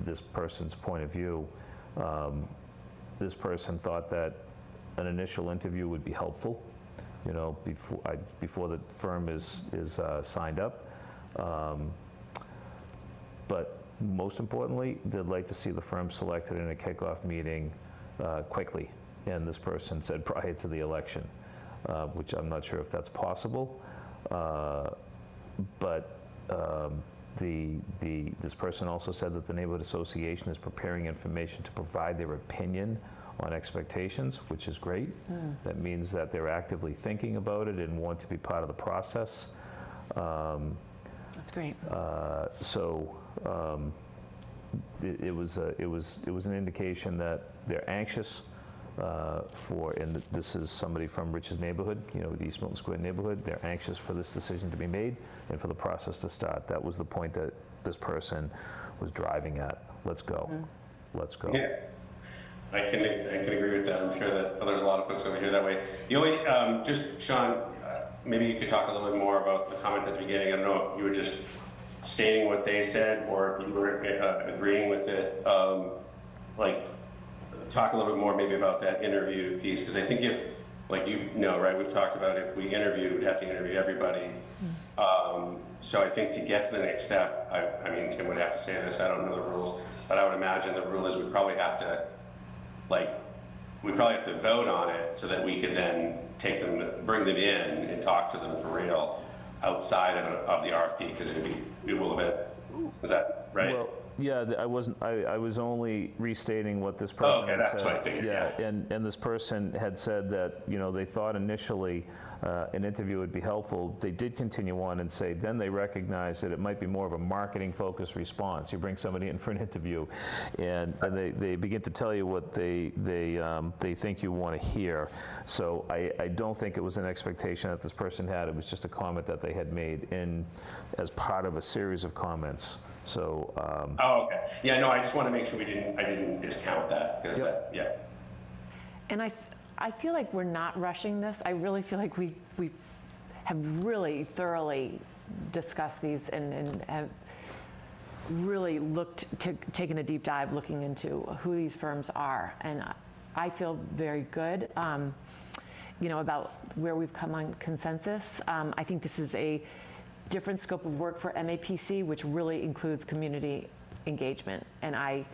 this person's point of view. This person thought that an initial interview would be helpful, before the firm is signed up. But most importantly, they'd like to see the firm selected in a kickoff meeting quickly. And this person said prior to the election, which I'm not sure if that's possible. But this person also said that the neighborhood association is preparing information to provide their opinion on expectations, which is great. That means that they're actively thinking about it and want to be part of the process. That's great. It was an indication that they're anxious and this is somebody from Rich's neighborhood, the East Milton Square neighborhood. They're anxious for this decision to be made and for the process to start. That was the point that this person was driving at. Let's go. Let's go. Yeah. I can agree with that. I'm sure that there's a lot of folks over here that way. The only, just Sean, maybe you could talk a little bit more about the comment at the beginning. I don't know if you were just stating what they said or if you were agreeing with it. Talk a little bit more maybe about that interview piece, because I think right, we've talked about if we interview, we'd have to interview everybody. So I think to get to the next step, I mean, Tim would have to say this, I don't know the rules, but I would imagine the rule is we probably have to vote on it so that we could then bring them in and talk to them for real outside of the RFP, because it would be a little bit, is that right? Well, yeah, I was only restating what this person had that's said. what I figured, yeah. And this person had said that, they thought initially an interview would be helpful. They did continue on and say then they recognized that it might be more of a marketing-focused response. You bring somebody in for an interview, and they begin to tell you what they think you want to hear. So I don't think it was an expectation that this person had. It was just a comment that they had made as part of a series of comments. So. Okay. Yeah. No. I just want to make sure I didn't discount that because yeah. And I feel like we're not rushing this. I really feel like we have really thoroughly discussed these and have really taken a deep dive looking into who these firms are. And I feel very good, about where we've come on consensus. I think this is a different scope of work for MAPC, which really includes community engagement. And I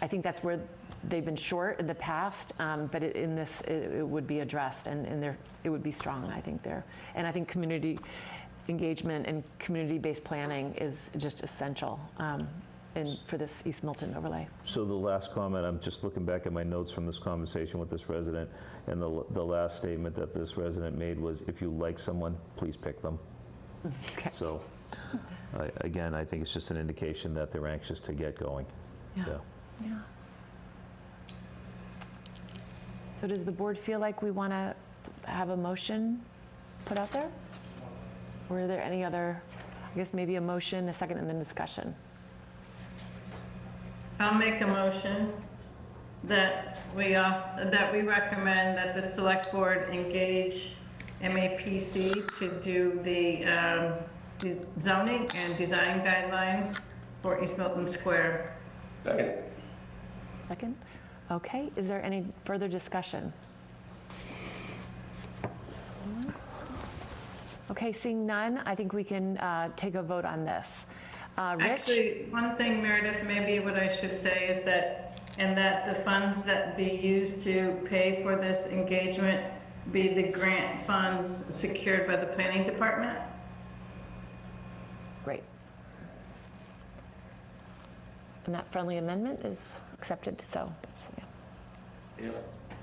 think that's where they've been short in the past, but in this, it would be addressed, and it would be strong, I think, there. And I think community engagement and community-based planning is just essential for this East Milton overlay. So the last comment, I'm just looking back at my notes from this conversation with this resident, and the last statement that this resident made was, if you like someone, please pick them. Okay. So, again, I think it's just an indication that they're anxious to get going. Yeah. So does the board feel like we want to have a motion put out there? Or are there any other, I guess maybe a motion, a second, and then discussion? I'll make a motion that we recommend that the select board engage MAPC to do the zoning and design guidelines for East Milton Square. Second? Okay, is there any further discussion? Okay, seeing none, I think we can take a vote on this. Rich? Actually, one thing, Meredith, maybe what I should say is that the funds that be used to pay for this engagement be the grant funds secured by the planning department. Great. And that friendly amendment is accepted, so that's,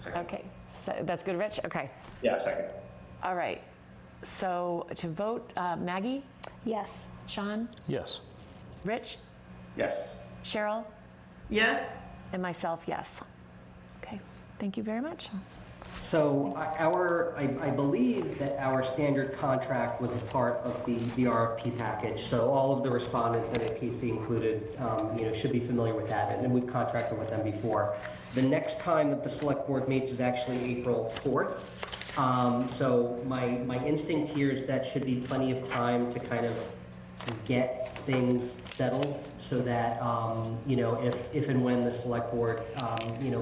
Second. Okay, so that's good, Rich? Okay. Yeah, second. All right, so to vote, Maggie? Yes. Sean? Yes. Rich? Yes. Cheryl? Yes. And myself, yes. Okay, thank you very much. So I believe that our standard contract was a part of the RFP package. So all of the respondents, NAPC included, should be familiar with that, and we've contracted with them before. The next time that the select board meets is actually April 4th. So my instinct here is that should be plenty of time to kind of get things settled so that, if and when the select board,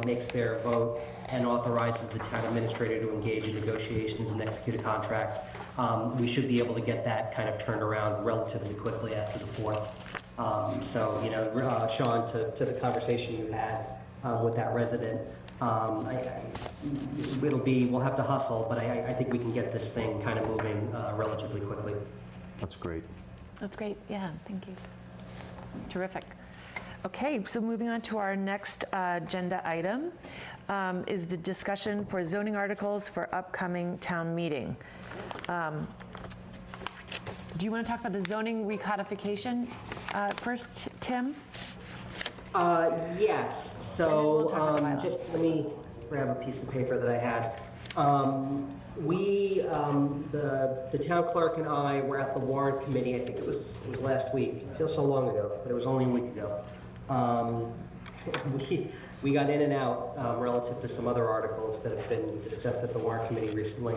makes their vote and authorizes the town administrator to engage in negotiations and execute a contract, we should be able to get that kind of turned around relatively quickly after the 4th. Sean, to the conversation you had with that resident, we'll have to hustle, but I think we can get this thing kind of moving relatively quickly. That's great. That's great. Yeah, thank you. Terrific. Okay, so moving on to our next agenda item is the discussion for zoning articles for upcoming town meeting. Do you want to talk about the zoning recodification first, Tim? Yes. So just let me grab a piece of paper that I had. The town clerk and I were at the warrant committee. I think it was last week. It feels so long ago, but it was only a week ago. We got in and out relative to some other articles that have been discussed at the warrant committee recently,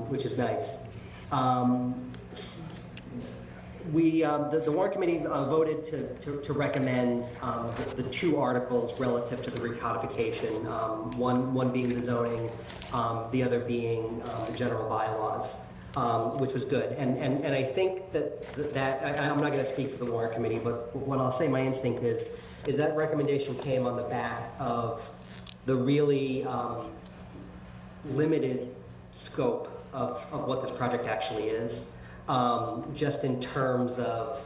which is nice. The warrant committee voted to recommend the two articles relative to the recodification, one being the zoning, the other being the general bylaws, which was good. And I think that I'm not going to speak for the warrant committee, but what I'll say my instinct is that recommendation came on the back of the really limited scope of what this project actually is. Just in terms of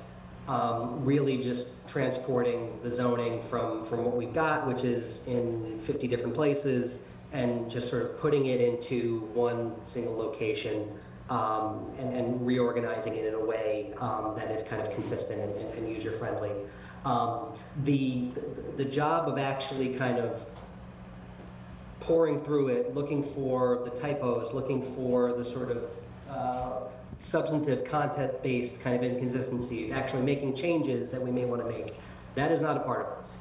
really just transporting the zoning from what we've got, which is in 50 different places, and just sort of putting it into one single location and reorganizing it in a way that is kind of consistent and user-friendly. The job of actually kind of pouring through it, looking for the typos, looking for the sort of substantive content-based kind of inconsistencies, actually making changes that we may want to make, that is not a part of this.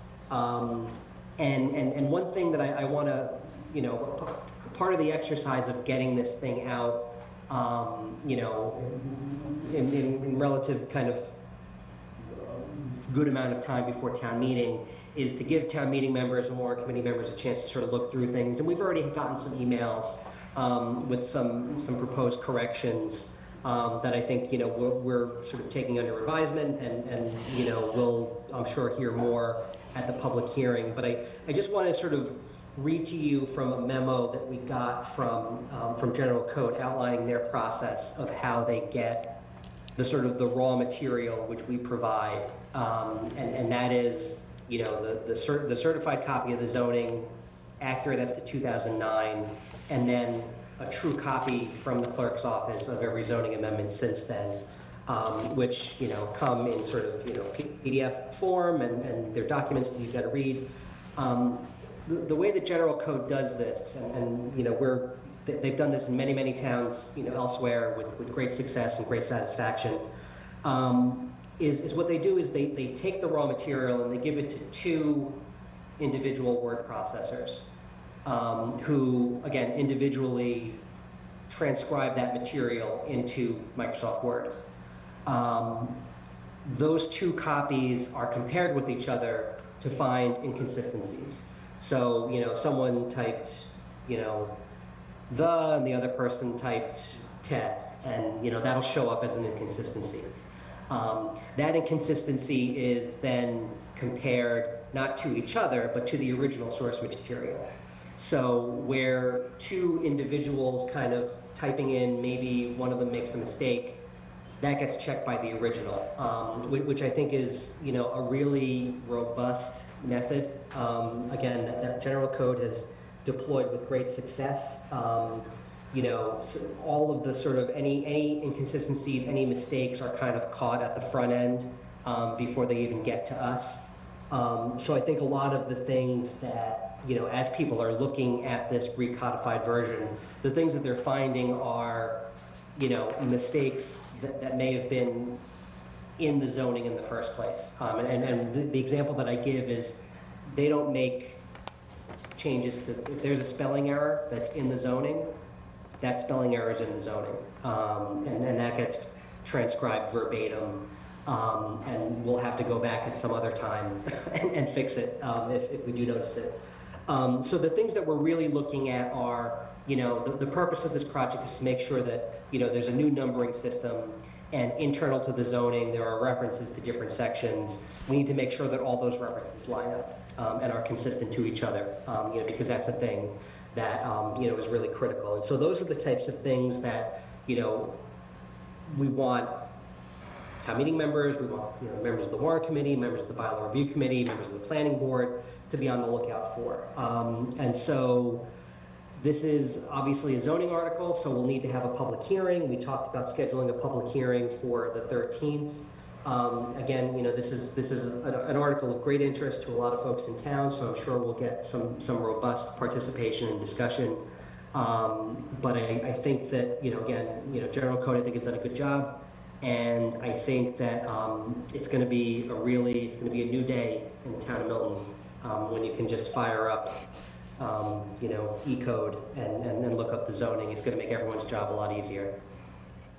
And one thing that I want to, part of the exercise of getting this thing out, in relative kind of good amount of time before town meeting is to give town meeting members and warrant committee members a chance to sort of look through things. And we've already gotten some emails with some proposed corrections that I think, we're sort of taking under advisement and we'll, I'm sure, hear more at the public hearing. But I just want to sort of read to you from a memo that we got from General Code outlining their process of how they get the sort of the raw material which we provide. And that is, the certified copy of the zoning, accurate as to 2009, and then a true copy from the clerk's office of every zoning amendment since then, which, come in sort of, PDF form and they're documents that you've got to read. The way the General Code does this, and they've done this in many, many towns, elsewhere with great success and great satisfaction, is what they do is they take the raw material and they give it to two individual word processors. Who, again, individually transcribe that material into Microsoft Word. Those two copies are compared with each other to find inconsistencies. So, someone typed, the, and the other person typed Ted, and, that'll show up as an inconsistency. That inconsistency is then compared not to each other, but to the original source material. So where two individuals kind of typing in, maybe one of them makes a mistake, that gets checked by the original, which I think is, a really robust method. Again, that General Code has deployed with great success. So all of the sort of any inconsistencies, any mistakes are kind of caught at the front end before they even get to us. So I think a lot of the things that as people are looking at this recodified version, the things that they're finding are, mistakes that may have been in the zoning in the first place. And the example that I give is they don't make changes to, if there's a spelling error that's in the zoning, that spelling error is in the zoning. And that gets transcribed verbatim. And we'll have to go back at some other time and fix it if we do notice it. So the things that we're really looking at are, the purpose of this project is to make sure that, there's a new numbering system, and internal to the zoning, there are references to different sections. We need to make sure that all those references line up and are consistent to each other, because that's the thing that, is really critical. And so those are the types of things that, we want town meeting members, we want members of the warrant committee, members of the bylaw review committee, members of the planning board to be on the lookout for. And so this is obviously a zoning article, so we'll need to have a public hearing. We talked about scheduling a public hearing for the 13th. Again, this is an article of great interest to a lot of folks in town, so I'm sure we'll get some robust participation and discussion. But I think that, again, General Code I think has done a good job. And I think that it's going to be a new day in the town of Milton when you can just fire up, E-code and look up the zoning. It's going to make everyone's job a lot easier.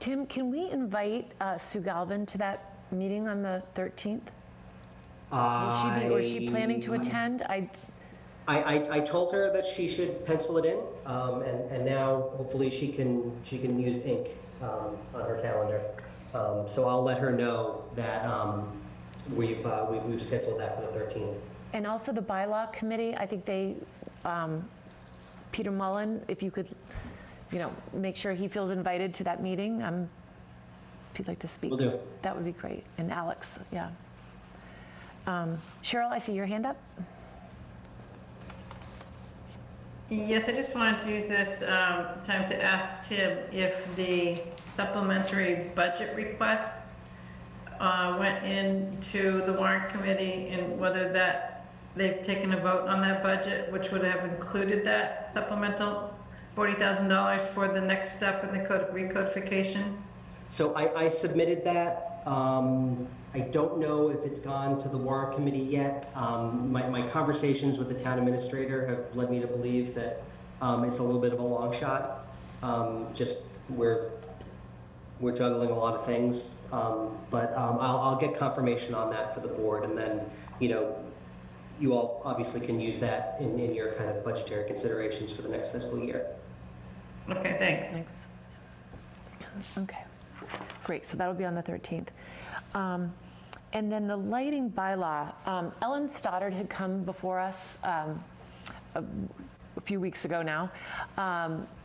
Tim, can we invite Sue Galvin to that meeting on the 13th? Or is she planning to attend? I told her that she should pencil it in, and now hopefully she can use ink on her calendar. So I'll let her know that we've scheduled that for the 13th. And also the bylaw committee, I think they, Peter Mullen, if you could, make sure he feels invited to that meeting. If you'd like to speak, Will do. That would be great. And Alex, yeah. Cheryl, I see your hand up. Yes, I just wanted to use this time to ask Tim if the supplementary budget request went into the warrant committee and whether they've taken a vote on that budget, which would have included that supplemental $40,000 for the next step in the recodification. So I submitted that. I don't know if it's gone to the warrant committee yet. My conversations with the town administrator have led me to believe that it's a little bit of a long shot. Just we're juggling a lot of things, but I'll get confirmation on that for the board, and then you all obviously can use that in your kind of budgetary considerations for the next fiscal year. Okay, thanks. Thanks. Okay, great. So that'll be on the 13th. And then the lighting bylaw. Ellen Stoddard had come before us a few weeks ago now,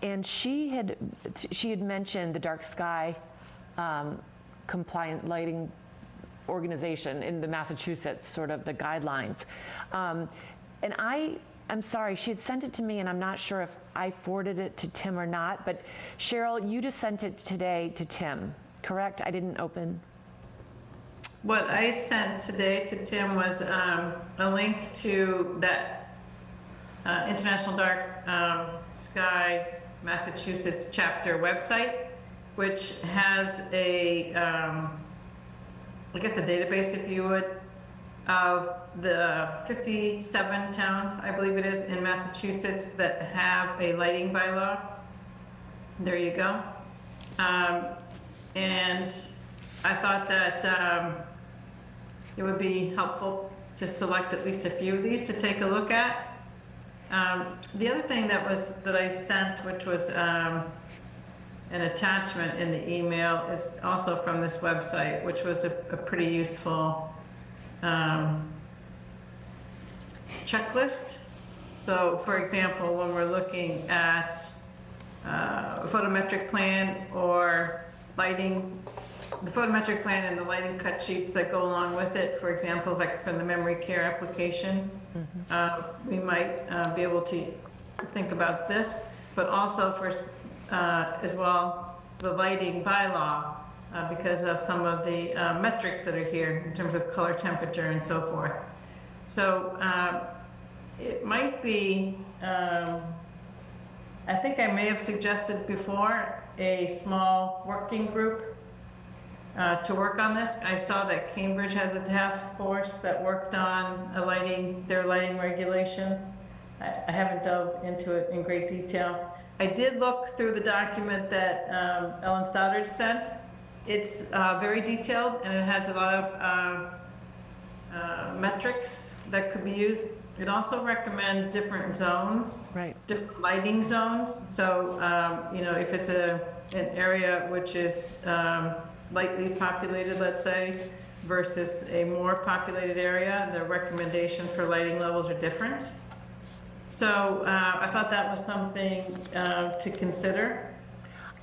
and she had mentioned the dark sky compliant lighting organization in the Massachusetts, sort of the guidelines. And I'm sorry, she had sent it to me, and I'm not sure if I forwarded it to Tim or not, but Cheryl, you just sent it today to Tim, correct? I didn't open. What I sent today to Tim was a link to that International Dark Sky Massachusetts chapter website, which has a, I guess a database, if you would, of the 57 towns, I believe it is, in Massachusetts that have a lighting bylaw. There you go. And I thought that it would be helpful to select at least a few of these to take a look at. The other thing that I sent, which was an attachment in the email, is also from this website, which was a pretty useful checklist. So, for example, when we're looking at a photometric plan or lighting, the photometric plan and the lighting cut sheets that go along with it, for example, like from the memory care application, we might be able to think about this, but also for as well the lighting bylaw, because of some of the metrics that are here in terms of color, temperature, and so forth. So it might be, I think I may have suggested before, a small working group to work on this. I saw that Cambridge has a task force that worked on their lighting regulations. I haven't dove into it in great detail. I did look through the document that Ellen Stoddard sent. It's very detailed, and it has a lot of metrics that could be used. It also recommends different zones, different lighting zones. So, if it's an area which is lightly populated, let's say, versus a more populated area, the recommendation for lighting levels are different. So I thought that was something to consider.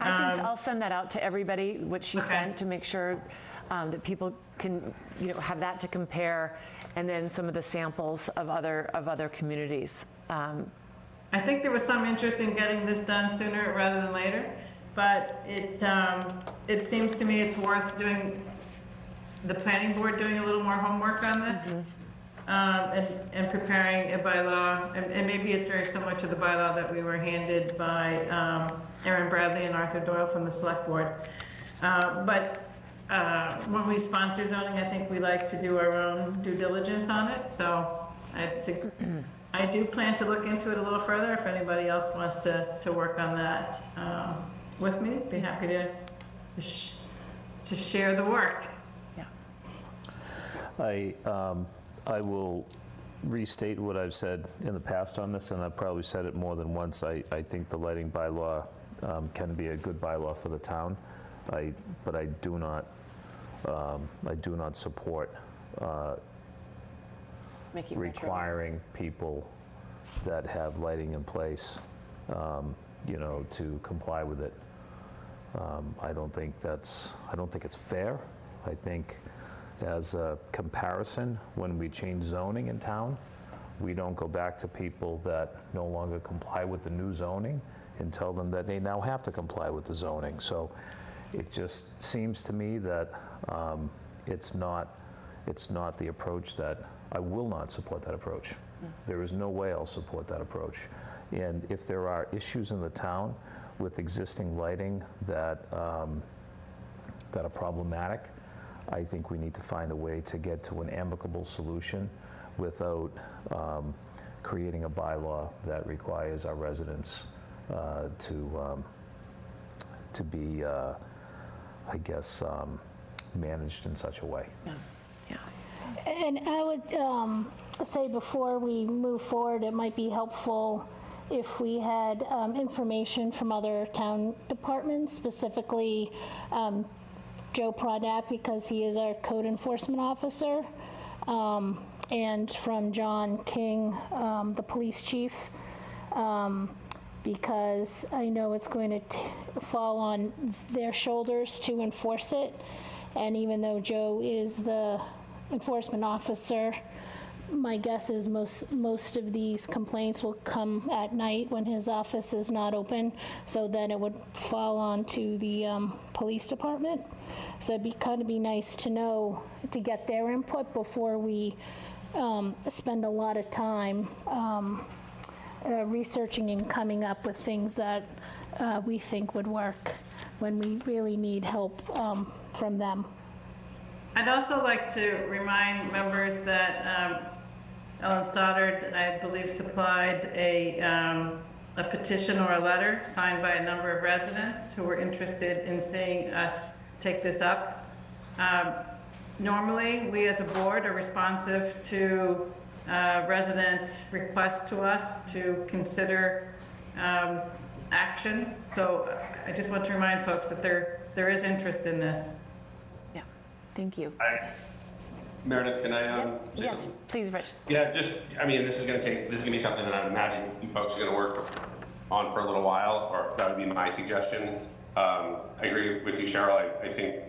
I'll send that out to everybody, what she sent, to make sure that people can, have that to compare, and then some of the samples of other communities. I think there was some interest in getting this done sooner rather than later, but it seems to me it's worth doing, the planning board doing a little more homework on this. And preparing a bylaw, and maybe it's very similar to the bylaw that we were handed by Aaron Bradley and Arthur Doyle from the select board. But when we sponsor zoning, I think we like to do our own due diligence on it. So I do plan to look into it a little further. If anybody else wants to work on that with me, be happy to share the work. I will restate what I've said in the past on this, and I've probably said it more than once. I think the lighting bylaw can be a good bylaw for the town, but I do not support requiring people that have lighting in place, to comply with it. I don't think it's fair. I think, as a comparison, when we change zoning in town, we don't go back to people that no longer comply with the new zoning and tell them that they now have to comply with the zoning. So it just seems to me that it's not the approach that I will not support that approach. There is no way I'll support that approach. And if there are issues in the town with existing lighting that are problematic, I think we need to find a way to get to an amicable solution without creating a bylaw that requires our residents to be, managed in such a way. And I would say before we move forward, it might be helpful if we had information from other town departments, specifically Joe Prodap, because he is our code enforcement officer, and from John King, the police chief, because I know it's going to fall on their shoulders to enforce it. And even though Joe is the enforcement officer, my guess is most of these complaints will come at night when his office is not open, so then it would fall on to the police department. So it'd be nice to know, to get their input before we spend a lot of time researching and coming up with things that we think would work when we really need help from them. I'd also like to remind members that Ellen Stoddard, I believe, supplied a petition or a letter signed by a number of residents who were interested in seeing us take this up. Normally, we as a board are responsive to resident requests to us to consider action. So I just want to remind folks that there is interest in this. Yeah, thank you. Meredith, can I? Yes, please, Rich. Yeah, this is going to be something that I imagine you folks are going to work on for a little while, or that would be my suggestion. I agree with you, Cheryl. I think,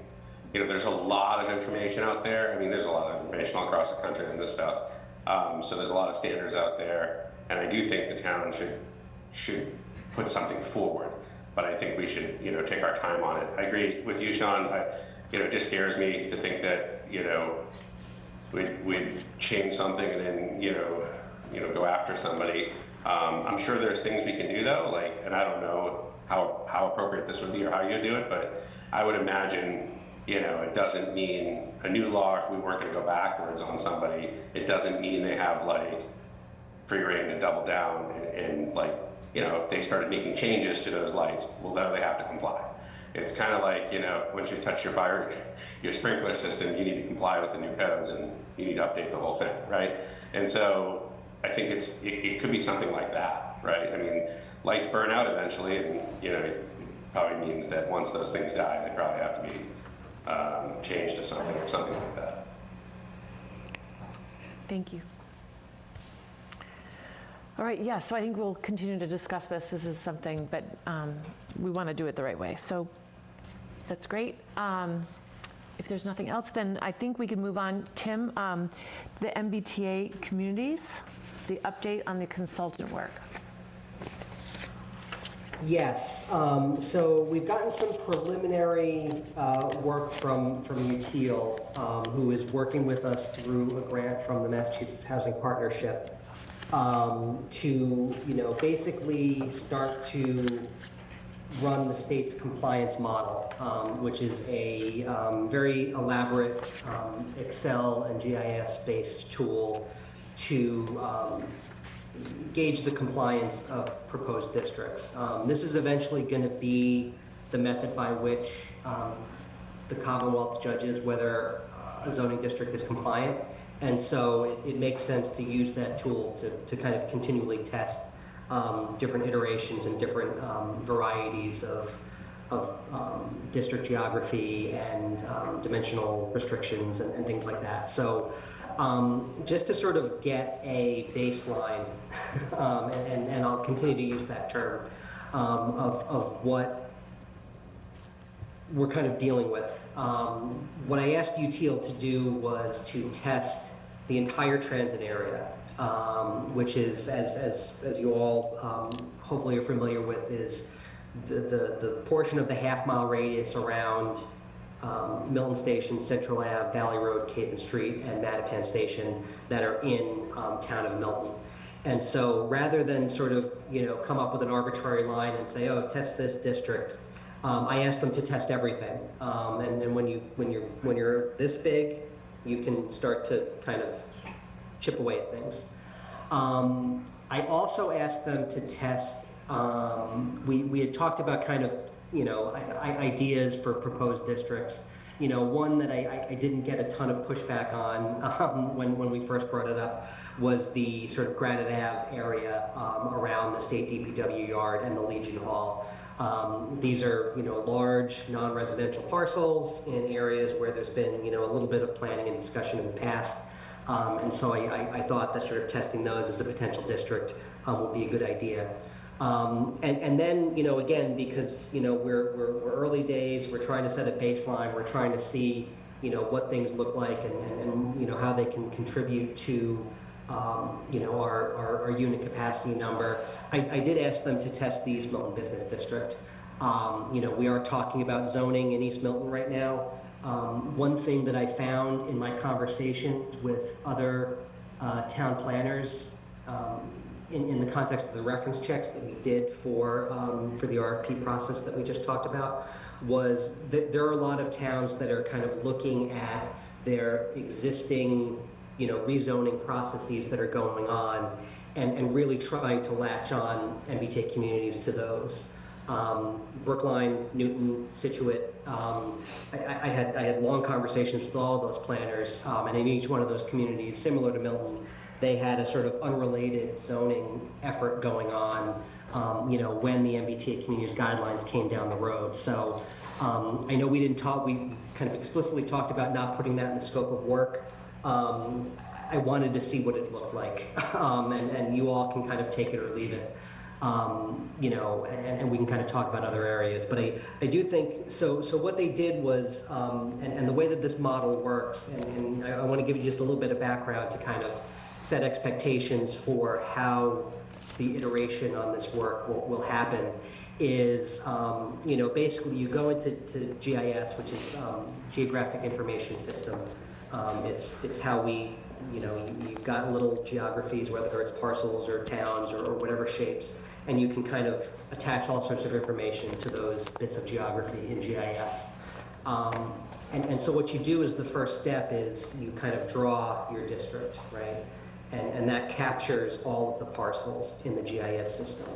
there's a lot of information out there. I mean, there's a lot of information all across the country on this stuff. So there's a lot of standards out there, and I do think the town should put something forward. But I think we should, take our time on it. I agree with you, Sean. It just scares me to think that, we'd change something and then, go after somebody. I'm sure there's things we can do though, like, and I don't know how appropriate this would be or how you do it, but I would imagine, it doesn't mean a new law, if we weren't going to go backwards on somebody, it doesn't mean they have like free reign to double down and like, if they started making changes to those lights, well, now they have to comply. It's kind of like, once you touch your sprinkler system, you need to comply with the new codes and you need to update the whole thing, right? And so I think it could be something like that, right? I mean, lights burn out eventually, and it probably means that once those things die, they probably have to be changed to something or something like that. Thank you. All right, yeah, so I think we'll continue to discuss this. This is something, but we want to do it the right way. So that's great. If there's nothing else, then I think we can move on. Tim, the MBTA communities, the update on the consultant work. Yes. So we've gotten some preliminary work from UTIL, who is working with us through a grant from the Massachusetts Housing Partnership to, basically start to run the state's compliance model, which is a very elaborate Excel and GIS-based tool to gauge the compliance of proposed districts. This is eventually going to be the method by which the Commonwealth judges whether a zoning district is compliant. And so it makes sense to use that tool to kind of continually test different iterations and different varieties of district geography and dimensional restrictions and things like that. So just to sort of get a baseline, and I'll continue to use that term, of what we're kind of dealing with. What I asked UTIL to do was to test the entire transit area, which is, as you all hopefully are familiar with, is the portion of the half-mile radius around Milton Station, Central Ave, Valley Road, Capen Street, and Mattapan Station that are in town of Milton. And so rather than sort of, come up with an arbitrary line and say, oh, test this district, I asked them to test everything. And when you're this big, you can start to kind of chip away at things. I also asked them to test, we had talked about kind of, ideas for proposed districts. One that I didn't get a ton of pushback on when we first brought it up was the sort of Granite Ave area around the state DPW yard and the Legion Hall. These are, large non-residential parcels in areas where there's been, a little bit of planning and discussion in the past. And so I thought that sort of testing those as a potential district would be a good idea. And then, again, because, we're early days, we're trying to set a baseline, we're trying to see, what things look like and how they can contribute to, our unit capacity number. I did ask them to test the East Milton Business District. We are talking about zoning in East Milton right now. One thing that I found in my conversations with other town planners in the context of the reference checks that we did for the RFP process that we just talked about was that there are a lot of towns that are kind of looking at their existing rezoning processes that are going on and really trying to latch on MBTA communities to those. Brookline, Newton, Situate. I had long conversations with all those planners, and in each one of those communities, similar to Milton, they had a sort of unrelated zoning effort going on, when the MBTA communities guidelines came down the road. So I know we kind of explicitly talked about not putting that in the scope of work. I wanted to see what it looked like, and you all can kind of take it or leave it. And we can kind of talk about other areas. But I do think, so what they did was, and the way that this model works, and I want to give you just a little bit of background to kind of set expectations for how the iteration on this work will happen, is, basically you go into GIS, which is Geographic Information System, It's how we, you've got little geographies, whether it's parcels or towns or whatever shapes, and you can kind of attach all sorts of information to those bits of geography in GIS. And so what you do is the first step is you kind of draw your district, right? And that captures all of the parcels in the GIS system.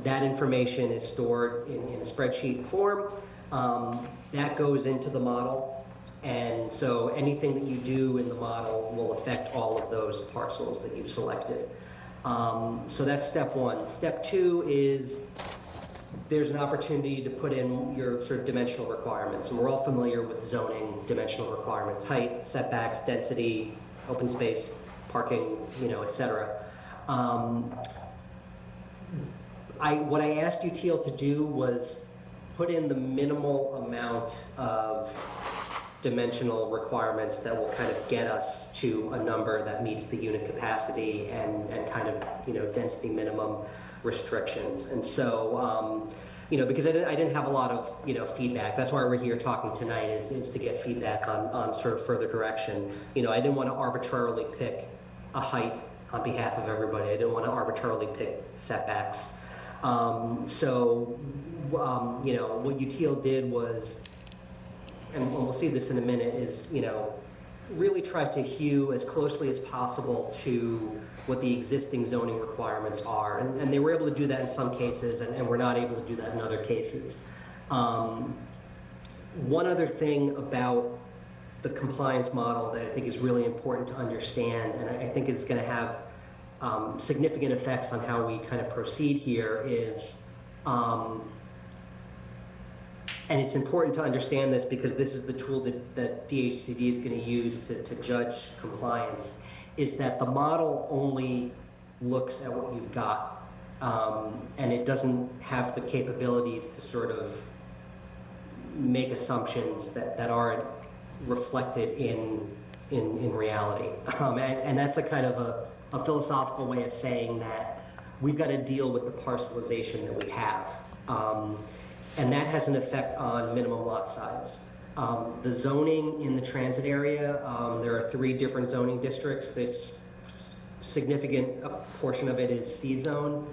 That information is stored in a spreadsheet form. That goes into the model. And so anything that you do in the model will affect all of those parcels that you've selected. So that's step one. Step two is there's an opportunity to put in your sort of dimensional requirements. And we're all familiar with zoning dimensional requirements: height, setbacks, density, open space, parking, et cetera. What I asked UTL to do was put in the minimal amount of dimensional requirements that will kind of get us to a number that meets the unit capacity and kind of, density minimum restrictions. And so, because I didn't have a lot of, feedback. That's why we're here talking tonight is to get feedback on sort of further direction. I didn't want to arbitrarily pick a height on behalf of everybody. I didn't want to arbitrarily pick setbacks. What UTL did was, and we'll see this in a minute, is, really try to hew as closely as possible to what the existing zoning requirements are. And they were able to do that in some cases, and we're not able to do that in other cases. One other thing about the compliance model that I think is really important to understand, and I think is going to have significant effects on how we kind of proceed here, is, and it's important to understand this because this is the tool that DHCD is going to use to judge compliance, is that the model only looks at what you've got, and it doesn't have the capabilities to sort of make assumptions that aren't reflected in reality. And that's a kind of a philosophical way of saying that we've got to deal with the parcelization that we have. And that has an effect on minimum lot size. The zoning in the transit area, there are 3 different zoning districts. There's significant portion of it is C zone.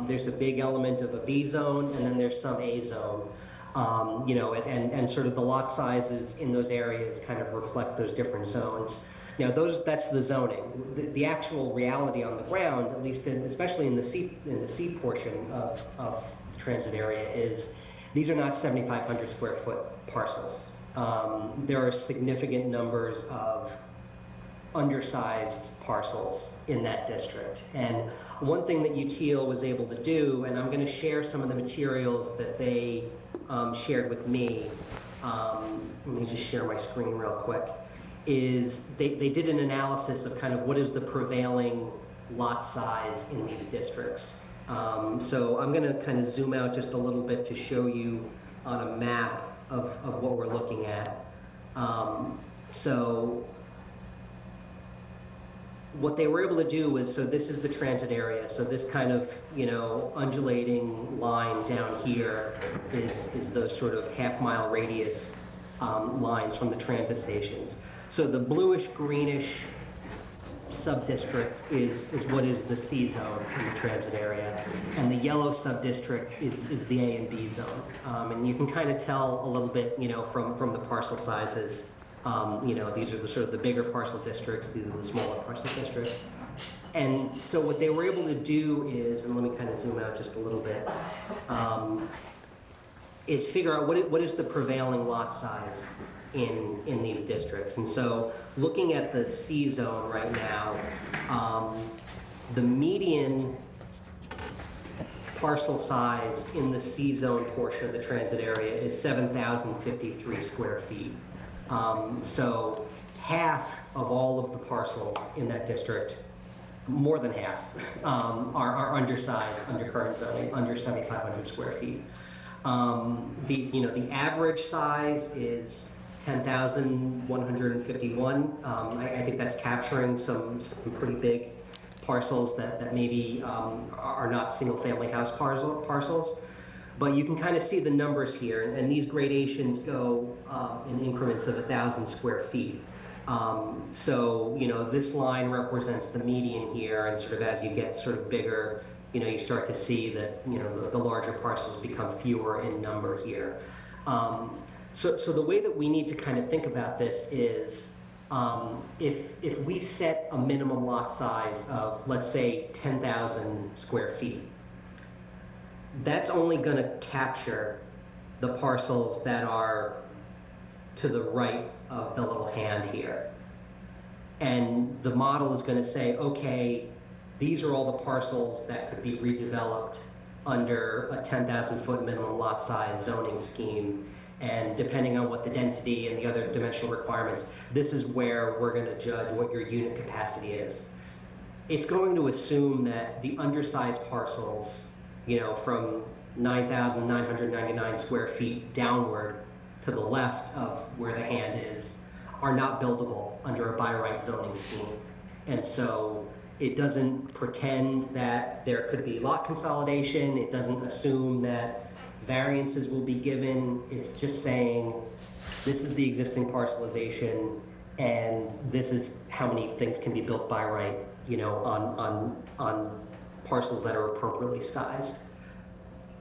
There's a big element of a B zone, and then there's some A zone. And sort of the lot sizes in those areas kind of reflect those different zones. Now, that's the zoning. The actual reality on the ground, at least especially in the C portion of the transit area, is these are not 7,500 square foot parcels. There are significant numbers of undersized parcels in that district. And one thing that UTL was able to do, and I'm going to share some of the materials that they shared with me. Let me just share my screen real quick. Is they did an analysis of kind of what is the prevailing lot size in these districts. So I'm going to kind of zoom out just a little bit to show you on a map of what we're looking at. So what they were able to do was, so this is the transit area. So this kind of, undulating line down here is those sort of half-mile radius lines from the transit stations. So the bluish-greenish sub-district is what is the C zone in the transit area, and the yellow sub-district is the A and B zone. And you can kind of tell a little bit, from the parcel sizes. These are the sort of the bigger parcel districts, these are the smaller parcel districts. And so what they were able to do is, and let me kind of zoom out just a little bit, is figure out what is the prevailing lot size in these districts. And so looking at the C zone right now, the median parcel size in the C zone portion of the transit area is 7,053 square feet. So half of all of the parcels in that district, more than half, are undersized under current zoning, under 7,500 square feet. The average size is 10,151. I think that's capturing some pretty big parcels that maybe are not single-family house parcels. But you can kind of see the numbers here, and these gradations go in increments of 1,000 square feet. So, you know, this line represents the median here, and sort of as you get sort of bigger, you know, you start to see that, you know, the larger parcels become fewer in number here. So the way that we need to kind of think about this is, if we set a minimum lot size of, let's say, 10,000 square feet, that's only going to capture the parcels that are to the right of the little hand here. And the model is going to say, okay, these are all the parcels that could be redeveloped under a 10,000 foot minimum lot size zoning scheme. And depending on what the density and the other dimensional requirements, this is where we're going to judge what your unit capacity is. It's going to assume that the undersized parcels, you know, from 9,999 square feet downward to the left of where the hand is, are not buildable under a by right zoning scheme. And so it doesn't pretend that there could be lot consolidation. It doesn't assume that variances will be given. It's just saying, this is the existing parcelization, and this is how many things can be built by right, you know, on parcels that are appropriately sized.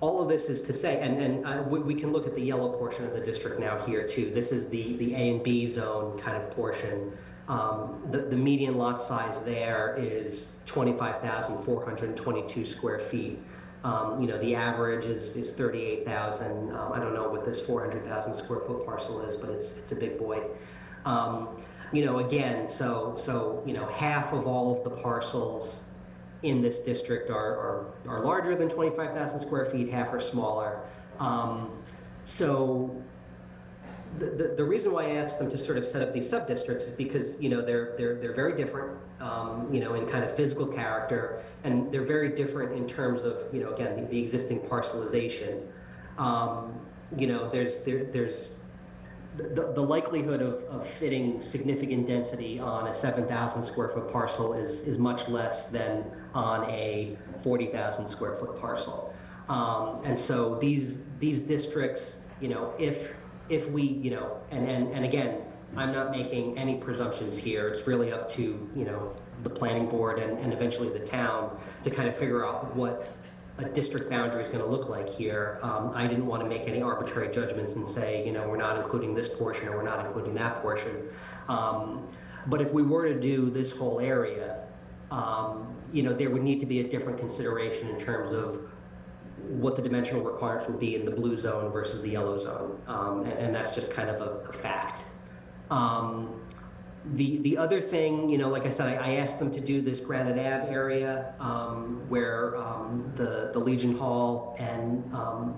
All of this is to say, and we can look at the yellow portion of the district now here too. This is the A and B zone kind of portion. The median lot size there is 25,422 square feet. You know, the average is 38,000. I don't know what this 400,000 square foot parcel is, but it's a big boy. You know, again, so you know, half of all of the parcels in this district are larger than 25,000 square feet, half are smaller. So the reason why I asked them to sort of set up these sub-districts is because, you know, they're very different, you know, in kind of physical character, and they're very different in terms of, you know, again, the existing parcelization. You know, there's the likelihood of fitting significant density on a 7,000 square foot parcel is much less than on a 40,000 square foot parcel. And so these districts, you know, if we, you know, and again, I'm not making any presumptions here. It's really up to, you know, the planning board and eventually the town to kind of figure out what a district boundary is going to look like here. I didn't want to make any arbitrary judgments and say, you know, we're not including this portion or we're not including that portion. But if we were to do this whole area, you know, there would need to be a different consideration in terms of what the dimensional requirements would be in the blue zone versus the yellow zone. And that's just kind of a fact. The other thing, you know, like I said, I asked them to do this Granite Ave area where the Legion Hall and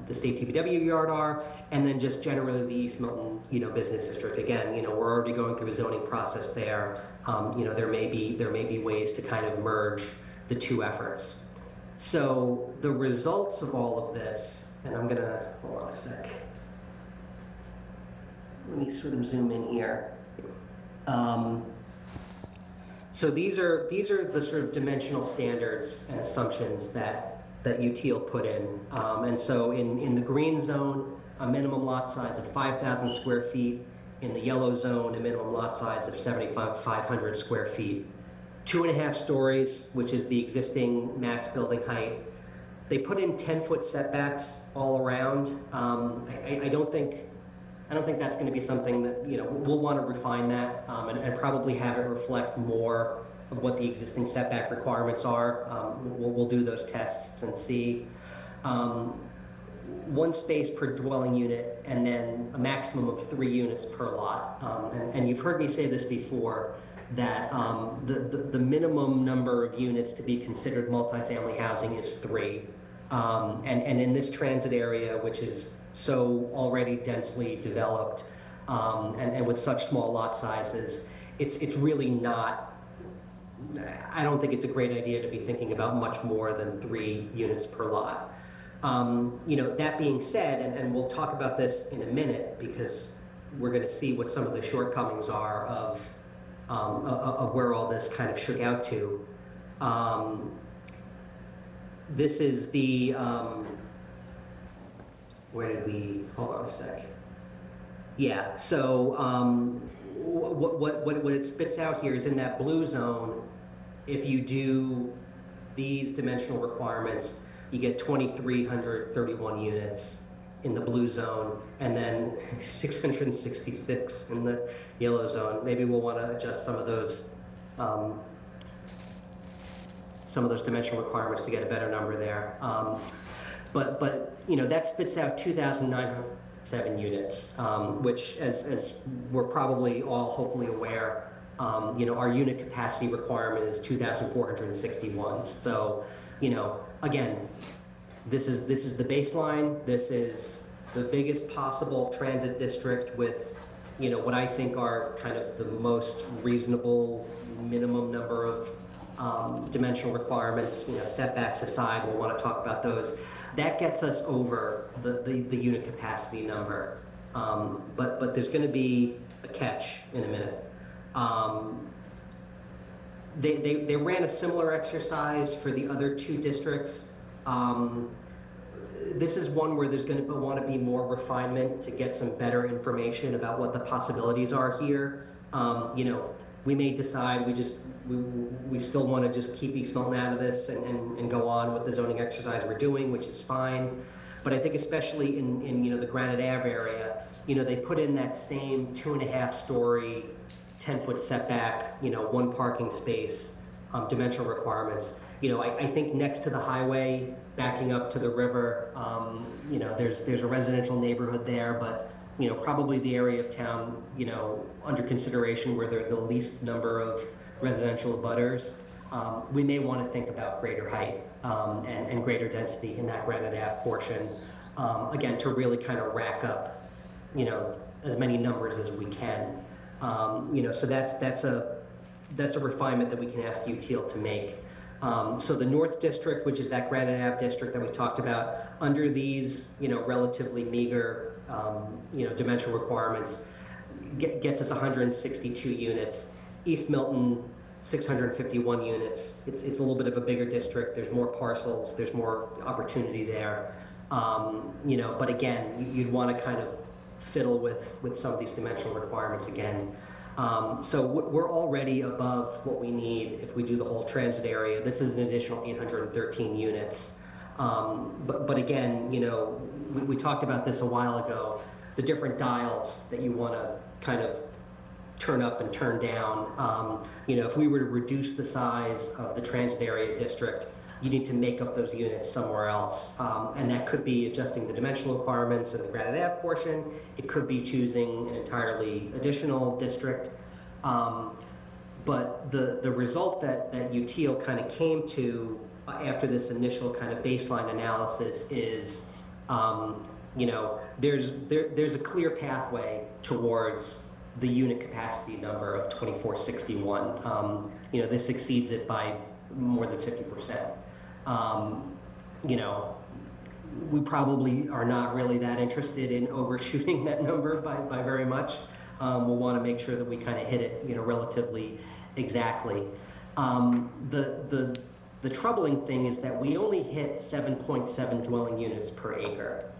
the State TPW yard are, and then just generally the East Milton, you know, business district. Again, you know, we're already going through a zoning process there. You know, there may be ways to kind of merge the two efforts. So the results of all of this, and I'm gonna, hold on a sec. Let me sort of zoom in here. So these are the sort of dimensional standards and assumptions that UTL put in. And so in the green zone, a minimum lot size of 5,000 square feet. In the yellow zone, a minimum lot size of 7,500 square feet. 2.5 stories, which is the existing max building height. They put in 10-foot setbacks all around. I don't think that's going to be something that, you know, we'll want to refine that and probably have it reflect more of what the existing setback requirements are. We'll do those tests and see. 1 space per dwelling unit, and then a maximum of 3 units per lot. And you've heard me say this before, that the minimum number of units to be considered multifamily housing is 3. And in this transit area, which is so already densely developed and with such small lot sizes, it's really not, I don't think it's a great idea to be thinking about much more than 3 units per lot. You know, that being said, and we'll talk about this in a minute because we're going to see what some of the shortcomings are of where all this kind of shook out to. This is the where did we, hold on a sec. Yeah, so what it spits out here is in that blue zone, if you do these dimensional requirements, you get 2,331 units in the blue zone, and then 666 in the yellow zone. Maybe we'll want to adjust some of those dimensional requirements to get a better number there. But you know, that spits out 2,907 units, which, as we're probably all hopefully aware, you know, our unit capacity requirement is 2,461. So, you know, again, this is the baseline. This is the biggest possible transit district with, you know, what I think are kind of the most reasonable minimum number of dimensional requirements. You know, setbacks aside, we'll want to talk about those. That gets us over the unit capacity number. But there's going to be a catch in a minute. They ran a similar exercise for the other two districts. This is one where there's going to want to be more refinement to get some better information about what the possibilities are here. You know, we may decide we still want to just keep East Milton out of this and go on with the zoning exercise we're doing, which is fine. But I think especially in you know, the Granite Ave area, you know, they put in that same 2.5-story, 10-foot setback, you know, 1 parking space, dimensional requirements. You know, I think next to the highway, backing up to the river, you know, there's a residential neighborhood there, but, you know, probably the area of town, you know, under consideration where there are the least number of residential abutters, we may want to think about greater height and greater density in that Granite Ave portion, again, to really kind of rack up, you know, as many numbers as we can. You know, so that's a refinement that we can ask UTIL to make. So the North District, which is that Granite Ave district that we talked about, under these, you know, relatively meager, you know, dimensional requirements, gets us 162 units. East Milton, 651 units. It's a little bit of a bigger district. There's more parcels. There's more opportunity there. You know, but again, you'd want to kind of fiddle with some of these dimensional requirements again. So we're already above what we need if we do the whole transit area. This is an additional 813 units. But again, you know, we talked about this a while ago, the different dials that you want to kind of turn up and turn down. You know, if we were to reduce the size of the transit area district, you need to make up those units somewhere else. And that could be adjusting the dimensional requirements in the Granite Ave portion. It could be choosing an entirely additional district. But the result that UTIL kind of came to after this initial kind of baseline analysis is, you know, there's a clear pathway towards the unit capacity number of 2,461. You know, this exceeds it by more than 50%. You know, we probably are not really that interested in overshooting that number by very much. We'll want to make sure that we kind of hit it, you know, relatively exactly. The troubling thing is that we only hit 7.7 dwelling units per acre.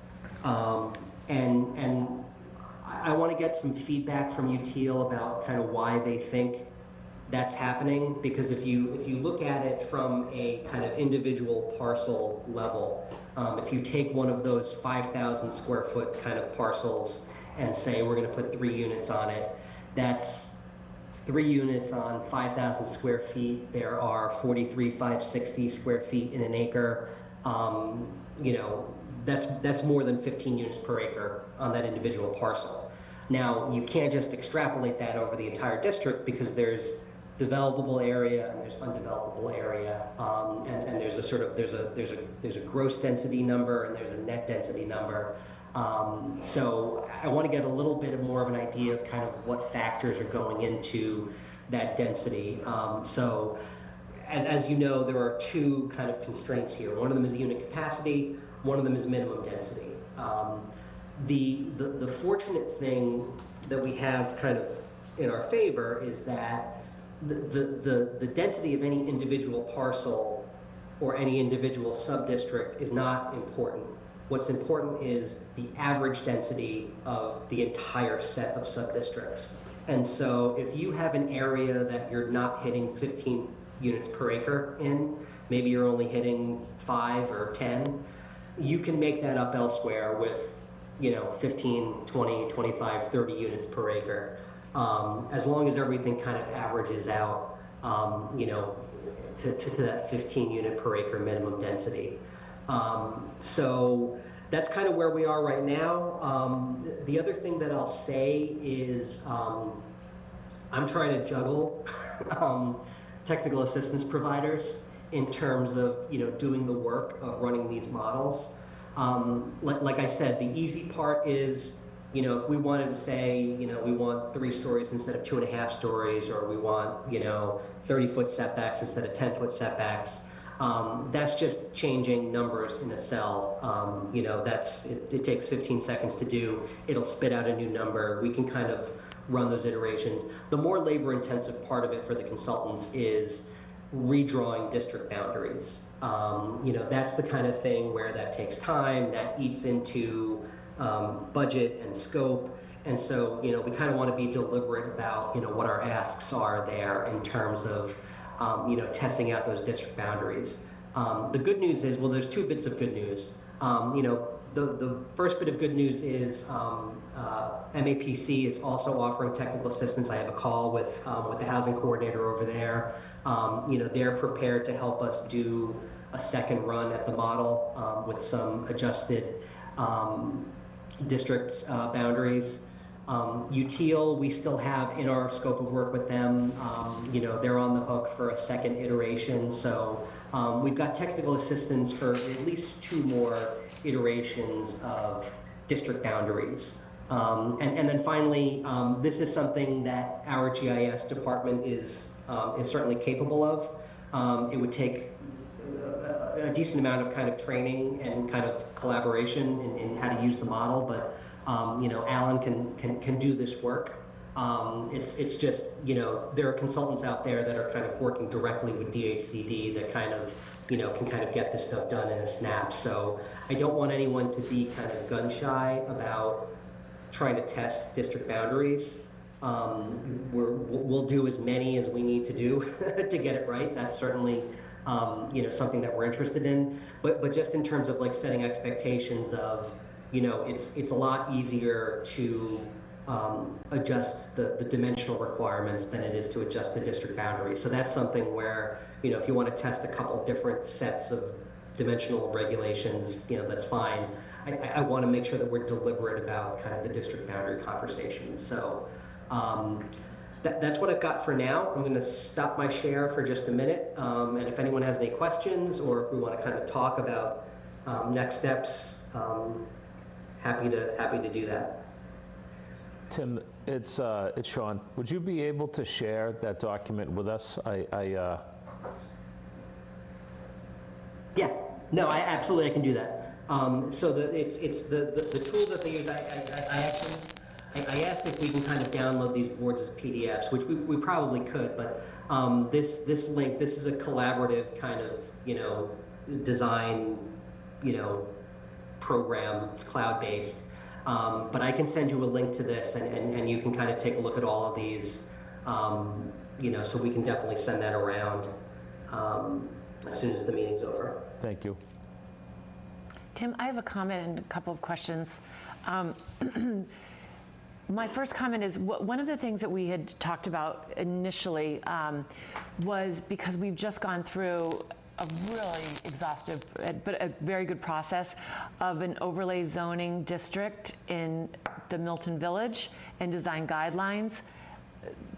And I want to get some feedback from UTIL about kind of why they think that's happening, because if you look at it from a kind of individual parcel level, if you take one of those 5,000 square foot kind of parcels and say we're going to put 3 units on it, that's 3 units on 5,000 square feet. There are 43,560 square feet in an acre. You know, that's more than 15 units per acre on that individual parcel. Now, you can't just extrapolate that over the entire district, because there's developable area and there's undevelopable area, and there's a sort of there's a gross density number and there's a net density number. So I want to get a little bit more of an idea of kind of what factors are going into that density. So as you know, there are 2 kind of constraints here. One of them is unit capacity. One of them is minimum density. The fortunate thing that we have kind of in our favor is that the density of any individual parcel or any individual sub-district is not important. What's important is the average density of the entire set of sub-districts. And so if you have an area that you're not hitting 15 units per acre in, maybe you're only hitting 5 or 10, you can make that up elsewhere with, 15, 20, 25, 30 units per acre. As long as everything kind of averages out, to that 15 unit per acre minimum density. So that's kind of where we are right now. The other thing that I'll say is I'm trying to juggle technical assistance providers in terms of doing the work of running these models. Like I said, the easy part is if we wanted to say we want 3 stories instead of 2.5 stories, or we want 30-foot setbacks instead of 10-foot setbacks. That's just changing numbers in a cell. It takes 15 seconds to do. It'll spit out a new number. We can kind of run those iterations. The more labor-intensive part of it for the consultants is redrawing district boundaries. That's the kind of thing where that takes time, that eats into budget and scope. And so, we kind of want to be deliberate about, what our asks are there in terms of testing out those district boundaries. The good news is, well, there's 2 bits of good news. The first bit of good news is MAPC is also offering technical assistance. I have a call with the housing coordinator over there. They're prepared to help us do a second run at the model with some adjusted district boundaries. UTIL, we still have in our scope of work with them, they're on the hook for a second iteration. So we've got technical assistance for at least 2 more iterations of district boundaries. And then finally, this is something that our GIS department is certainly capable of. It would take a decent amount of kind of training and kind of collaboration in how to use the model, but Alan can do this work. It's just, there are consultants out there that are kind of working directly with DHCD that kind of, can kind of get this stuff done in a snap. So I don't want anyone to be kind of gun shy about trying to test district boundaries. We'll do as many as we need to do to get it right. That's certainly something that we're interested in. But just in terms of like setting expectations of, it's a lot easier to adjust the dimensional requirements than it is to adjust the district boundaries. So that's something where, if you want to test a couple different sets of dimensional regulations, that's fine. I want to make sure that we're deliberate about kind of the district boundary conversations. So that's what I've got for now. I'm going to stop my share for just a minute. And if anyone has any questions, or if we want to kind of talk about next steps, happy to do that. Tim, it's Sean. Would you be able to share that document with us? Yeah, no, I absolutely can do that. So it's the tool that they use. I asked if we can kind of download these boards as PDFs, which we probably could, but this link, this is a collaborative kind of design program. It's cloud-based. But I can send you a link to this, and you can kind of take a look at all of these, so we can definitely send that around as soon as the meeting's over. Thank you. Tim, I have a comment and a couple of questions. My first comment is, one of the things that we had talked about initially was, because we've just gone through a really exhaustive but a very good process of an overlay zoning district in the Milton Village and design guidelines,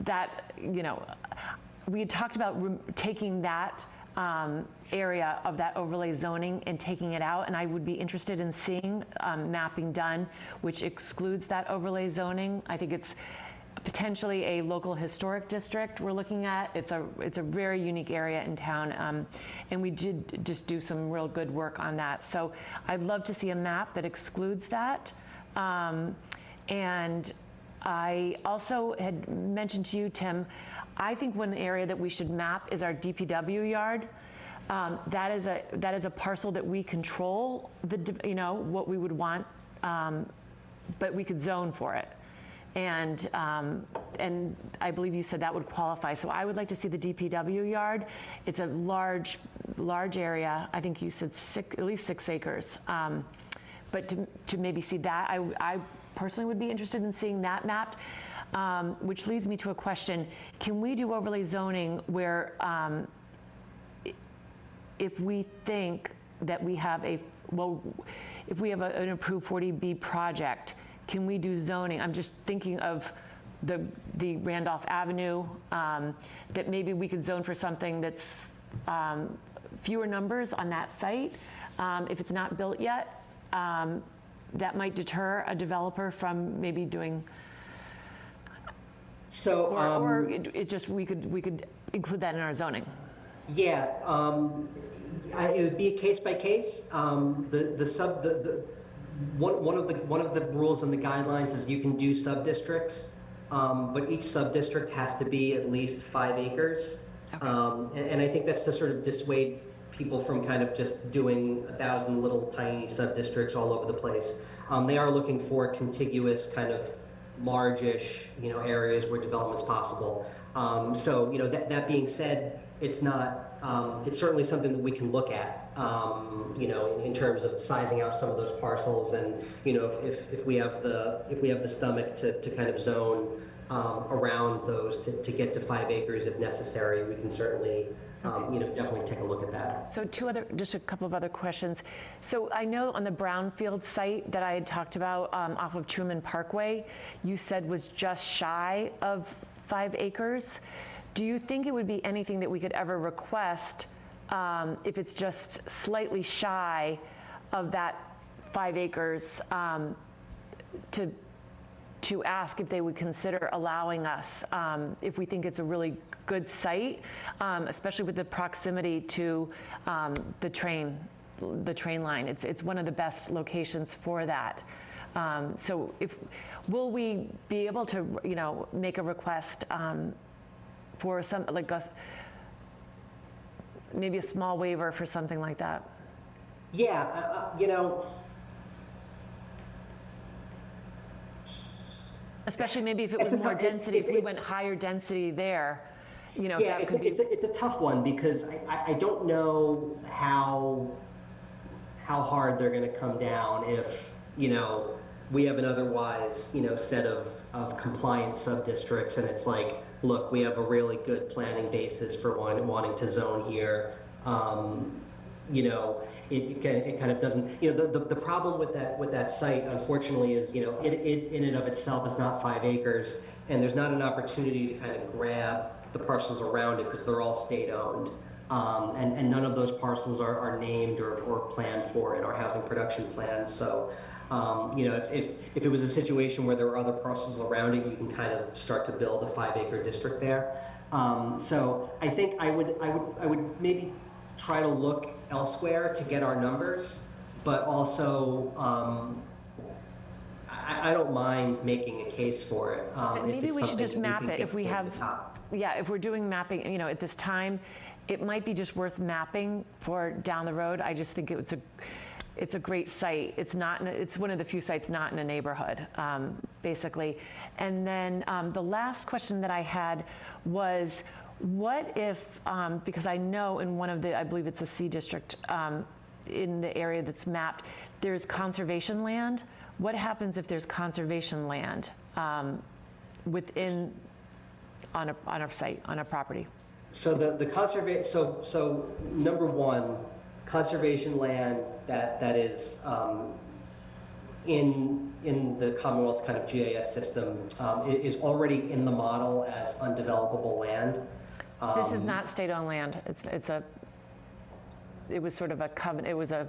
that, we had talked about taking that area of that overlay zoning and taking it out, and I would be interested in seeing mapping done which excludes that overlay zoning. I think it's potentially a local historic district we're looking at. It's a very unique area in town, and we did just do some real good work on that. So I'd love to see a map that excludes that. And I also had mentioned to you, Tim, I think one area that we should map is our DPW yard. that is a parcel that we control, what we would want, but we could zone for it. And I believe you said that would qualify. So I would like to see the DPW yard. It's a large area. I think you said at least 6 acres. But to maybe see that, I personally would be interested in seeing that mapped, which leads me to a question. Can we do overlay zoning where if we think that we have if we have an approved 40B project, can we do zoning? I'm just thinking of the Randolph Avenue, that maybe we could zone for something that's fewer numbers on that site. If it's not built yet, that might deter a developer from maybe doing. So, or we could include that in our zoning. Yeah, it would be a case by case. One of the rules and the guidelines is you can do sub-districts, but each sub-district has to be at least 5 acres. Okay. And I think that's to sort of dissuade people from kind of just doing 1,000 little tiny sub-districts all over the place. They are looking for contiguous kind of large-ish, areas where development is possible. So, that being said, it's not. It's certainly something that we can look at, in terms of sizing out some of those parcels, and if we have the stomach to kind of zone around those to get to 5 acres if necessary, we can certainly definitely take a look at that. So just a couple of other questions. So I know on the Brownfield site that I had talked about off of Truman Parkway, you said was just shy of 5 acres. Do you think it would be anything that we could ever request if it's just slightly shy of that 5 acres to ask if they would consider allowing us if we think it's a really good site, especially with the proximity to the train line. It's one of the best locations for that. So will we be able to make a request for some maybe a small waiver for something like that? Yeah, especially maybe if it was more density, if we went higher density there, Yeah, it's a tough one because I don't know how hard they're going to come down if, we have an otherwise, set of compliant sub-districts, and it's like, look, we have a really good planning basis for wanting to zone here. It kind of doesn't, the problem with that site, unfortunately, is, it in and of itself is not 5 acres, and there's not an opportunity to kind of grab the parcels around it because they're all state-owned. And none of those parcels are named or planned for in our housing production plan. So, if it was a situation where there were other parcels around it, you can kind of start to build a 5-acre district there. So I think I would maybe try to look elsewhere to get our numbers, but also I don't mind making a case for it. But maybe we should just map it if we have. Yeah, if we're doing mapping, at this time, it might be just worth mapping for down the road. I just think it's a great site. It's one of the few sites not in a neighborhood, basically. And then the last question that I had was, what if, because I know in one of the, I believe it's a C district in the area that's mapped, there's conservation land. What happens if there's conservation land within on a site, on a property? So so number one, conservation land that is in the Commonwealth's kind of GIS system is already in the model as undevelopable land. This is not state-owned land. It was sort of a covenant. It was a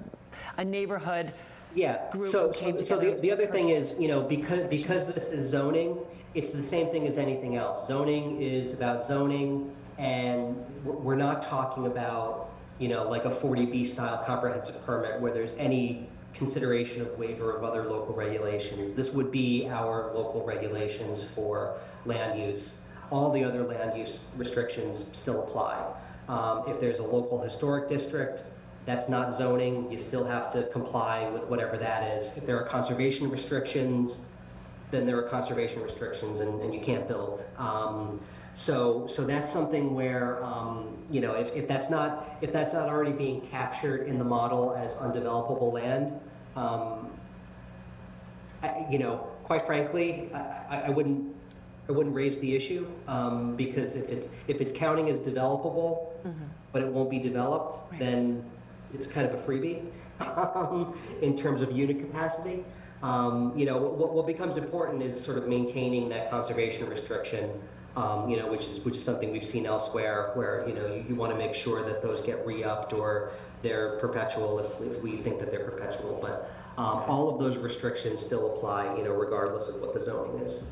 neighborhood. Yeah. Group So together. the other thing is, because this is zoning, it's the same thing as anything else. Zoning is about zoning, and we're not talking about, like a 40B style comprehensive permit where there's any consideration of waiver of other local regulations. This would be our local regulations for land use. All the other land use restrictions still apply. If there's a local historic district, that's not zoning. You still have to comply with whatever that is. If there are conservation restrictions, then there are conservation restrictions, and you can't build. So that's something where, you know, if that's not already being captured in the model as undevelopable land, you know, quite frankly, I wouldn't raise the issue, because if it's counting as developable, but it won't be developed, then it's kind of a freebie in terms of unit capacity. You know, what becomes important is sort of maintaining that conservation restriction, you know, which is something we've seen elsewhere, where, you know, you want to make sure that those get re-upped or they're perpetual if we think that they're perpetual. But all of those restrictions still apply, you know, regardless of what the zoning is.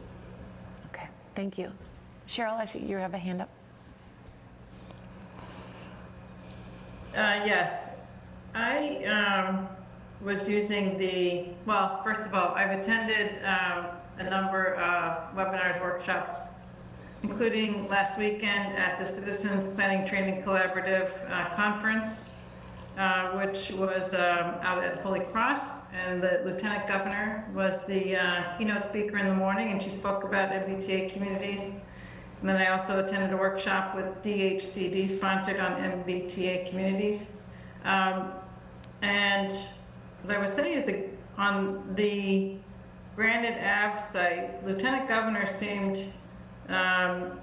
Okay, thank you. Cheryl, I see you have a hand up. Yes. I was using well, first of all, I've attended a number of webinars, workshops, including last weekend at the Citizens Planning Training Collaborative conference, which was out at Holy Cross, and the Lieutenant Governor was the keynote speaker in the morning, and she spoke about MBTA communities. And then I also attended a workshop with DHCD sponsored on MBTA communities. And what I was saying is that on the Granite Ave site, Lieutenant Governor seemed to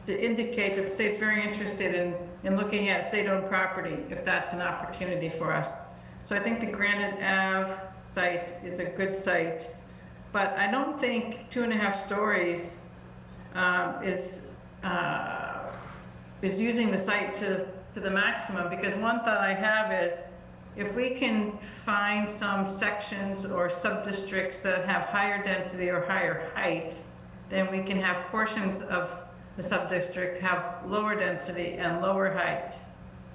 indicate that the state's very interested in looking at state-owned property if that's an opportunity for us. So I think the Granite Ave site is a good site, but I don't think 2.5 stories is using the site to the maximum, because one thought I have is if we can find some sections or sub-districts that have higher density or higher height, then we can have portions of the sub-district have lower density and lower height.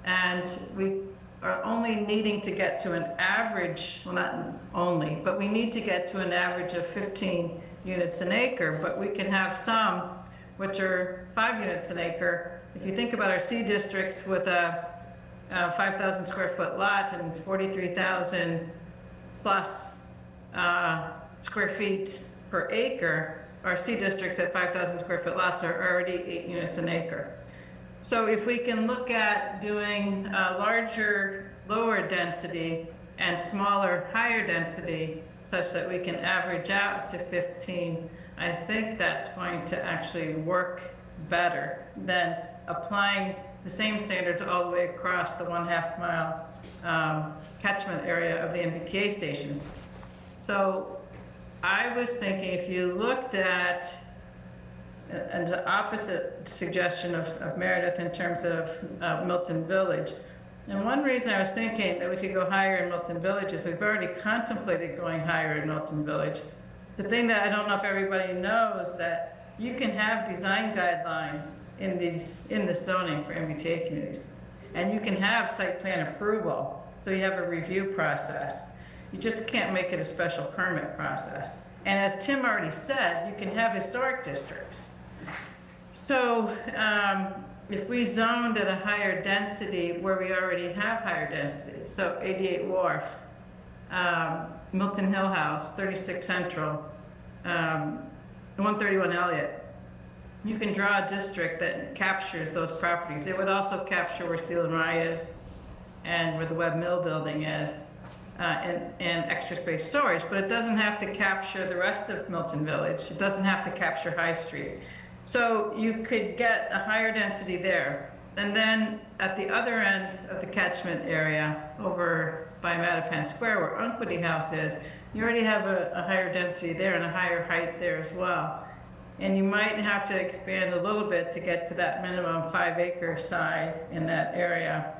And we are only needing to get to an average, well, not only, but we need to get to an average of 15 units an acre, but we can have some which are 5 units an acre. If you think about our C districts with a 5,000 square foot lot and 43,000 plus square feet per acre, our C districts at 5,000 square foot lots are already 8 units an acre. So if we can look at doing larger, lower density and smaller, higher density, such that we can average out to 15, I think that's going to actually work better than applying the same standards all the way across the 1/2 mile catchment area of the MBTA station. So I was thinking if you looked at and the opposite suggestion of Meredith in terms of Milton Village. And one reason I was thinking that we could go higher in Milton Village is we've already contemplated going higher in Milton Village. The thing that I don't know if everybody knows that you can have design guidelines in the zoning for MBTA communities. And you can have site plan approval. So you have a review process. You just can't make it a special permit process. And as Tim already said, you can have historic districts. So if we zoned at a higher density where we already have higher density, so 88 Wharf, Milton Hill House, 36 Central, 131 Elliott, you can draw a district that captures those properties. It would also capture where Steel and Rye is and where the Webb Mill building is, and extra space storage, but it doesn't have to capture the rest of Milton Village. It doesn't have to capture High Street. So you could get a higher density there. And then at the other end of the catchment area, over by Mattapan Square where Unquity House is, you already have a higher density there and a higher height there as well. And you might have to expand a little bit to get to that minimum 5-acre size in that area.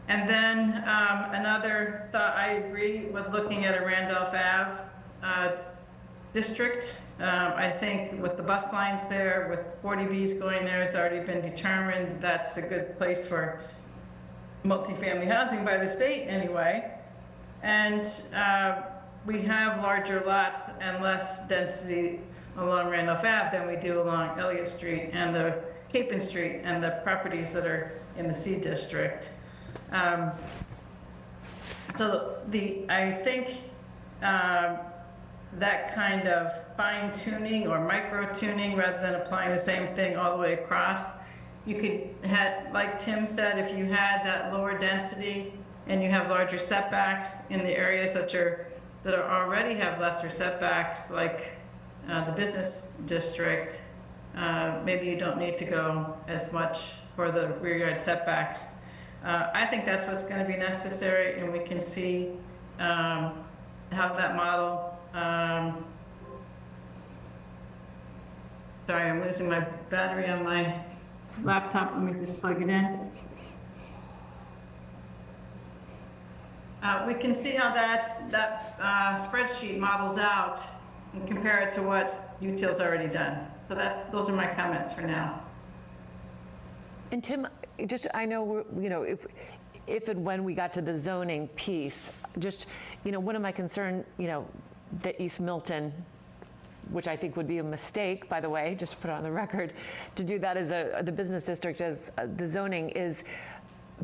And then another thought, I agree with looking at a Randolph Ave district. I think with the bus lines there, with 40Bs going there, it's already been determined that's a good place for multifamily housing by the state anyway. And we have larger lots and less density along Randolph Ave than we do along Elliott Street and the Capon Street and the properties that are in the C district. So I think that kind of fine tuning or micro tuning rather than applying the same thing all the way across, you could have, like Tim said, if you had that lower density and you have larger setbacks in the areas that already have lesser setbacks, like the business district, maybe you don't need to go as much for the rear yard setbacks. I think that's what's going to be necessary, and we can see how that model. Sorry, I'm losing my battery on my laptop. Let me just plug it in. We can see how that spreadsheet models out and compare it to what Util's already done. So those are my comments for now. And Tim, I know, if and when we got to the zoning piece, one of my concerns, that East Milton, which I think would be a mistake, by the way, just to put it on the record, to do that as the business district as the zoning is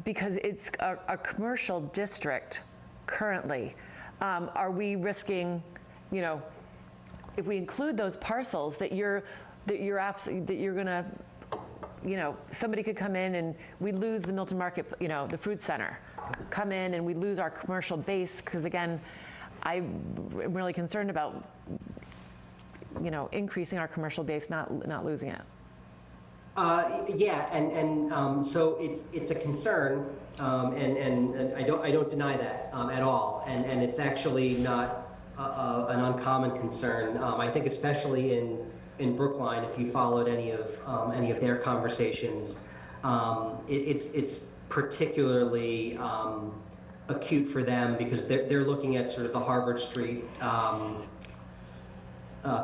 because it's a commercial district currently. Are we risking, if we include those parcels, that you're gonna, somebody could come in and we lose the Milton Market, the fruit center, come in and we lose our commercial base, because again, I'm really concerned about, increasing our commercial base, not losing it. Yeah, and so it's a concern, and I don't deny that at all, and it's actually not an uncommon concern. I think especially in Brookline, if you followed any of their conversations, it's particularly acute for them because they're looking at sort of the Harvard Street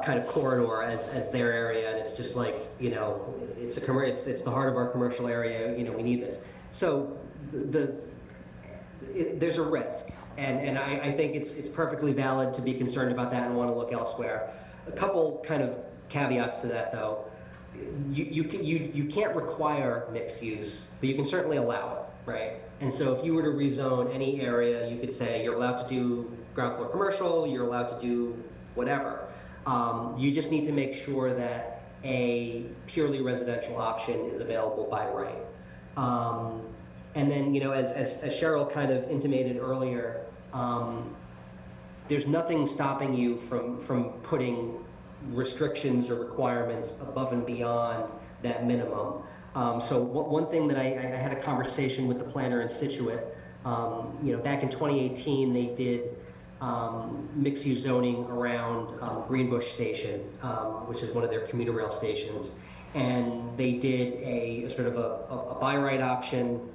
kind of corridor as their area, and it's just like, it's the heart of our commercial area. We need this. So there's a risk, and I think it's perfectly valid to be concerned about that and want to look elsewhere. A couple kind of caveats to that, though. You can't require mixed use, but you can certainly allow it, right? And so if you were to rezone any area, you could say you're allowed to do ground floor commercial, you're allowed to do whatever. You just need to make sure that a purely residential option is available by right. And then, as Cheryl kind of intimated earlier, there's nothing stopping you from putting restrictions or requirements above and beyond that minimum. So one thing that I had a conversation with the planner in Situate, back in 2018, they did mixed-use zoning around Greenbush Station, which is one of their commuter rail stations. And they did a sort of a by right option.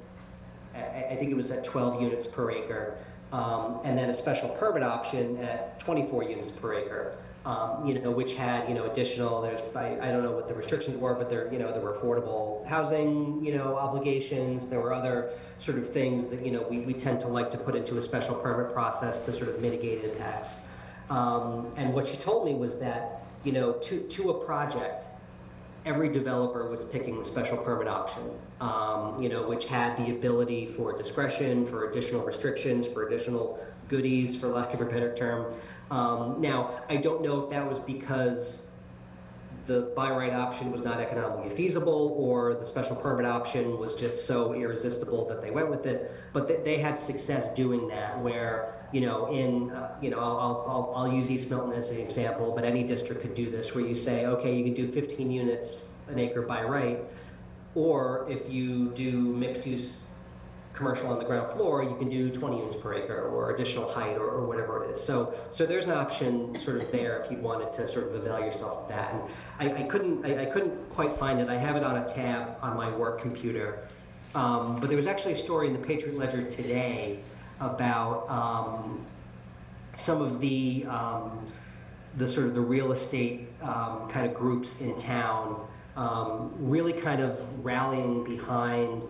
I think it was at 12 units per acre, and then a special permit option at 24 units per acre. Which had, additional, I don't know what the restrictions were, but there were affordable housing, obligations. There were other sort of things that, we tend to like to put into a special permit process to sort of mitigate impacts. And what she told me was that, to a project, every developer was picking the special permit option, which had the ability for discretion, for additional restrictions, for additional goodies, for lack of a better term. Now, I don't know if that was because the by right option was not economically feasible or the special permit option was just so irresistible that they went with it, but they had success doing that where, I'll use East Milton as an example, but any district could do this where you say, okay, you can do 15 units an acre by right, or if you do mixed use commercial on the ground floor, you can do 20 units per acre or additional height or whatever it is. So there's an option sort of there if you wanted to sort of avail yourself of that. And I couldn't quite find it. I have it on a tab on my work computer. But there was actually a story in the Patriot Ledger today about some of the sort of the real estate kind of groups in town really kind of rallying behind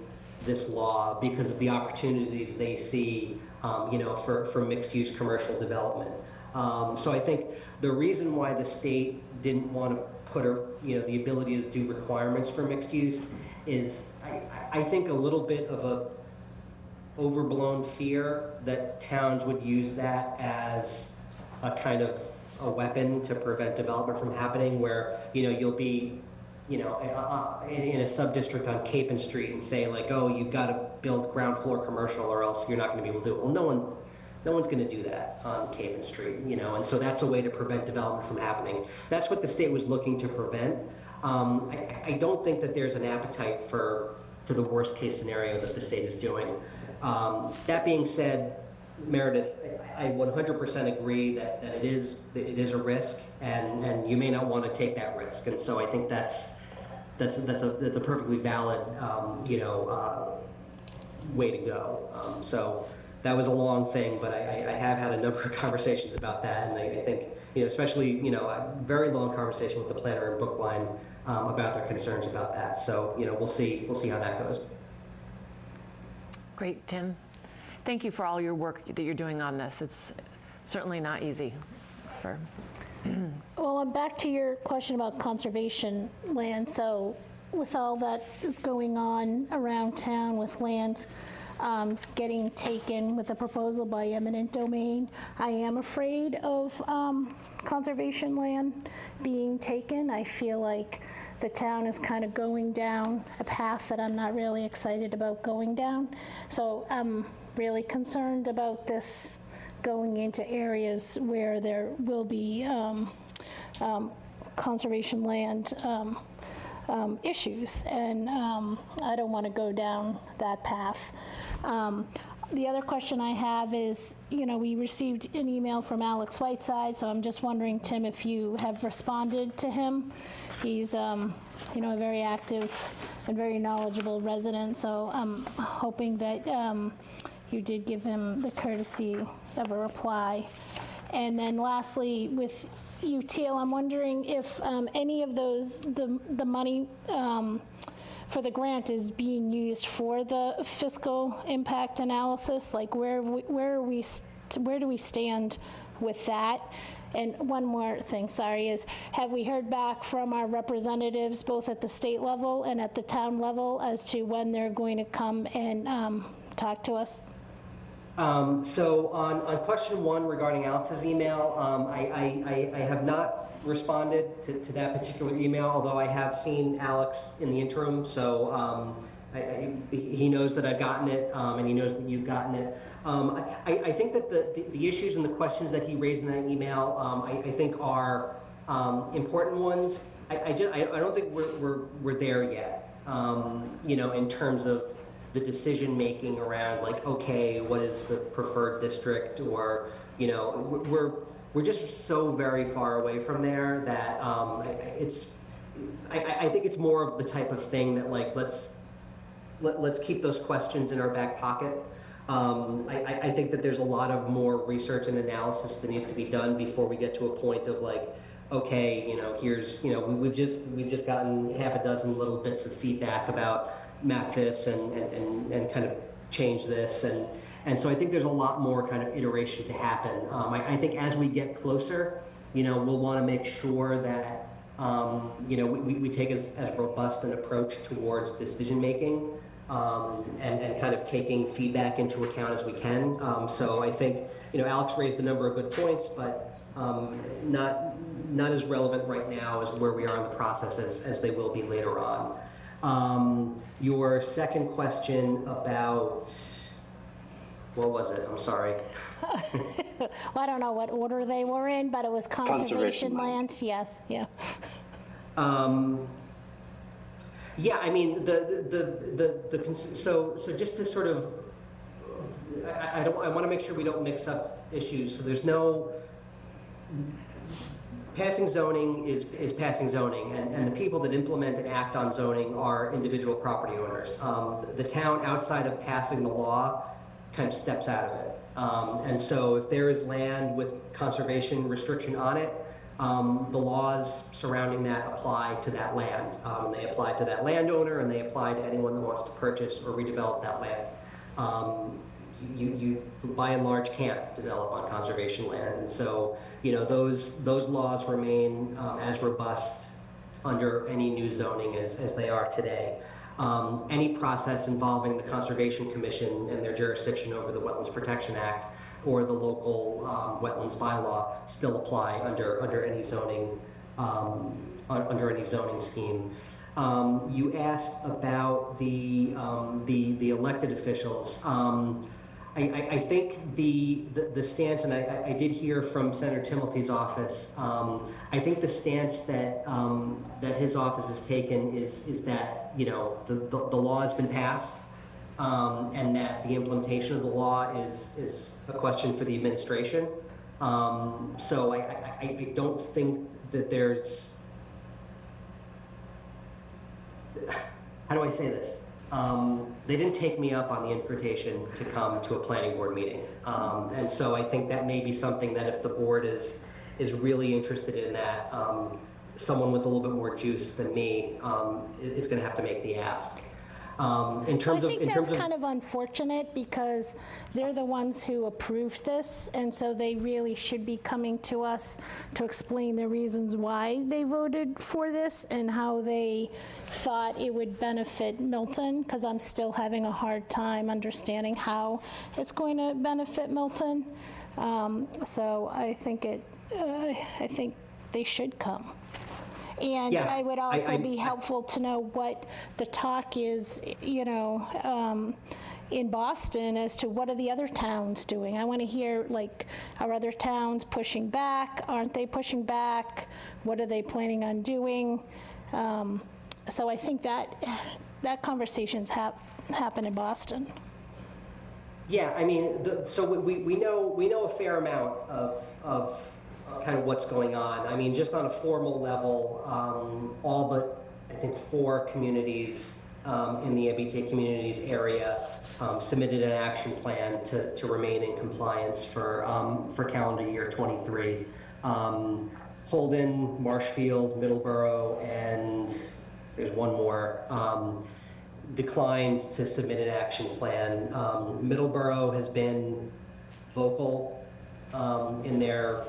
this law because of the opportunities they see, for mixed-use commercial development. So I think the reason why the state didn't want to put the ability to do requirements for mixed use is, I think, a little bit of a overblown fear that towns would use that as a kind of a weapon to prevent development from happening, where you'll be in a sub-district on Capon Street and say like, oh, you've got to build ground floor commercial or else you're not going to be able to do it. Well, no one's going to do that on Capon Street, and so that's a way to prevent development from happening. That's what the state was looking to prevent. I don't think that there's an appetite for the worst case scenario that the state is doing. That being said, Meredith, I 100% agree that it is a risk, and you may not want to take that risk. And so I think that's a perfectly valid way to go. So that was a long thing, but I have had a number of conversations about that, and I think especially a very long conversation with the planner in Brookline about their concerns about that. So we'll see how that goes. Great, Tim. Thank you for all your work that you're doing on this. It's certainly not easy. Well, I'm back to your question about conservation land. So with all that is going on around town with land getting taken with a proposal by eminent domain, I am afraid of conservation land being taken. I feel like the town is kind of going down a path that I'm not really excited about going down. So I'm really concerned about this going into areas where there will be conservation land issues, and I don't want to go down that path. The other question I have is, we received an email from Alex Whiteside, so I'm just wondering, Tim, if you have responded to him. He's, a very active and very knowledgeable resident, so I'm hoping that you did give him the courtesy of a reply. And then lastly, with UTL, I'm wondering if any of those, the money for the grant is being used for the fiscal impact analysis. Like where do we stand with that? And one more thing, sorry, is have we heard back from our representatives both at the state level and at the town level as to when they're going to come and talk to us? So on question one regarding Alex's email, I have not responded to that particular email, although I have seen Alex in the interim, so he knows that I've gotten it, and he knows that you've gotten it. I think that the issues and the questions that he raised in that email, I think are important ones. I don't think we're there yet, in terms of the decision making around like, okay, what is the preferred district, or we're just so very far away from there that I think it's more of the type of thing that like let's keep those questions in our back pocket. I think that there's a lot of more research and analysis that needs to be done before we get to a point of like, okay, here's we've just gotten half a dozen little bits of feedback about map this and kind of change this, and so I think there's a lot more kind of iteration to happen. I think as we get closer, we'll want to make sure that we take as robust an approach towards decision making, and kind of taking feedback into account as we can. So I think Alex raised a number of good points, but not as relevant right now as where we are in the process as they will be later on. Your second question about, what was it? I'm sorry. Well, I don't know what order they were in, but it was conservation lands. Yes, yeah. Yeah, I mean so just to sort of, I want to make sure we don't mix up issues. So there's no passing zoning is passing zoning, and the people that implement and act on zoning are individual property owners. The town, outside of passing the law, kind of steps out of it. And so if there is land with conservation restriction on it, the laws surrounding that apply to that land. They apply to that landowner, and they apply to anyone that wants to purchase or redevelop that land. you by and large can't develop on conservation land. And so, those laws remain as robust under any new zoning as they are today. Any process involving the Conservation Commission and their jurisdiction over the Wetlands Protection Act or the local wetlands bylaw still apply under any zoning scheme. You asked about the elected officials. I think the stance, and I did hear from Senator Timilty's office. I think the stance that his office has taken is that the law has been passed, and that the implementation of the law is a question for the administration. So I don't think that there's, how do I say this? They didn't take me up on the invitation to come to a planning board meeting. And so I think that may be something that if the board is really interested in that, someone with a little bit more juice than me is going to have to make the ask. I think that's kind of unfortunate because they're the ones who approved this, and so they really should be coming to us to explain the reasons why they voted for this and how they thought it would benefit Milton, because I'm still having a hard time understanding how it's going to benefit Milton. So I think they should come. And yeah, I would also be helpful to know what the talk is, in Boston as to what are the other towns doing. I want to hear, are other towns pushing back? Aren't they pushing back? What are they planning on doing? So I think that conversations happen in Boston. Yeah, I mean, so we know a fair amount of kind of what's going on. I mean, just on a formal level, all but I think 4 communities in the MBTA communities area submitted an action plan to remain in compliance for calendar year 23. Holden, Marshfield, Middleborough, and there's one more, declined to submit an action plan. Middleborough has been vocal in their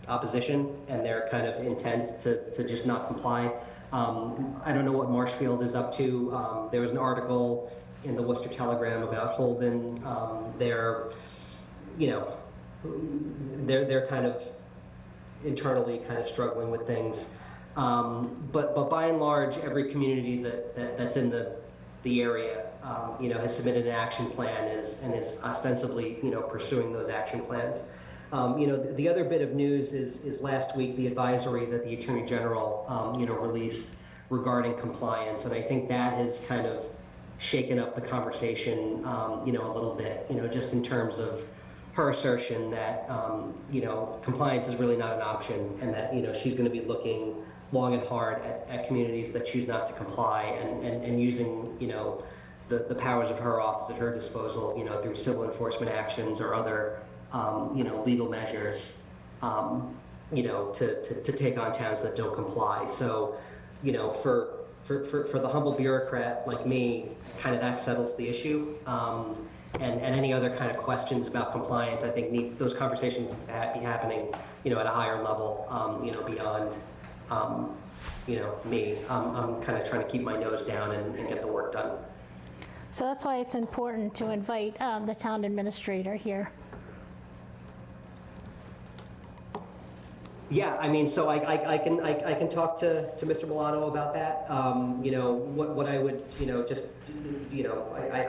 opposition and their kind of intent to just not comply. I don't know what Marshfield is up to. There was an article in the Worcester Telegram about Holden. They're kind of internally kind of struggling with things. But by and large, every community that's in the area has submitted an action plan and is ostensibly, pursuing those action plans. The other bit of news is last week, the advisory that the Attorney General, released regarding compliance. And I think that has kind of shaken up the conversation, a little bit, just in terms of her assertion that, compliance is really not an option and that, she's going to be looking long and hard at communities that choose not to comply and using, the powers of her office at her disposal, through civil enforcement actions or other, legal measures, to take on towns that don't comply. So, for the humble bureaucrat like me, kind of that settles the issue. And any other kind of questions about compliance, I think those conversations be happening, at a higher level, beyond, me. I'm kind of trying to keep my nose down and get the work done. So that's why it's important to invite the town administrator here. Yeah, I mean, so I can talk to Mr. Milano about that. What I would,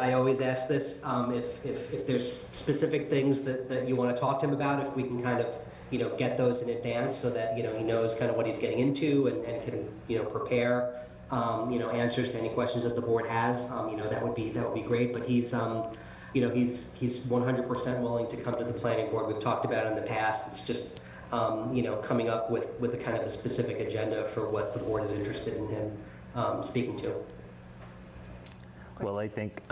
I always ask this, if there's specific things that you want to talk to him about, if we can kind of, get those in advance so that, he knows kind of what he's getting into and can, prepare, answers to any questions that the board has, that would be great. But he's 100% willing to come to the planning board. We've talked about it in the past. It's just, coming up with the kind of the specific agenda for what the board is interested in him speaking to. Well, I think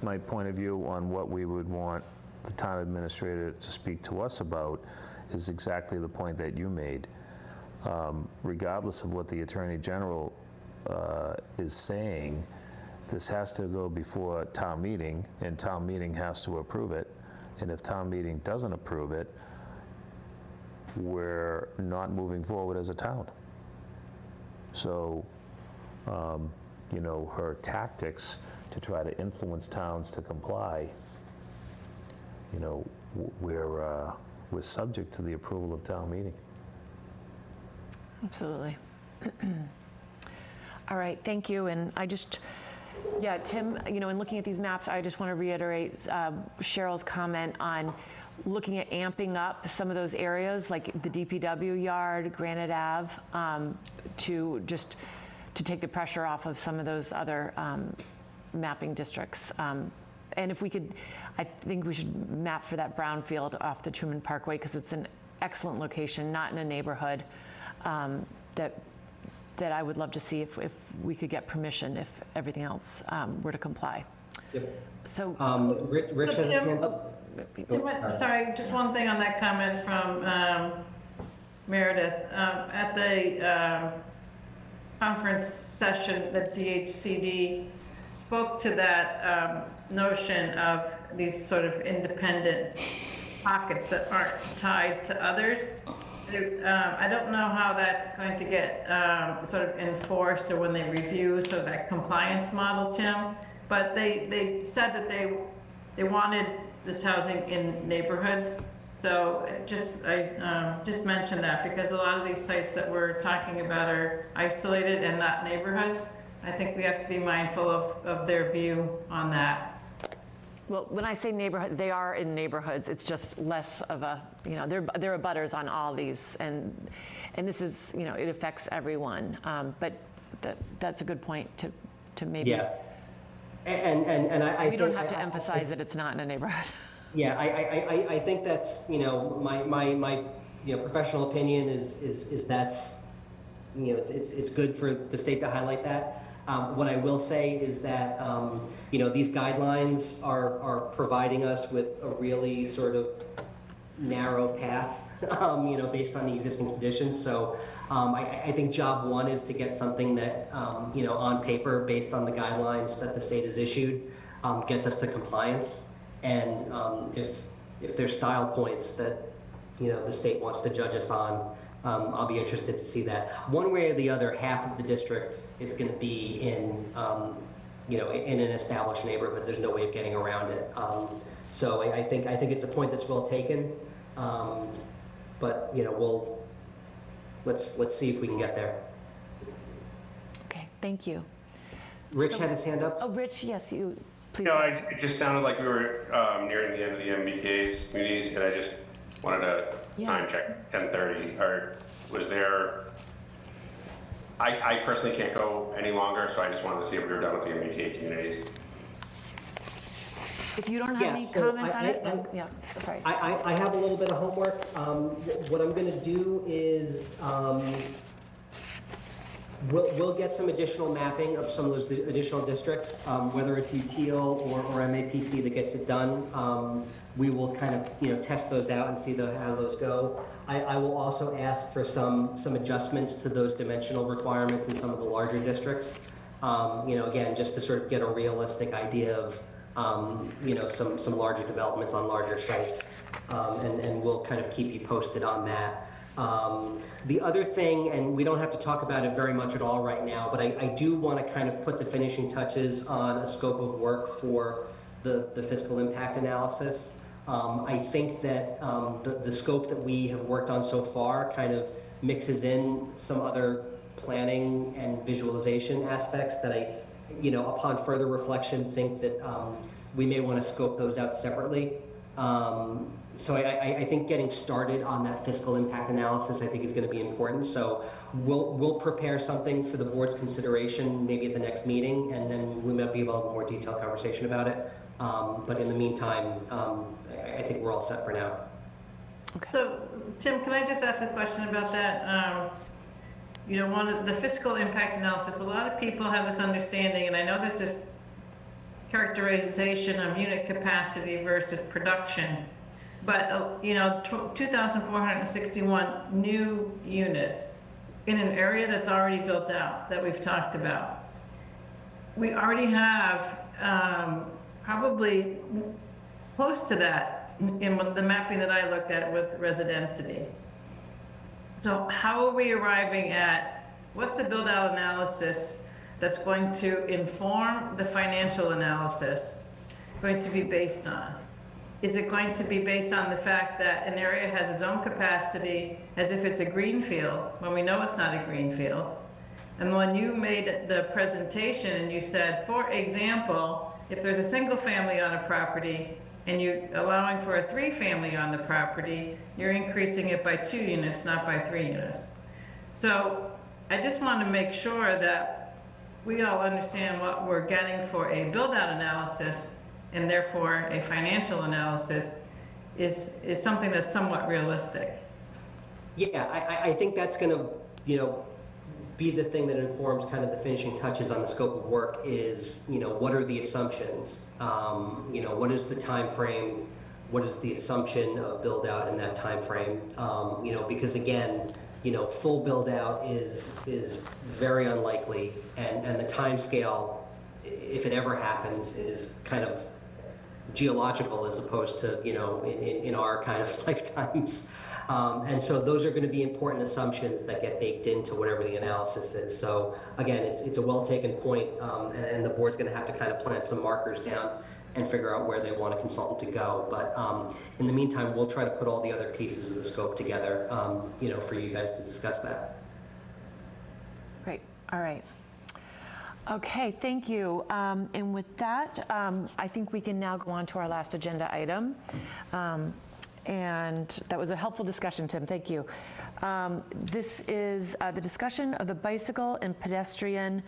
my point of view on what we would want the town administrator to speak to us about is exactly the point that you made. Regardless of what the Attorney General is saying, this has to go before town meeting, and town meeting has to approve it. And if town meeting doesn't approve it, we're not moving forward as a town. So, you know, her tactics to try to influence towns to comply, you know, we're subject to the approval of town meeting. Absolutely. All right, thank you. And I just, yeah, Tim, you know, in looking at these maps, I just want to reiterate Cheryl's comment on looking at amping up some of those areas, like the DPW yard, Granite Ave, to take the pressure off of some of those other mapping districts. And if we could, I think we should map for that brownfield off the Truman Parkway, because it's an excellent location, not in a neighborhood that I would love to see if we could get permission if everything else were to comply. Yep. So, Rich has Sorry, just one thing on that comment from Meredith. At the conference session, the DHCD spoke to that notion of these sort of independent pockets that aren't tied to others. I don't know how that's going to get sort of enforced or when they review sort of that compliance model, Tim, but they said that they wanted this housing in neighborhoods. So I just mentioned that because a lot of these sites that we're talking about are isolated and not neighborhoods. I think we have to be mindful of their view on that. well, when I say neighborhood, they are in neighborhoods. It's just less of a, you know, they're abutters on all these, and this is, you know, it affects everyone. But that's a good point to maybe. Yeah. And I we don't have to emphasize that it's not in a neighborhood. Yeah, I think that's, you know, my you know, professional opinion is that's, you know, it's good for the state to highlight that. What I will say is that, you know, these guidelines are providing us with a really sort of narrow path, you know, based on the existing conditions. So I think job one is to get something that, you know, on paper, based on the guidelines that the state has issued, gets us to compliance. And if there's style points that, you know, the state wants to judge us on, I'll be interested to see that. One way or the other, half of the district is going to be in, you know, in an established neighborhood. There's no way of getting around it. So I think it's a point that's well taken. But you know, let's see if we can get there. Okay, thank you. Rich had his hand up. Oh, Rich, yes, you. Please. No, it just sounded like we were nearing the end of the MBTA's communities, and I just wanted to time check 10:30. Or was there? I personally can't go any longer, so I just wanted to see if we were done with the MBTA communities. If you don't have any comments on it, then, yeah, sorry. I have a little bit of homework. What I'm going to do is we'll get some additional mapping of some of those additional districts, whether it's UTL or MAPC that gets it done. We will kind of, you know, test those out and see how those go. I will also ask for some adjustments to those dimensional requirements in some of the larger districts. You know, again, just to sort of get a realistic idea of, you know, some larger developments on larger sites, and we'll kind of keep you posted on that. The other thing, and we don't have to talk about it very much at all right now, but I do want to kind of put the finishing touches on a scope of work for the fiscal impact analysis. I think that the scope that we have worked on so far kind of mixes in some other planning and visualization aspects that I, you know, upon further reflection, think that we may want to scope those out separately. So I think getting started on that fiscal impact analysis, I think, is going to be important. So we'll prepare something for the board's consideration maybe at the next meeting, and then we might be able to have a more detailed conversation about it. But in the meantime, I think we're all set for now. Okay. So, Tim, can I just ask a question about that? You know, one of the fiscal impact analysis, a lot of people have this understanding, and I know there's this characterization of unit capacity versus production. But, you know, 2,461 new units in an area that's already built out that we've talked about. we already have probably close to that in the mapping that I looked at with residentity. So how are we arriving at, what's the build-out analysis that's going to inform the financial analysis going to be based on? Is it going to be based on the fact that an area has its own capacity as if it's a greenfield, when we know it's not a greenfield? And when you made the presentation and you said, for example, if there's a single family on a property and you're allowing for a 3-family on the property, you're increasing it by 2 units, not by 3 units. So I just want to make sure that we all understand what we're getting for a build-out analysis, and therefore a financial analysis is something that's somewhat realistic. Yeah, I think that's going to, be the thing that informs kind of the finishing touches on the scope of work is, what are the assumptions? What is the time frame? What is the assumption of build out in that time frame? Because again, full build out is very unlikely, and the time scale, if it ever happens, is kind of geological as opposed to, in our kind of lifetimes. And so those are going to be important assumptions that get baked into whatever the analysis is. So again, it's a well-taken point, and the board's going to have to kind of plant some markers down and figure out where they want a consultant to go. But in the meantime, we'll try to put all the other pieces of the scope together, for you guys to discuss that. Great. All right. Okay, thank you. And with that, I think we can now go on to our last agenda item. And that was a helpful discussion, Tim. Thank you. This is the discussion of the bicycle and pedestrian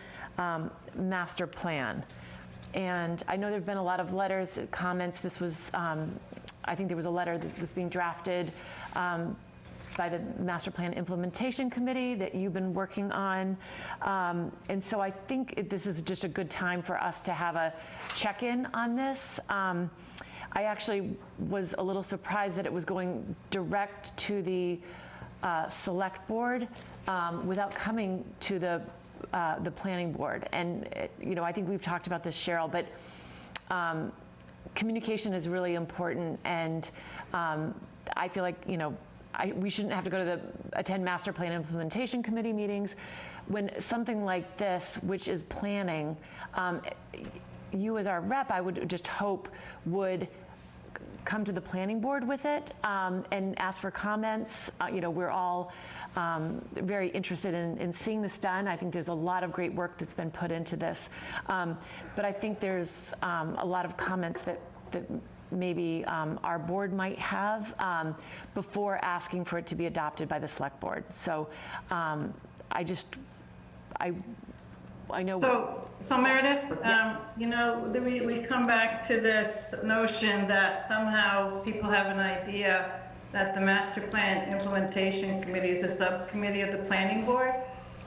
master plan. And I know there have been a lot of letters, comments. This was, I think there was a letter that was being drafted by the Master Plan Implementation Committee that you've been working on. And so I think this is just a good time for us to have a check-in on this. I actually was a little surprised that it was going direct to the select board without coming to the planning board. And, I think we've talked about this, Cheryl, but communication is really important. And I feel like, we shouldn't have to go to attend Master Plan Implementation Committee meetings. When something like this, which is planning, you as our rep, I would just hope would come to the planning board with it and ask for comments. We're all very interested in seeing this done. I think there's a lot of great work that's been put into this. But I think there's a lot of comments that maybe our board might have before asking for it to be adopted by the select board. So I know. So Meredith, we come back to this notion that somehow people have an idea that the Master Plan Implementation Committee is a subcommittee of the Planning Board.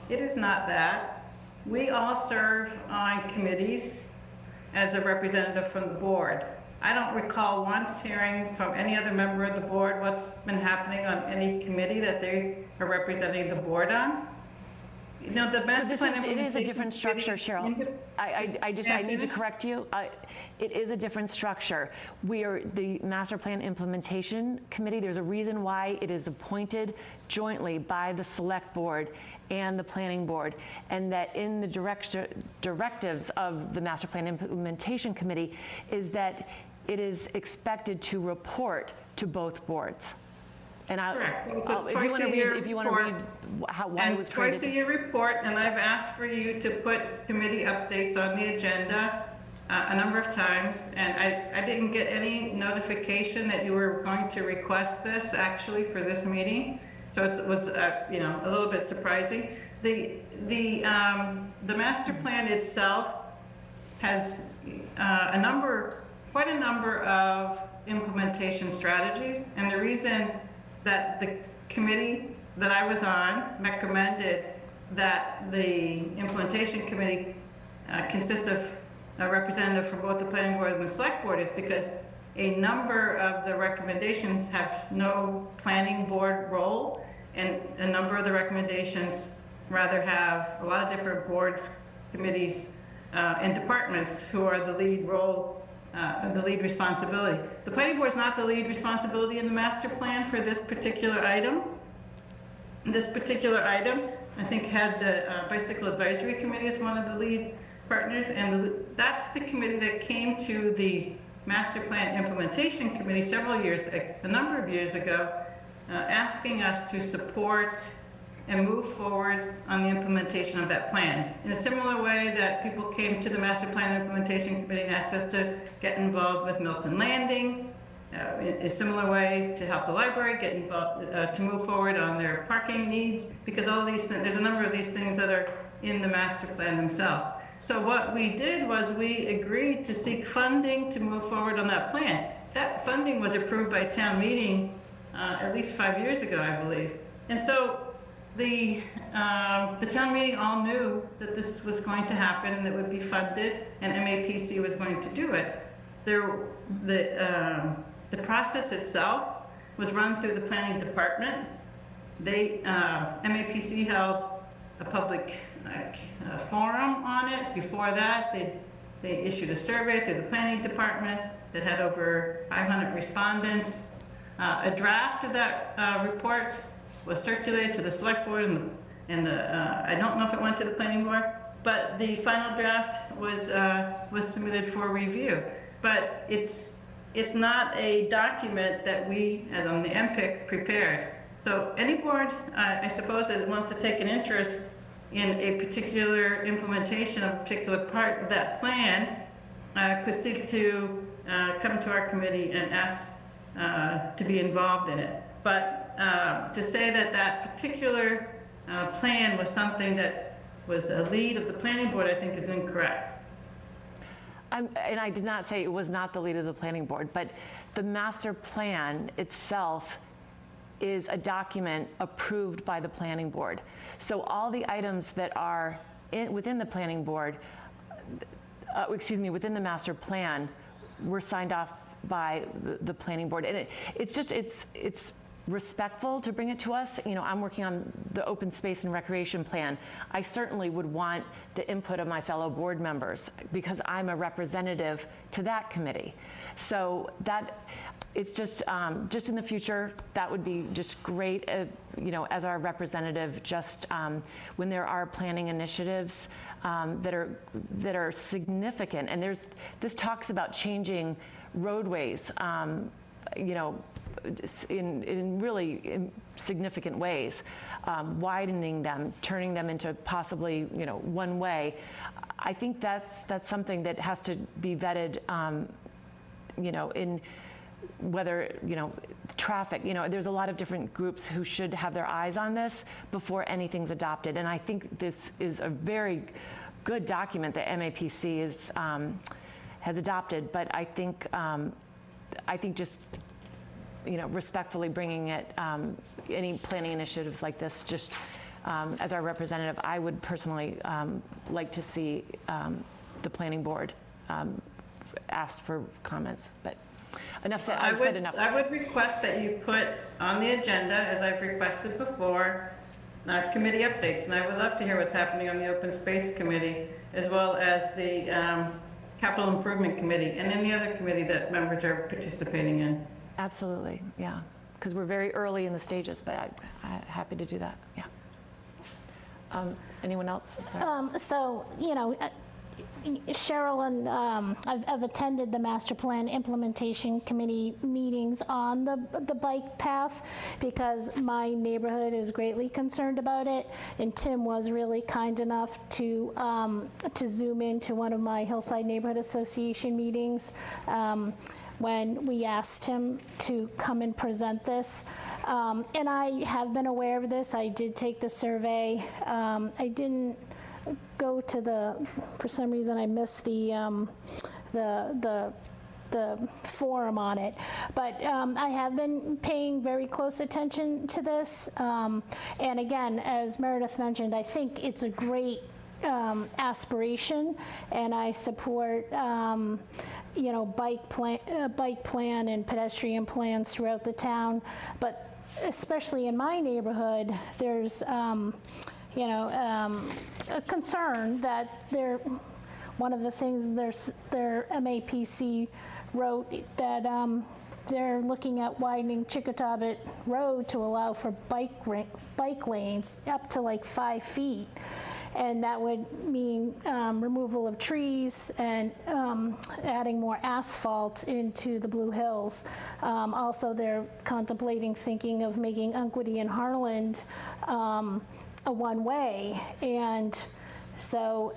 It is not that. We all serve on committees as a representative from the board. I don't recall once hearing from any other member of the board what's been happening on any committee that they are representing the board on. The Master Plan It is a different structure, Cheryl. I need to correct you. It is a different structure. We are the Master Plan Implementation Committee. There's a reason why it is appointed jointly by the Select Board and the Planning Board, and that in the directives of the Master Plan Implementation Committee is that it is expected to report to both boards. And correct. So it's if you want to read why it was created. Twice a year report, and I've asked for you to put committee updates on the agenda a number of times, and I didn't get any notification that you were going to request this actually for this meeting. So it was a little bit surprising. The master plan itself has quite a number of implementation strategies, and the reason that the committee that I was on recommended that the implementation committee consists of a representative from both the planning board and the select board is because a number of the recommendations have no planning board role, and a number of the recommendations rather have a lot of different boards, committees and departments who are the lead role, the lead responsibility. The planning board is not the lead responsibility in the master plan for this particular item. This particular item, I think, had the Bicycle Advisory Committee as one of the lead partners, and that's the committee that came to the Master Plan Implementation Committee a number of years ago, asking us to support and move forward on the implementation of that plan. In a similar way that people came to the Master Plan Implementation Committee and asked us to get involved with Milton Landing, in a similar way to help the library get involved, to move forward on their parking needs, because all these there's a number of these things that are in the master plan themselves. So what we did was we agreed to seek funding to move forward on that plan. That funding was approved by town meeting at least 5 years ago, I believe. And so the town meeting all knew that this was going to happen and it would be funded, and MAPC was going to do it. The process itself was run through the planning department. MAPC held a public forum on it. Before that, they issued a survey through the planning department that had over 500 respondents. A draft of that report was circulated to the select board, and I don't know if it went to the planning board, but the final draft was submitted for review. But it's not a document that we, as on the MPIC, prepared. So any board, I suppose, that wants to take an interest in a particular implementation of a particular part of that plan could seek to come to our committee and ask to be involved in it. But to say that that particular plan was something that was a lead of the planning board, I think is incorrect. And I did not say it was not the lead of the planning board, but the master plan itself is a document approved by the planning board. So all the items that are within the planning board, within the master plan, were signed off by the planning board. And it's respectful to bring it to us. You know, I'm working on the open space and recreation plan. I certainly would want the input of my fellow board members because I'm a representative to that committee. So that it's just in the future, that would be just great, you know, as our representative, just when there are planning initiatives that are significant. And this talks about changing roadways, you know, in really significant ways, widening them, turning them into possibly, you know, one way. I think that's something that has to be vetted, you know, in whether, you know, traffic, you know, there's a lot of different groups who should have their eyes on this before anything's adopted. And I think this is a very good document that MAPC has adopted, but I think just, you know, respectfully bringing it, any planning initiatives like this, just as our representative, I would personally like to see the planning board asked for comments. But enough said. I've said enough. I would request that you put on the agenda, as I've requested before, committee updates, and I would love to hear what's happening on the Open Space Committee, as well as the Capital Improvement Committee, and any other committee that members are participating in. Absolutely, yeah, because we're very early in the stages, but I'm happy to do that, yeah. Anyone else? Sorry. So, you know, Cheryl and I've attended the Master Plan Implementation Committee meetings on the bike path because my neighborhood is greatly concerned about it, and Tim was really kind enough to zoom into one of my Hillside Neighborhood Association meetings when we asked him to come and present this. And I have been aware of this. I did take the survey. I didn't go to for some reason I missed the forum on it. But I have been paying very close attention to this. And again, as Meredith mentioned, I think it's a great aspiration, and I support you know, bike plan and pedestrian plans throughout the town. But especially in my neighborhood, there's you know, a concern that one of the things their MAPC wrote that they're looking at widening Chickatobit Road to allow for bike lanes up to like 5 feet. And that would mean removal of trees and adding more asphalt into the Blue Hills. Also, they're contemplating thinking of making Unquity and Harland a one-way. And so,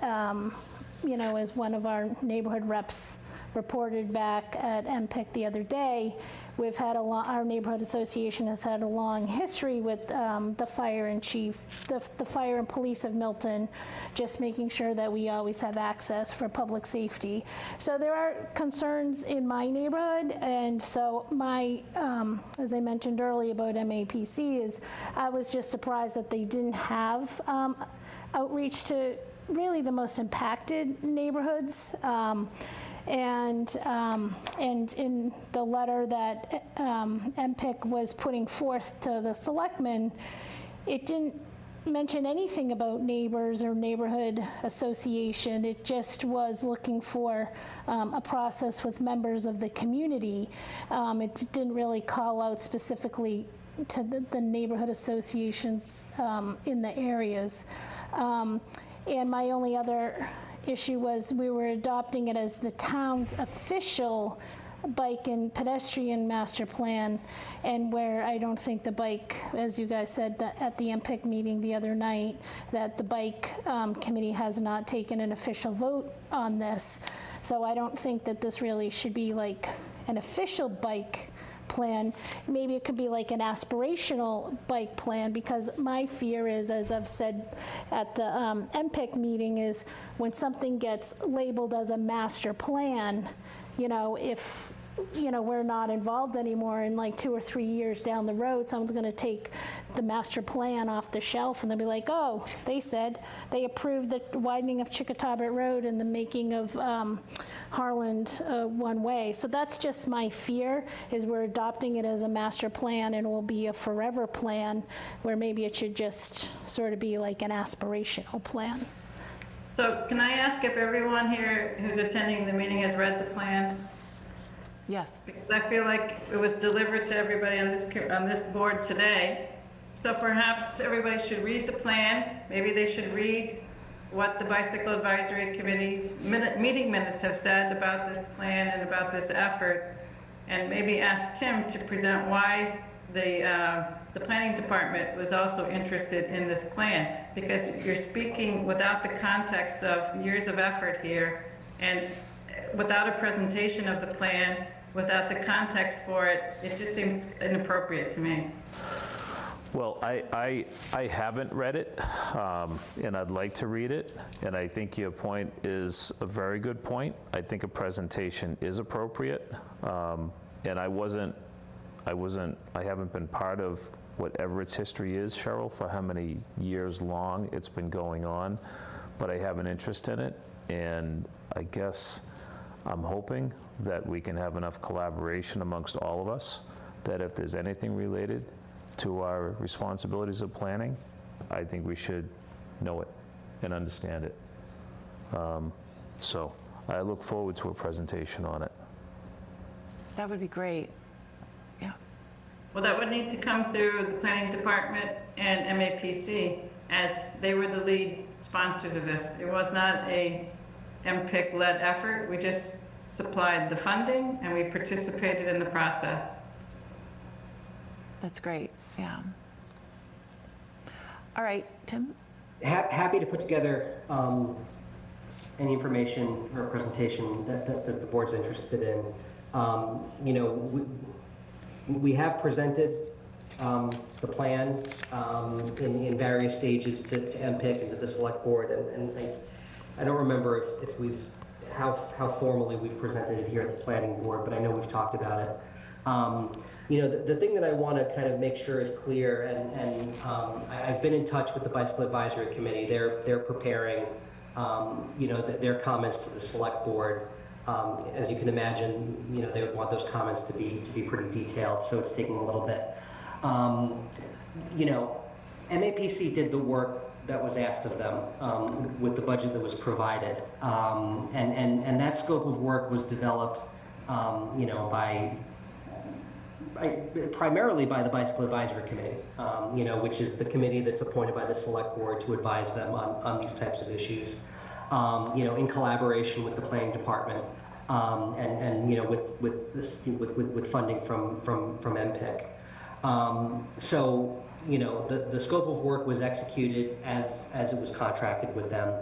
you know, as one of our neighborhood reps reported back at MPIC the other day, we've had our neighborhood association has had a long history with the fire and chief, the fire and police of Milton, just making sure that we always have access for public safety. So there are concerns in my neighborhood, and so my, as I mentioned earlier about MAPC, is I was just surprised that they didn't have outreach to really the most impacted neighborhoods. And in the letter that MPIC was putting forth to the selectmen, it didn't mention anything about neighbors or neighborhood association. It just was looking for a process with members of the community. It didn't really call out specifically to the neighborhood associations in the areas. And my only other issue was we were adopting it as the town's official bike and pedestrian master plan, and where I don't think the bike, as you guys said that at the MPIC meeting the other night, that the bike committee has not taken an official vote on this. So I don't think that this really should be like an official bike plan. Maybe it could be like an aspirational bike plan, because my fear is, as I've said at the MPIC meeting, is when something gets labeled as a master plan, you know, if we're not involved anymore, in like 2 or 3 years down the road, someone's going to take the master plan off the shelf and they'll be like, oh, they said they approved the widening of Chickatobit Road and the making of Harland one way. So that's just my fear, is we're adopting it as a master plan and it will be a forever plan, where maybe it should just sort of be like an aspirational plan. So can I ask if everyone here who's attending the meeting has read the plan? Yes. Because I feel like it was delivered to everybody on this board today. So perhaps everybody should read the plan. Maybe they should read what the Bicycle Advisory Committee's meeting minutes have said about this plan and about this effort, and maybe ask Tim to present why the planning department was also interested in this plan, because you're speaking without the context of years of effort here, and without a presentation of the plan, without the context for it, it just seems inappropriate to me. Well, I haven't read it, and I'd like to read it, and I think your point is a very good point. I think a presentation is appropriate, and I haven't been part of whatever its history is, Cheryl, for how many years long it's been going on, but I have an interest in it, and I guess I'm hoping that we can have enough collaboration amongst all of us that if there's anything related to our responsibilities of planning, I think we should know it and understand it. So I look forward to a presentation on it. That would be great. Yeah. Well, that would need to come through the planning department and MAPC, as they were the lead sponsors of this. It was not a MPIC-led effort. We just supplied the funding and we participated in the process. That's great. Yeah. All right, Tim? Happy to put together any information or presentation that the board's interested in. You know, we have presented the plan in various stages to MPIC and to the select board, and I don't remember if we've how formally we've presented it here at the planning board, but I know we've talked about it. You know, the thing that I want to kind of make sure is clear, and I've been in touch with the Bicycle Advisory Committee. They're preparing, you know, their comments to the select board. As you can imagine, you know, they would want those comments to be pretty detailed, so it's taking a little bit. You know, MAPC did the work that was asked of them with the budget that was provided. And that scope of work was developed, primarily by the Bicycle Advisory Committee, which is the committee that's appointed by the Select Board to advise them on these types of issues, in collaboration with the Planning Department, with funding from MPIC. So, the scope of work was executed as it was contracted with them.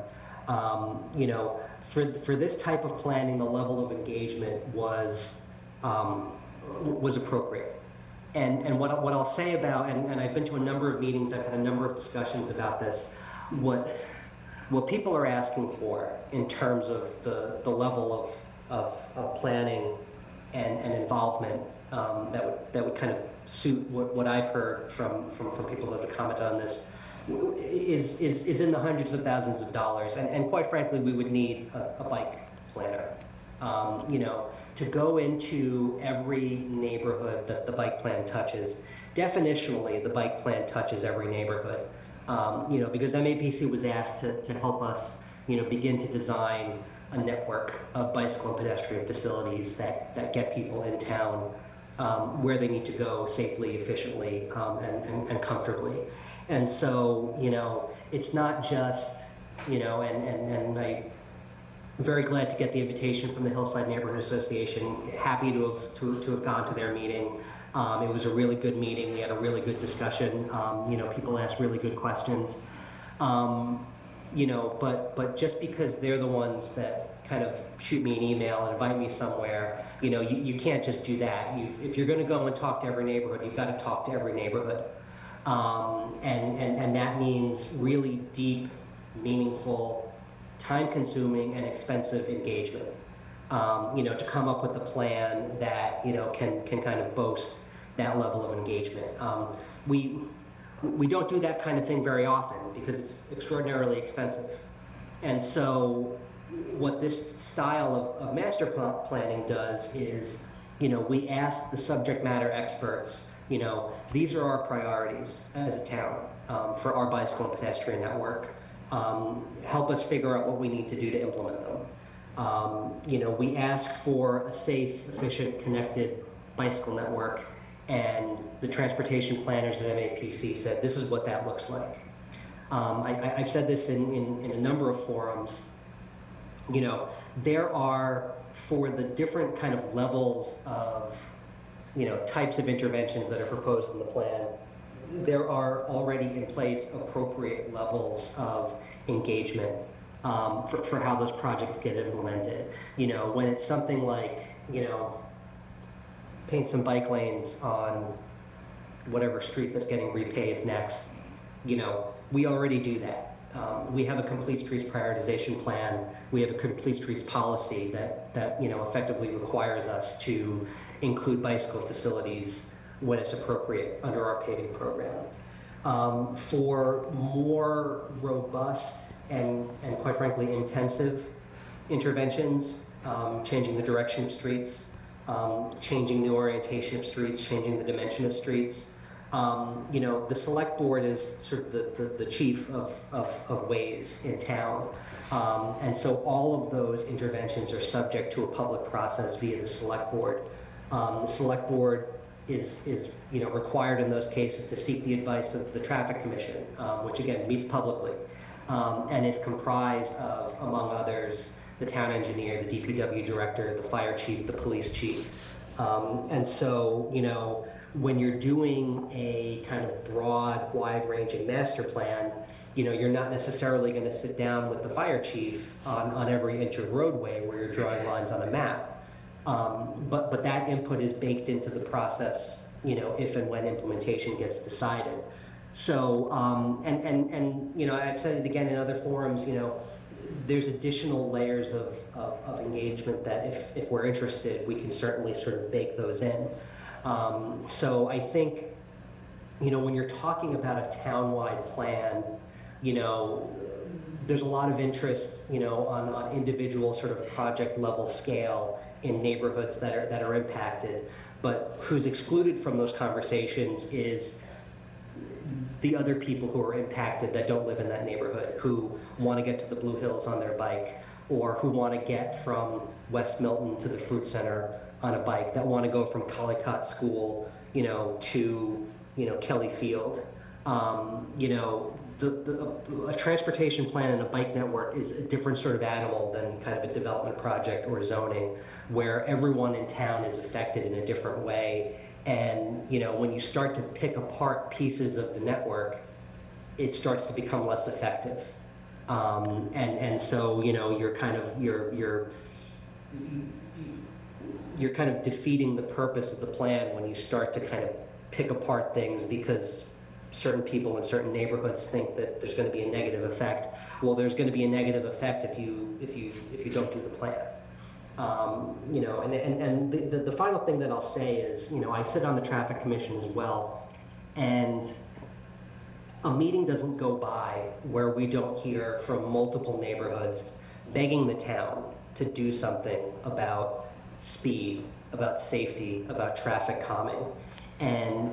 For this type of planning, the level of engagement was appropriate. And what I'll say about, and I've been to a number of meetings, I've had a number of discussions about this, what people are asking for in terms of the level of planning and involvement that would kind of suit what I've heard from people that have commented on this is in the hundreds of thousands of dollars. And quite frankly, we would need a bike planner. To go into every neighborhood that the bike plan touches. Definitionally, the bike plan touches every neighborhood. Because MAPC was asked to help us, begin to design a network of bicycle and pedestrian facilities that get people in town where they need to go safely, efficiently, and comfortably. And so, it's not just, and I'm very glad to get the invitation from the Hillside Neighborhood Association. Happy to have gone to their meeting. It was a really good meeting. We had a really good discussion. People asked really good questions. But just because they're the ones that kind of shoot me an email and invite me somewhere, you can't just do that. If you're going to go and talk to every neighborhood, you've got to talk to every neighborhood. And that means really deep, meaningful, time-consuming and expensive engagement, to come up with a plan that, can kind of boast that level of engagement. We don't do that kind of thing very often because it's extraordinarily expensive. And so what this style of master planning does is, we ask the subject matter experts, these are our priorities as a town for our bicycle and pedestrian network. Help us figure out what we need to do to implement them. We ask for a safe, efficient, connected bicycle network, and the transportation planners at MAPC said this is what that looks like. I've said this in a number of forums. There are, for the different kind of levels of, types of interventions that are proposed in the plan, there are already in place appropriate levels of engagement for how those projects get implemented. When it's something like, paint some bike lanes on whatever street that's getting repaved next, we already do that. We have a complete streets prioritization plan. We have a complete streets policy that effectively requires us to include bicycle facilities when it's appropriate under our paving program. For more robust and quite frankly intensive interventions, changing the direction of streets, changing the orientation of streets, changing the dimension of streets. The select board is sort of the chief of ways in town. And so all of those interventions are subject to a public process via the select board. The select board is required in those cases to seek the advice of the Traffic Commission, which again meets publicly, and is comprised of, among others, the town engineer, the DPW director, the fire chief, the police chief. And so, when you're doing a kind of broad, wide-ranging master plan, you're not necessarily going to sit down with the fire chief on every inch of roadway where you're drawing lines on a map. But that input is baked into the process, if and when implementation gets decided. So, I've said it again in other forums, there's additional layers of engagement that if we're interested, we can certainly sort of bake those in. So I think, when you're talking about a town-wide plan, there's a lot of interest, on individual sort of project level scale in neighborhoods that are impacted. But who's excluded from those conversations is the other people who are impacted that don't live in that neighborhood, who want to get to the Blue Hills on their bike, or who want to get from West Milton to the Fruit Center on a bike, that want to go from Collicott School, to, Kelly Field. A transportation plan and a bike network is a different sort of animal than kind of a development project or zoning, where everyone in town is affected in a different way. And, when you start to pick apart pieces of the network, it starts to become less effective. And so, you're kind of defeating the purpose of the plan when you start to kind of pick apart things because certain people in certain neighborhoods think that there's going to be a negative effect. Well, there's going to be a negative effect if you don't do the plan. The final thing that I'll say is, I sit on the traffic commission as well, and a meeting doesn't go by where we don't hear from multiple neighborhoods begging the town to do something about speed, about safety, about traffic calming. And,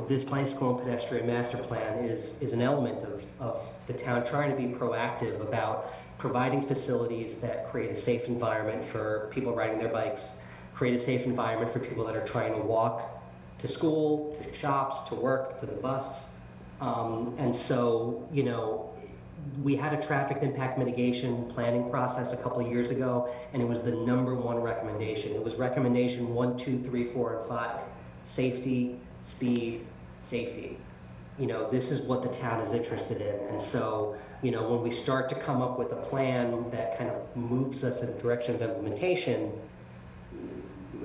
this bicycle and pedestrian master plan is an element of the town trying to be proactive about providing facilities that create a safe environment for people riding their bikes, create a safe environment for people that are trying to walk to school, to shops, to work, to the bus. And so, we had a traffic impact mitigation planning process a couple of years ago, and it was the #1 recommendation. It was recommendation 1, 2, 3, 4, and 5. Safety, speed, safety. This is what the town is interested in. And so, when we start to come up with a plan that kind of moves us in the direction of implementation,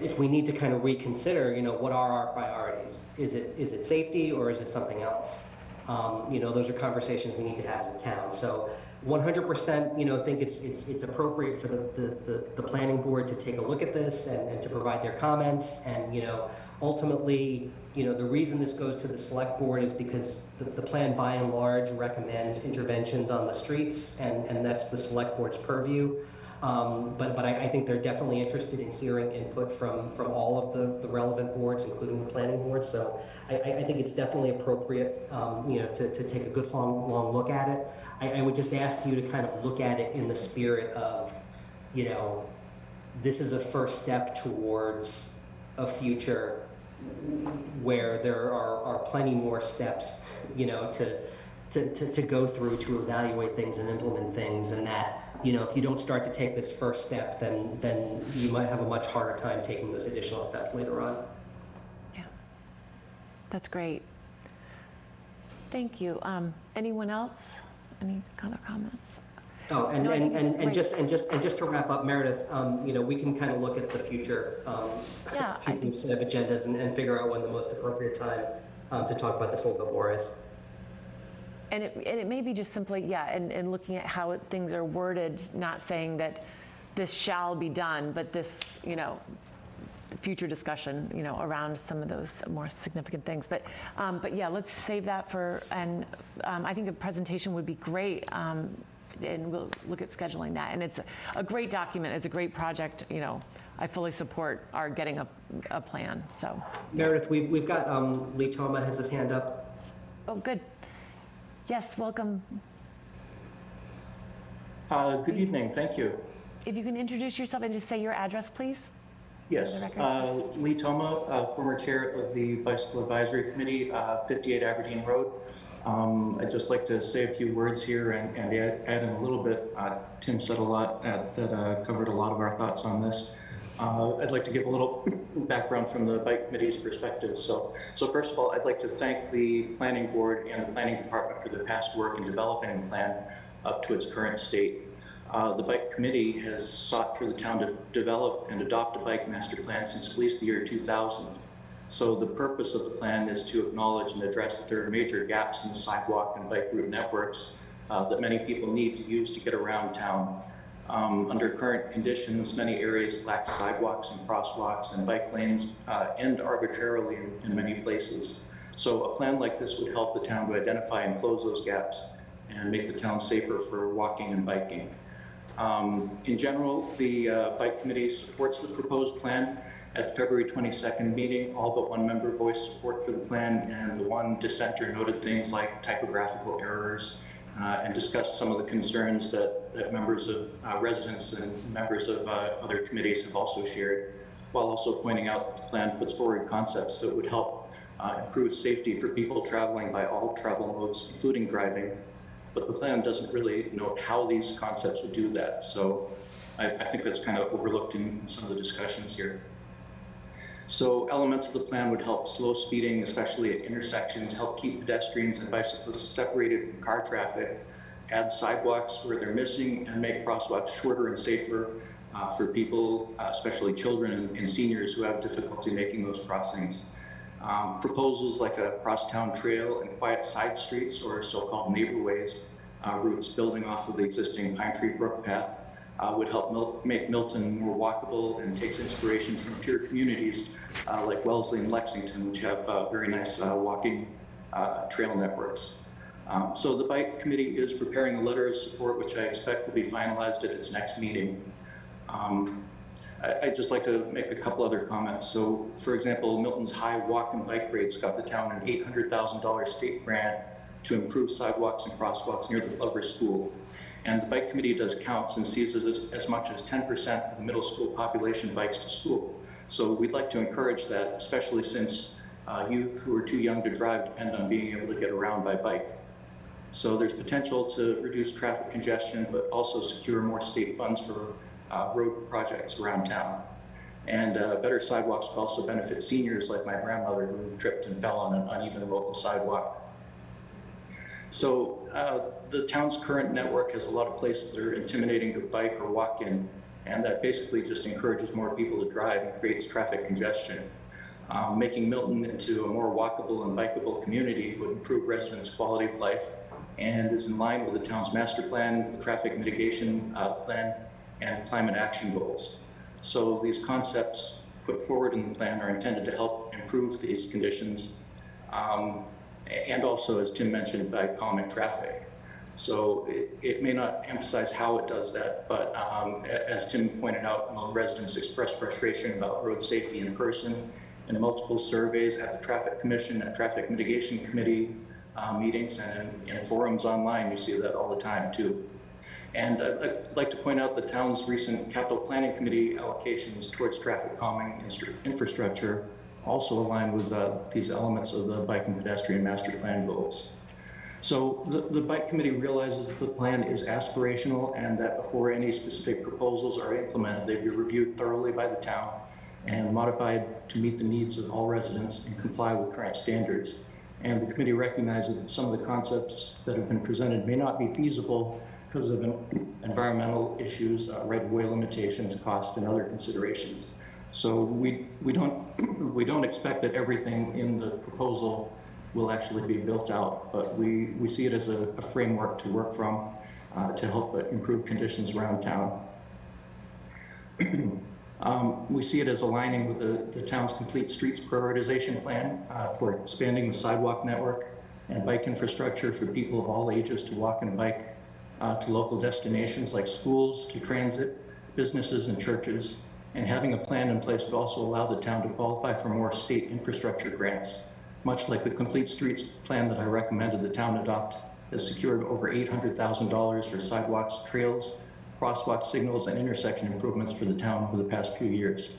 if we need to kind of reconsider, what are our priorities? Is it safety or is it something else? Those are conversations we need to have as a town. So 100%, think it's appropriate for the planning board to take a look at this and to provide their comments. And, ultimately, the reason this goes to the select board is because the plan by and large recommends interventions on the streets, and that's the select board's purview. But I think they're definitely interested in hearing input from all of the relevant boards, including the planning board. So I think it's definitely appropriate, to take a good long look at it. I would just ask you to kind of look at it in the spirit of, this is a first step towards a future where there are plenty more steps, to go through to evaluate things and implement things, and that, if you don't start to take this first step, then you might have a much harder time taking those additional steps later on. Yeah, that's great. Thank you. Anyone else? Any other comments? Oh, and just to wrap up, Meredith, we can kind of look at the future set of agendas and figure out when the most appropriate time to talk about this a little bit more is. And it may be just simply, and looking at how things are worded, not saying that this shall be done, but this, future discussion, around some of those more significant things. But yeah, let's save that for, and I think a presentation would be great, and we'll look at scheduling that. And it's a great document. It's a great project. I fully support our getting a plan. So Meredith, we've got Lee Toma has his hand up. Oh, good. Yes, welcome. Good evening, thank you. If you can introduce yourself and just say your address, please. Yes, Lee Toma, former chair of the Bicycle Advisory Committee, 58 Aberdeen Road. I'd just like to say a few words here and add in a little bit. Tim said a lot that covered a lot of our thoughts on this. I'd like to give a little background from the Bike Committee's perspective. So first of all, I'd like to thank the Planning Board and the Planning Department for their past work in developing the plan up to its current state. The Bike Committee has sought for the town to develop and adopt a bike master plan since at least the year 2000. So the purpose of the plan is to acknowledge and address that there are major gaps in the sidewalk and bike route networks that many people need to use to get around town. Under current conditions, many areas lack sidewalks and crosswalks, and bike lanes end arbitrarily in many places. So a plan like this would help the town to identify and close those gaps and make the town safer for walking and biking. In general, the Bike Committee supports the proposed plan At the February 22nd meeting, all but one member voiced support for the plan, and the one dissenter noted things like typographical errors and discussed some of the concerns that members of residents and members of other committees have also shared, while also pointing out that the plan puts forward concepts that would help improve safety for people traveling by all travel modes, including driving. But the plan doesn't really note how these concepts would do that. So I think that's kind of overlooked in some of the discussions here. So elements of the plan would help slow speeding, especially at intersections, help keep pedestrians and bicyclists separated from car traffic, add sidewalks where they're missing, and make crosswalks shorter and safer for people, especially children and seniors who have difficulty making those crossings. Proposals like a crosstown trail and quiet side streets, or so-called neighborways, routes building off of the existing Pine Tree Brook path, would help make Milton more walkable and takes inspiration from peer communities like Wellesley and Lexington, which have very nice walking trail networks. So the Bike Committee is preparing a letter of support, which I expect will be finalized at its next meeting. I'd just like to make a couple other comments. So, for example, Milton's high walk and bike rates got the town an $800,000 state grant to improve sidewalks and crosswalks near the Glover School. And the Bike Committee does counts and sees as much as 10% of the middle school population bikes to school. So we'd like to encourage that, especially since youth who are too young to drive depend on being able to get around by bike. So there's potential to reduce traffic congestion, but also secure more state funds for road projects around town. And better sidewalks will also benefit seniors like my grandmother who tripped and fell on an uneven local sidewalk. So the town's current network has a lot of places that are intimidating to bike or walk in, and that basically just encourages more people to drive and creates traffic congestion. Making Milton into a more walkable and bikeable community would improve residents' quality of life and is in line with the town's master plan, the traffic mitigation plan, and climate action goals. So these concepts put forward in the plan are intended to help improve these conditions and also, as Tim mentioned, by calming traffic. So it may not emphasize how it does that, but as Tim pointed out, residents express frustration about road safety in person in multiple surveys at the Traffic Commission, at Traffic Mitigation Committee meetings, and in forums online. You see that all the time too. And I'd like to point out the town's recent Capital Planning Committee allocations towards traffic calming infrastructure also align with these elements of the bike and pedestrian master plan goals. So the Bike Committee realizes that the plan is aspirational and that before any specific proposals are implemented, they'd be reviewed thoroughly by the town and modified to meet the needs of all residents and comply with current standards. And the committee recognizes that some of the concepts that have been presented may not be feasible because of environmental issues, right-of-way limitations, cost, and other considerations. So we don't expect that everything in the proposal will actually be built out, but we see it as a framework to work from to help improve conditions around town. We see it as aligning with the town's complete streets prioritization plan for expanding the sidewalk network and bike infrastructure for people of all ages to walk and bike to local destinations like schools, to transit, businesses, and churches. And having a plan in place would also allow the town to qualify for more state infrastructure grants, much like the Complete Streets plan that I recommended the town adopt has secured over $800,000 for sidewalks, trails, crosswalk signals, and intersection improvements for the town over the past few years.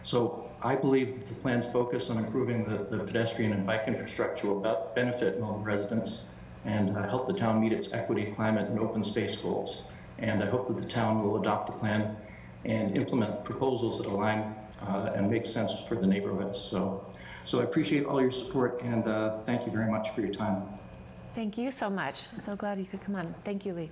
So I believe that the plan's focus on improving the pedestrian and bike infrastructure will benefit Milton residents and help the town meet its equity, climate, and open space goals. And I hope that the town will adopt the plan and implement proposals that align and make sense for the neighborhoods. So I appreciate all your support, and thank you very much for your time. Thank you so much. So glad you could come on. Thank you, Lee.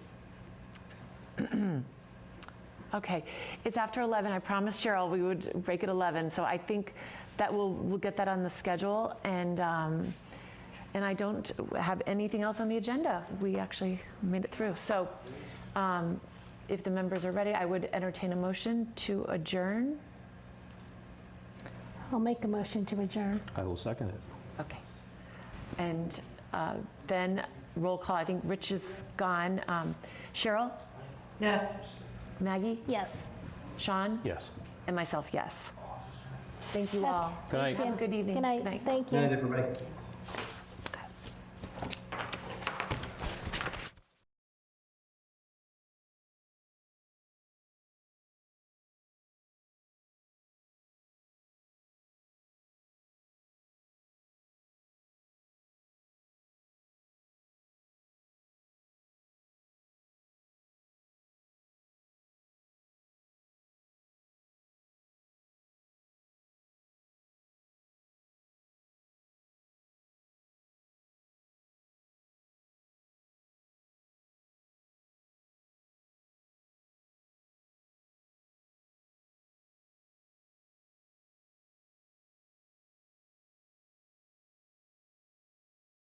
Okay, it's after 11. I promised Cheryl we would break at 11, so I think that we'll get that on the schedule, and I don't have anything else on the agenda. We actually made it through. So if the members are ready, I would entertain a motion to adjourn. I'll make a motion to adjourn. I will second it. Okay. And then roll call. I think Rich is gone. Cheryl? Yes. Maggie? Yes. Sean? Yes. And myself, yes. Thank you all. Good night. Have a good evening. Good night. Thank you. Good night, everybody.